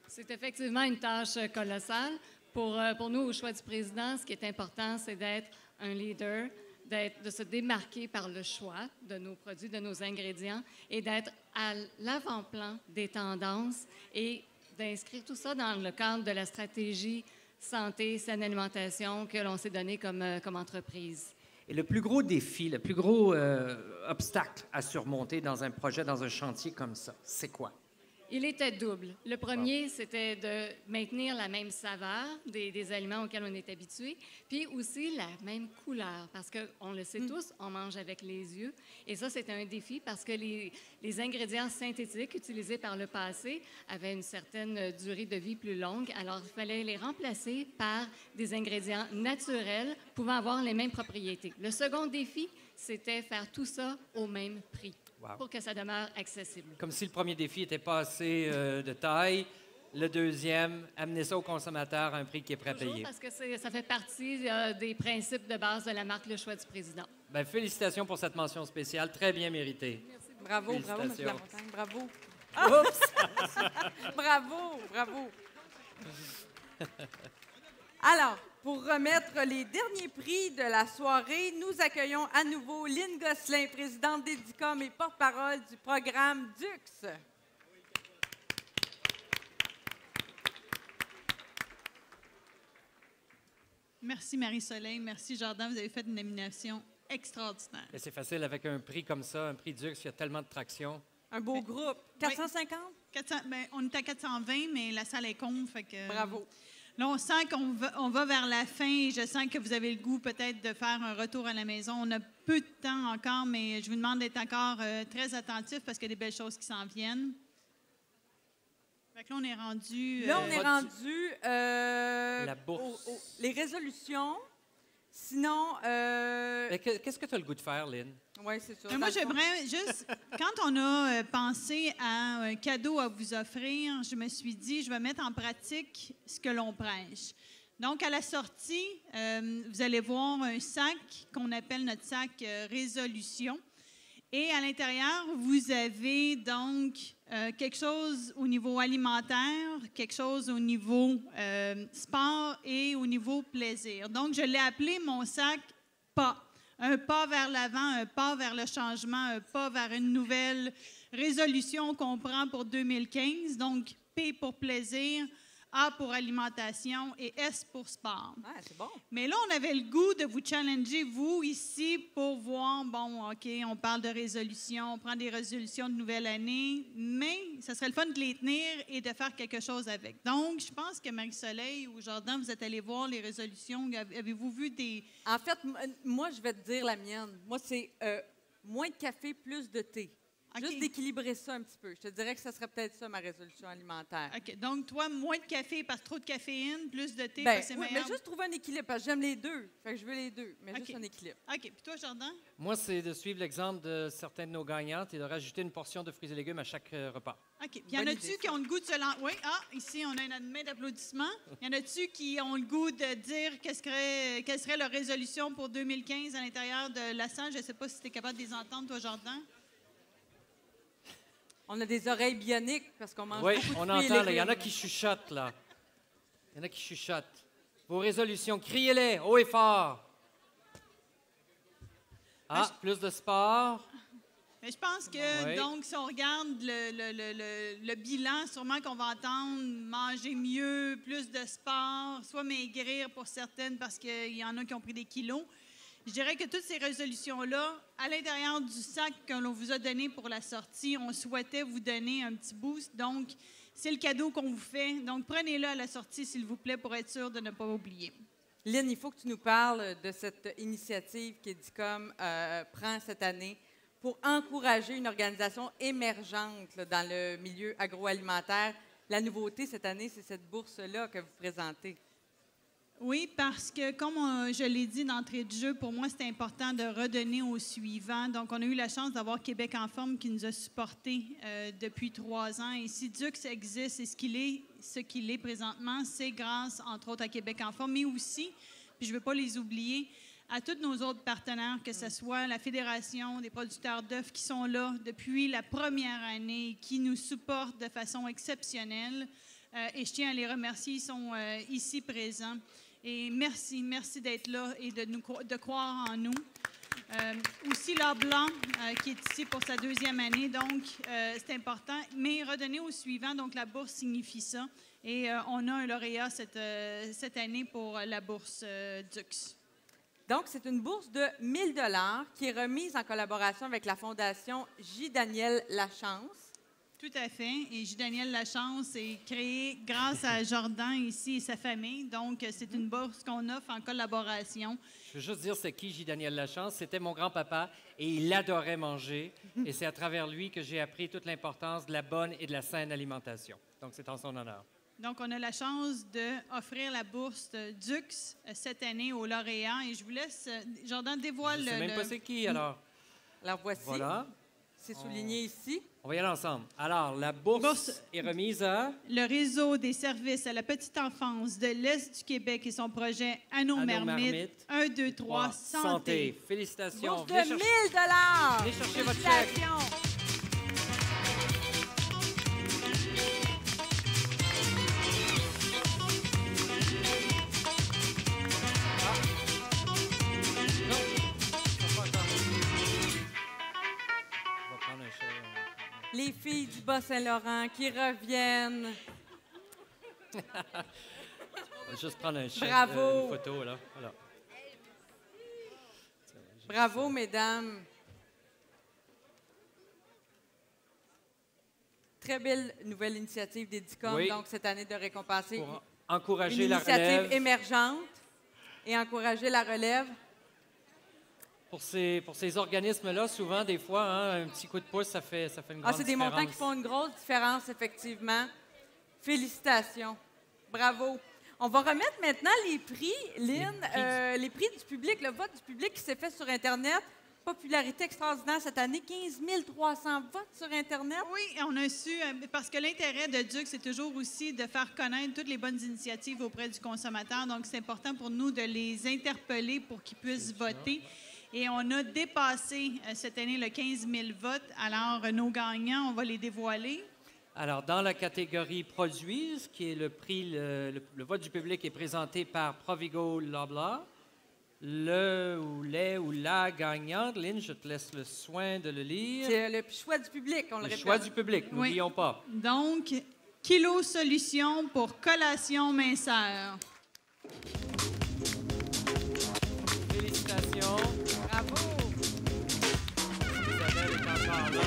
C'est effectivement une tâche colossale. Pour nous, au choix du président, ce qui est important, c'est d'être un leader, de se démarquer par le choix de nos produits, de nos ingrédients et d'être à l'avant-plan des tendances et d'inscrire tout ça dans le cadre de la stratégie santé, saine alimentation que l'on s'est donné comme entreprise. Et le plus gros défi, le plus gros obstacle à surmonter dans un projet, dans un chantier comme ça, c'est quoi? Il était double. Le premier, c'était de maintenir la même saveur des aliments auxquels on est habitué, puis aussi la même couleur, parce qu'on le sait tous, on mange avec les yeux. Et ça, c'était un défi parce que les ingrédients synthétiques utilisés par le passé avaient une certaine durée de vie plus longue. Alors, il fallait les remplacer par des ingrédients naturels pouvant avoir les mêmes propriétés. Le second défi, c'était faire tout ça au même prix. Wow. Pour que ça demeure accessible. Comme si le premier défi n'était pas assez de taille. Le deuxième, amener ça au consommateur à un prix qui est prêt à payer. Parce que ça fait partie des principes de base de la marque Le Choix du Président. Bien, félicitations pour cette mention spéciale, très bien méritée. Merci beaucoup. Bravo, bravo, M. Lamontagne, bravo. Oups! Bravo. Alors, pour remettre les derniers prix de la soirée, nous accueillons à nouveau Lynn Gosselin, présidente d'Édicom et porte-parole du programme Dux. Merci Marie-Soleil, merci Jordan, vous avez fait une nomination extraordinaire. Et c'est facile avec un prix comme ça, un prix Dux, il y a tellement de traction. Un beau groupe. 450? Oui. On est à 420, mais la salle est comble, fait que... Bravo. Là, on sent qu'on va vers la fin et je sens que vous avez le goût peut-être de faire un retour à la maison. On a peu de temps encore, mais je vous demande d'être encore très attentifs parce qu'il y a des belles choses qui s'en viennent. Fait que là, on est rendu... Là, on est rendu... la bourse. Les résolutions. Sinon... Qu'est-ce que tu as le goût de faire, Lynn? Oui, c'est ça. Moi, j'aimerais juste... Quand on a pensé à un cadeau à vous offrir, je me suis dit, je vais mettre en pratique ce que l'on prêche. Donc, à la sortie, vous allez voir un sac qu'on appelle notre sac Résolution. Et à l'intérieur, vous avez donc quelque chose au niveau alimentaire, quelque chose au niveau sport et au niveau plaisir. Donc, je l'ai appelé mon sac pas. Un pas vers l'avant, un pas vers le changement, un pas vers une nouvelle résolution qu'on prend pour 2015. Donc, P pour plaisir, A pour alimentation et S pour sport. Ah, c'est bon. Mais là, on avait le goût de vous challenger, vous, ici, pour voir, bon, OK, on parle de résolution, on prend des résolutions de nouvelle année, mais ça serait le fun de les tenir et de faire quelque chose avec. Donc, je pense que Marie-Soleil ou Jordan, vous êtes allés voir les résolutions. Avez-vous vu des... En fait, moi, je vais te dire la mienne. Moi, c'est moins de café, plus de thé. Juste d'équilibrer ça un petit peu. Je te dirais que ça serait peut-être ça, ma résolution alimentaire. OK. Donc, toi, moins de café parce que trop de caféine, plus de thé, Ben, parce que c'est oui, meilleur. mais juste trouver un équilibre, parce que j'aime les deux. Fait que je veux les deux, mais OK. juste un équilibre. OK. Puis toi, Jordan? Moi, c'est de suivre l'exemple de certains de nos gagnantes et de rajouter une portion de fruits et légumes à chaque repas. OK. Puis y en a-tu qui ont le goût de se lancer? Oui, ici, on a une main d'applaudissement. Y en a-tu qui ont le goût de dire quelle serait leur résolution pour 2015 à l'intérieur de la salle? Je ne sais pas si tu es capable de les entendre, toi, Jordan. On a des oreilles bioniques parce qu'on mange Oui, beaucoup de on fruits et entend. Il y en a légumes. qui chuchotent, là. Il y en a qui chuchotent. Vos résolutions, criez-les haut et fort. Ah, plus de sport. Mais je pense que, Oui. donc, si on regarde le bilan, sûrement qu'on va entendre manger mieux, plus de sport, soit maigrir pour certaines parce qu'il y en a qui ont pris des kilos. Je dirais que toutes ces résolutions-là, à l'intérieur du sac que l'on vous a donné pour la sortie, on souhaitait vous donner un petit boost. Donc, c'est le cadeau qu'on vous fait. Donc, prenez-le à la sortie, s'il vous plaît, pour être sûr de ne pas oublier. Lynn, il faut que tu nous parles de cette initiative qu'Edicom prend cette année pour encourager une organisation émergente là, dans le milieu agroalimentaire. La nouveauté cette année, c'est cette bourse-là que vous présentez. Oui, parce que, comme je l'ai dit d'entrée de jeu, pour moi, c'était important de redonner aux suivants. Donc, on a eu la chance d'avoir Québec en forme qui nous a supportés depuis 3 ans. Et si Dux existe et ce qu'il est présentement, c'est grâce, entre autres, à Québec en forme, mais aussi, puis je ne veux pas les oublier, à tous nos autres partenaires, que ce soit la Fédération des producteurs d'œufs qui sont là depuis la première année, qui nous supportent de façon exceptionnelle. Et je tiens à les remercier, ils sont ici présents. Et merci d'être là et de croire en nous. Aussi, Laure Blanc, qui est ici pour sa 2e année, donc c'est important. Mais redonner aux suivants, donc la bourse signifie ça. Et on a un lauréat cette année pour la bourse Dux. Donc, c'est une bourse de 1 000 $ qui est remise en collaboration avec la Fondation J. Daniel Lachance. Tout à fait. Et J. Lachance est créé grâce à Jordan ici et sa famille. Donc, c'est une bourse qu'on offre en collaboration. Je veux juste dire c'est qui J. Daniel Lachance. C'était mon grand-papa et il adorait manger. Et c'est à travers lui que j'ai appris toute l'importance de la bonne et de la saine alimentation. Donc, c'est en son honneur. Donc, on a la chance d'offrir la bourse Dux cette année aux lauréats. Et je vous laisse, Jordan, dévoile Je ne sais même pas c'est qui, alors. Alors, voici. Voilà. C'est souligné ici. On va y aller ensemble. Alors, la bourse est remise à... Le réseau des services à la petite enfance de l'Est du Québec et son projet Anneau Marmite. 1, 2, 3, santé. Félicitations. Bourse de 1 000 $. Venez chercher votre chèque. Félicitations. Les filles du Bas-Saint-Laurent qui reviennent. On va juste prendre un chèque, Bravo. une photo, là. Voilà. Bravo, mesdames. Très belle nouvelle initiative d'Edicom, Oui. donc cette année de récompenser Pour encourager une la initiative relève. émergente et encourager la relève. Pour ces organismes-là, souvent, des fois, hein, un petit coup de pouce, ça fait une grande C'est des différence. montants qui font une grosse différence, effectivement. Félicitations. Bravo. On va remettre maintenant les prix, Lynn, les prix du public, le vote du public qui s'est fait sur Internet. Popularité extraordinaire cette année, 15 300 votes sur Internet. Oui, on a su, parce que l'intérêt de Dux, c'est toujours aussi de faire connaître toutes les bonnes initiatives auprès du consommateur. Donc, c'est important pour nous de les interpeller pour qu'ils puissent voter. Et on a dépassé cette année le 15 000 votes. Alors, nos gagnants, on va les dévoiler. Alors, dans la catégorie produits, ce qui est le prix, le vote du public est présenté par Provigo Loblaw. Le ou les ou la gagnante, Lynn, je te laisse le soin de le lire. C'est le choix du public, on le répète. choix du public, n'oublions pas. Donc, Kilo Solutions pour collation minceur. Félicitations. Bravo. Isabelle est encore là.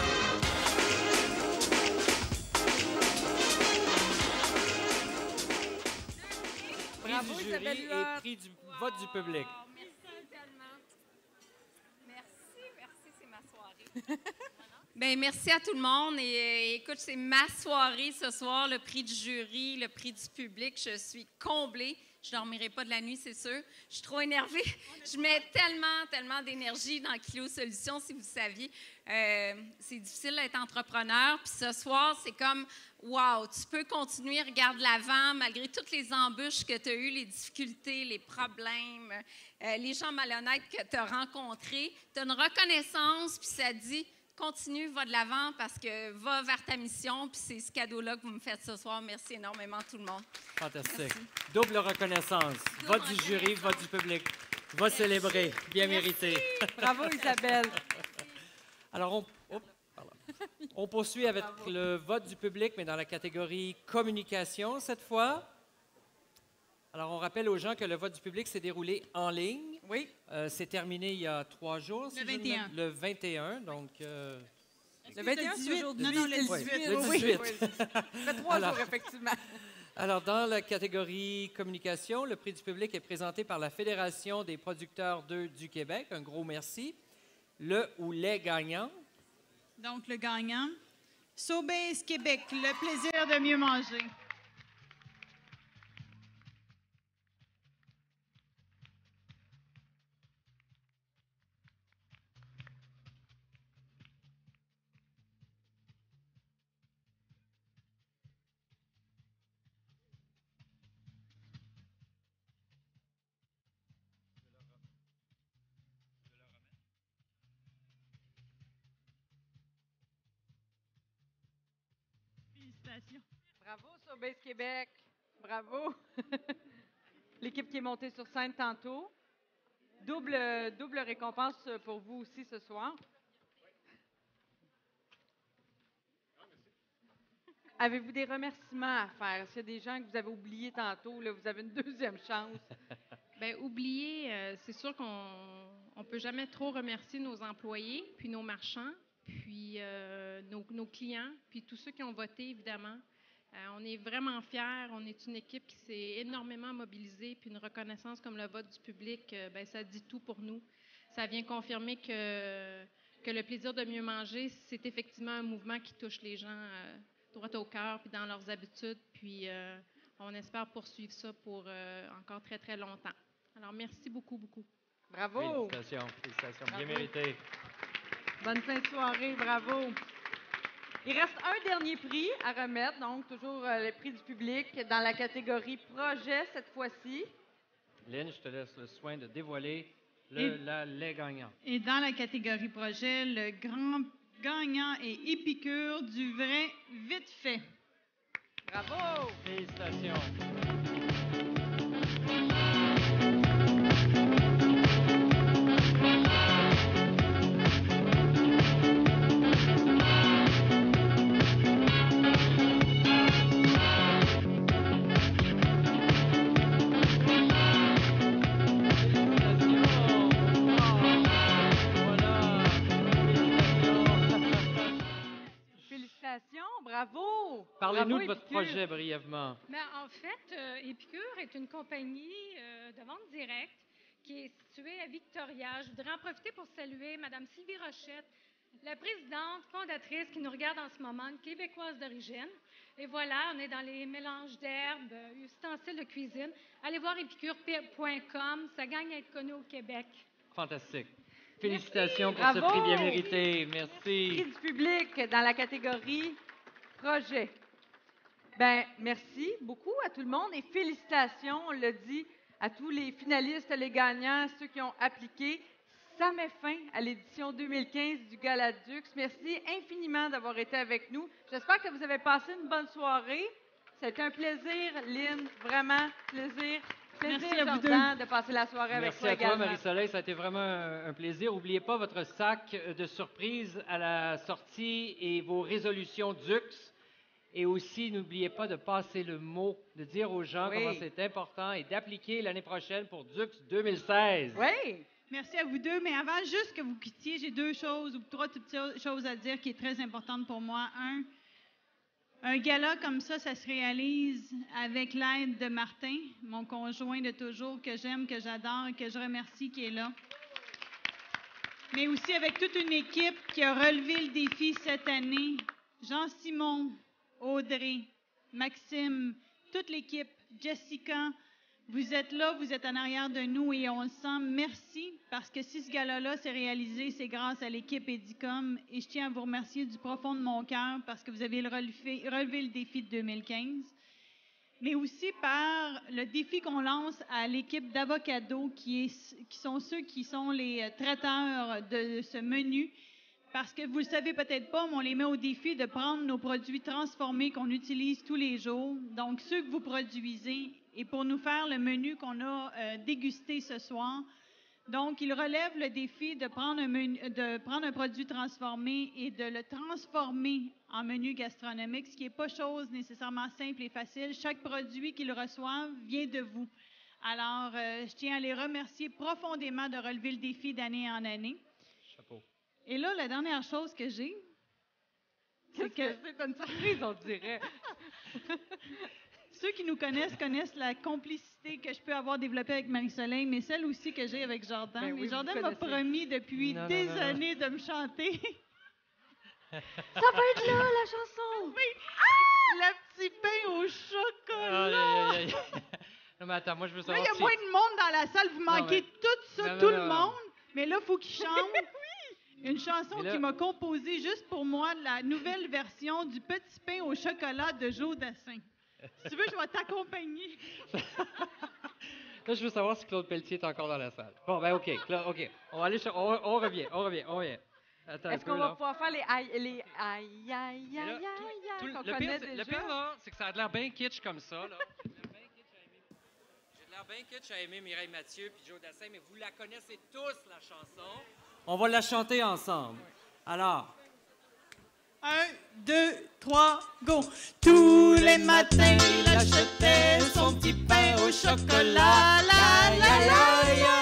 Bravo, Prix du Isabelle jury Huot. et prix du vote du public. Merci tellement. Merci, c'est ma soirée. Bien, merci à tout le monde. Et écoute, c'est ma soirée ce soir, le prix du jury, le prix du public. Je suis comblée. Je ne dormirai pas de la nuit, c'est sûr. Je suis trop énervée. Je mets tellement d'énergie dans Kilo Solutions, si vous saviez. C'est difficile d'être entrepreneur. Puis ce soir, c'est comme, wow, tu peux continuer, regarde l'avant, malgré toutes les embûches que tu as eues, les difficultés, les problèmes, les gens malhonnêtes que tu as rencontrés. Tu as une reconnaissance, puis ça dit, continue, va de l'avant parce que va vers ta mission. Puis c'est ce cadeau-là que vous me faites ce soir. Merci énormément tout le monde. Fantastique. Merci. Double reconnaissance. Vote du jury, vote du public. Va célébrer. Bien mérité. Bravo, Isabelle. Alors, on poursuit avec le vote du public, mais dans la catégorie communication cette fois. Alors, on rappelle aux gens que le vote du public s'est déroulé en ligne. Oui. C'est terminé il y a 3 jours. Le 21. Le 21, donc... Le 21, c'est aujourd'hui. Non, le 18. Oui, le Oui, 18. oui. Ça fait 3 jours, effectivement. Alors, dans la catégorie communication, le prix du public est présenté par la Fédération des producteurs d'œufs du Québec. Un gros merci. Le ou les gagnants. Donc, le gagnant, Sobeys Québec, le plaisir de mieux manger. Félicitations. Bravo, Sobeys Québec. Bravo. L'équipe qui est montée sur scène tantôt. Double récompense pour vous aussi ce soir. Avez-vous des remerciements à faire? Est-ce qu'il y a des gens que vous avez oubliés tantôt? Là, vous avez une deuxième chance. Bien, oublier, c'est sûr qu'on ne peut jamais trop remercier nos employés, puis nos marchands, puis nos clients, puis tous ceux qui ont voté, évidemment. On est vraiment fiers. On est une équipe qui s'est énormément mobilisée, puis une reconnaissance comme le vote du public, bien, ça dit tout pour nous. Ça vient confirmer que le plaisir de mieux manger, c'est effectivement un mouvement qui touche les gens droit au cœur, puis dans leurs habitudes, puis on espère poursuivre ça pour encore très, très longtemps. Alors, merci beaucoup, beaucoup. Bravo! Félicitations, félicitations. Bien Bravo. mérité. Bonne fin de soirée, bravo. Il reste un dernier prix à remettre, donc toujours le prix du public dans la catégorie projet cette fois-ci. Lynn, je te laisse le soin de dévoiler les gagnants. Et dans la catégorie projet, le grand gagnant est Épicure du vrai vite fait. Bravo! Félicitations. Félicitations, bravo! Parlez-nous Bravo, de votre Épicure. projet brièvement. Mais en fait, Épicure est une compagnie de vente directe qui est située à Victoria. Je voudrais en profiter pour saluer Mme Sylvie Rochette, la présidente fondatrice qui nous regarde en ce moment, une Québécoise d'origine. Et voilà, on est dans les mélanges d'herbes, ustensiles de cuisine. Allez voir épicure.com, ça gagne à être connu au Québec. Fantastique. Félicitations pour Bravo. ce prix bien mérité. Merci. Prix du public dans la catégorie projet. Ben, merci beaucoup à tout le monde et félicitations, on l'a dit, à tous les finalistes, les gagnants, ceux qui ont appliqué. Ça met fin à l'édition 2015 du Gala Dux. Merci infiniment d'avoir été avec nous. J'espère que vous avez passé une bonne soirée. Ça a été un plaisir, Lynn, vraiment plaisir. Plaisir, Merci à vous Jordan, de passer la soirée avec Merci toi à toi, également. Marie-Soleil. Ça a été vraiment un plaisir. N'oubliez pas votre sac de surprise à la sortie et vos résolutions Dux. Et aussi, n'oubliez pas de passer le mot, de dire aux gens Oui. comment c'est important et d'appliquer l'année prochaine pour Dux 2016. Oui. Merci à vous deux. Mais avant juste que vous quittiez, j'ai 2 choses ou 3 petites choses à dire qui est très importante pour moi. Un gala comme ça se réalise avec l'aide de Martin, mon conjoint de toujours, que j'aime, que j'adore, que je remercie, qui est là. Mais aussi avec toute une équipe qui a relevé le défi cette année. Jean-Simon, Audrey, Maxime, toute l'équipe, Jessica, vous êtes là, vous êtes en arrière de nous et on le sent. Merci, parce que si ce gala-là s'est réalisé, c'est grâce à l'équipe Edicom et je tiens à vous remercier du profond de mon cœur parce que vous avez relevé le défi de 2015, mais aussi par le défi qu'on lance à l'équipe d'Avocado qui sont ceux qui sont les traiteurs de ce menu. Parce que vous ne le savez peut-être pas, mais on les met au défi de prendre nos produits transformés qu'on utilise tous les jours, donc ceux que vous produisez, et pour nous faire le menu qu'on a dégusté ce soir. Donc, ils relèvent le défi de prendre un produit transformé et de le transformer en menu gastronomique, ce qui n'est pas chose nécessairement simple et facile. Chaque produit qu'ils reçoivent vient de vous. Alors, je tiens à les remercier profondément de relever le défi d'année en année. Chapeau. Et là, la dernière chose que j'ai, c'est que... C'est une surprise, on dirait. Ceux qui nous connaissent la complicité que je peux avoir développée avec Marie-Soleil, mais celle aussi que j'ai avec Jordan. Ben oui, Et Jordan vous m'a connaissez. promis depuis des années de me chanter. Ça va être là, la chanson! Oui! Le petit pain au chocolat! Aïe, aïe, aïe. Non, mais attends, moi, je veux Là, savoir il y a si- moins de monde dans la salle. Vous manquez tout ça, Non, tout non, le non. monde. Mais là, il faut qu'il chante. Une chanson Mais là- qu'il m'a composée juste pour moi, la nouvelle version du petit pain au chocolat de Joe Dassin. Si tu veux, je vais t'accompagner. Là, je veux savoir si Claude Pelletier est encore dans la salle. Bon, ben OK. OK. On va aller on revient. Attends un Est-ce peu, qu'on va là. pouvoir faire les aïe, aïe, aïe, Mais là, aïe, aïe, qu'on Le connaît pire, déjà? là, c'est que ça a l'air bien kitsch comme ça, là. J'ai de l'air bien kitsch à aimer Mireille Mathieu puis Joe Dassin, mais vous la connaissez tous, la chanson. On va la chanter ensemble. Alors... 1, 2, 3, go! Tous les matins, il achetait son petit pain au chocolat. La, la, la, la.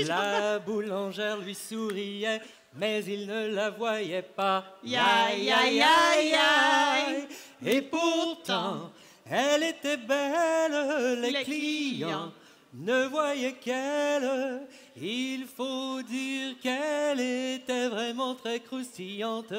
La boulangère lui souriait, mais il ne la voyait pas. Ya, ya, ya, ya. Et pourtant, elle était belle, les clients ne voyaient qu'elle. Il faut dire qu'elle était vraiment très croustillante,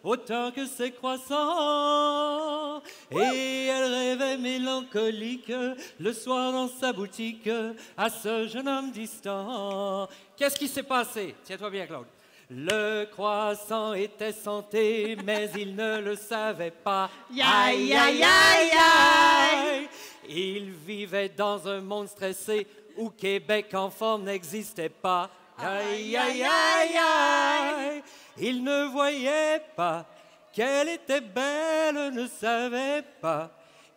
autant que ses croissants. Et elle rêvait mélancolique le soir dans sa boutique à ce jeune homme distant. Qu'est-ce qui s'est passé? Tiens-toi bien, Claude. Le croissant était santé, mais il ne le savait pas. Ya, ya, ya, ya. Il vivait dans un monde stressé où Québec en forme n'existait pas. Aïe, aïe, aïe, aïe. Il ne voyait pas qu'elle était belle, ne savait pas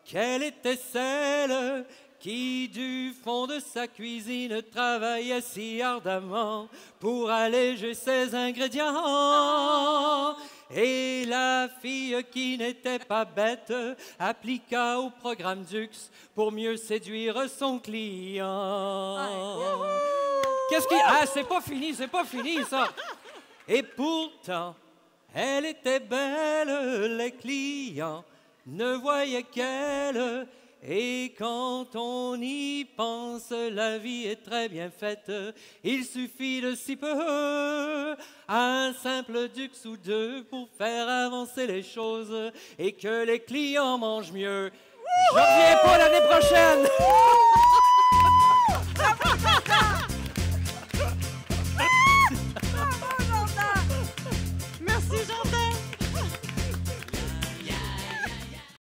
qu'elle était celle qui, du fond de sa cuisine, travaillait si ardemment pour alléger ses ingrédients. Et la fille qui n'était pas bête appliqua au programme Dux pour mieux séduire son client. Qu'est-ce qui... Ah, c'est pas fini, ça. Et pourtant, elle était belle, les clients ne voyaient qu'elle. Et quand on y pense, la vie est très bien faite. Il suffit de si peu, un simple Dux ou deux pour faire avancer les choses et que les clients mangent mieux. Je reviens pas l'année prochaine.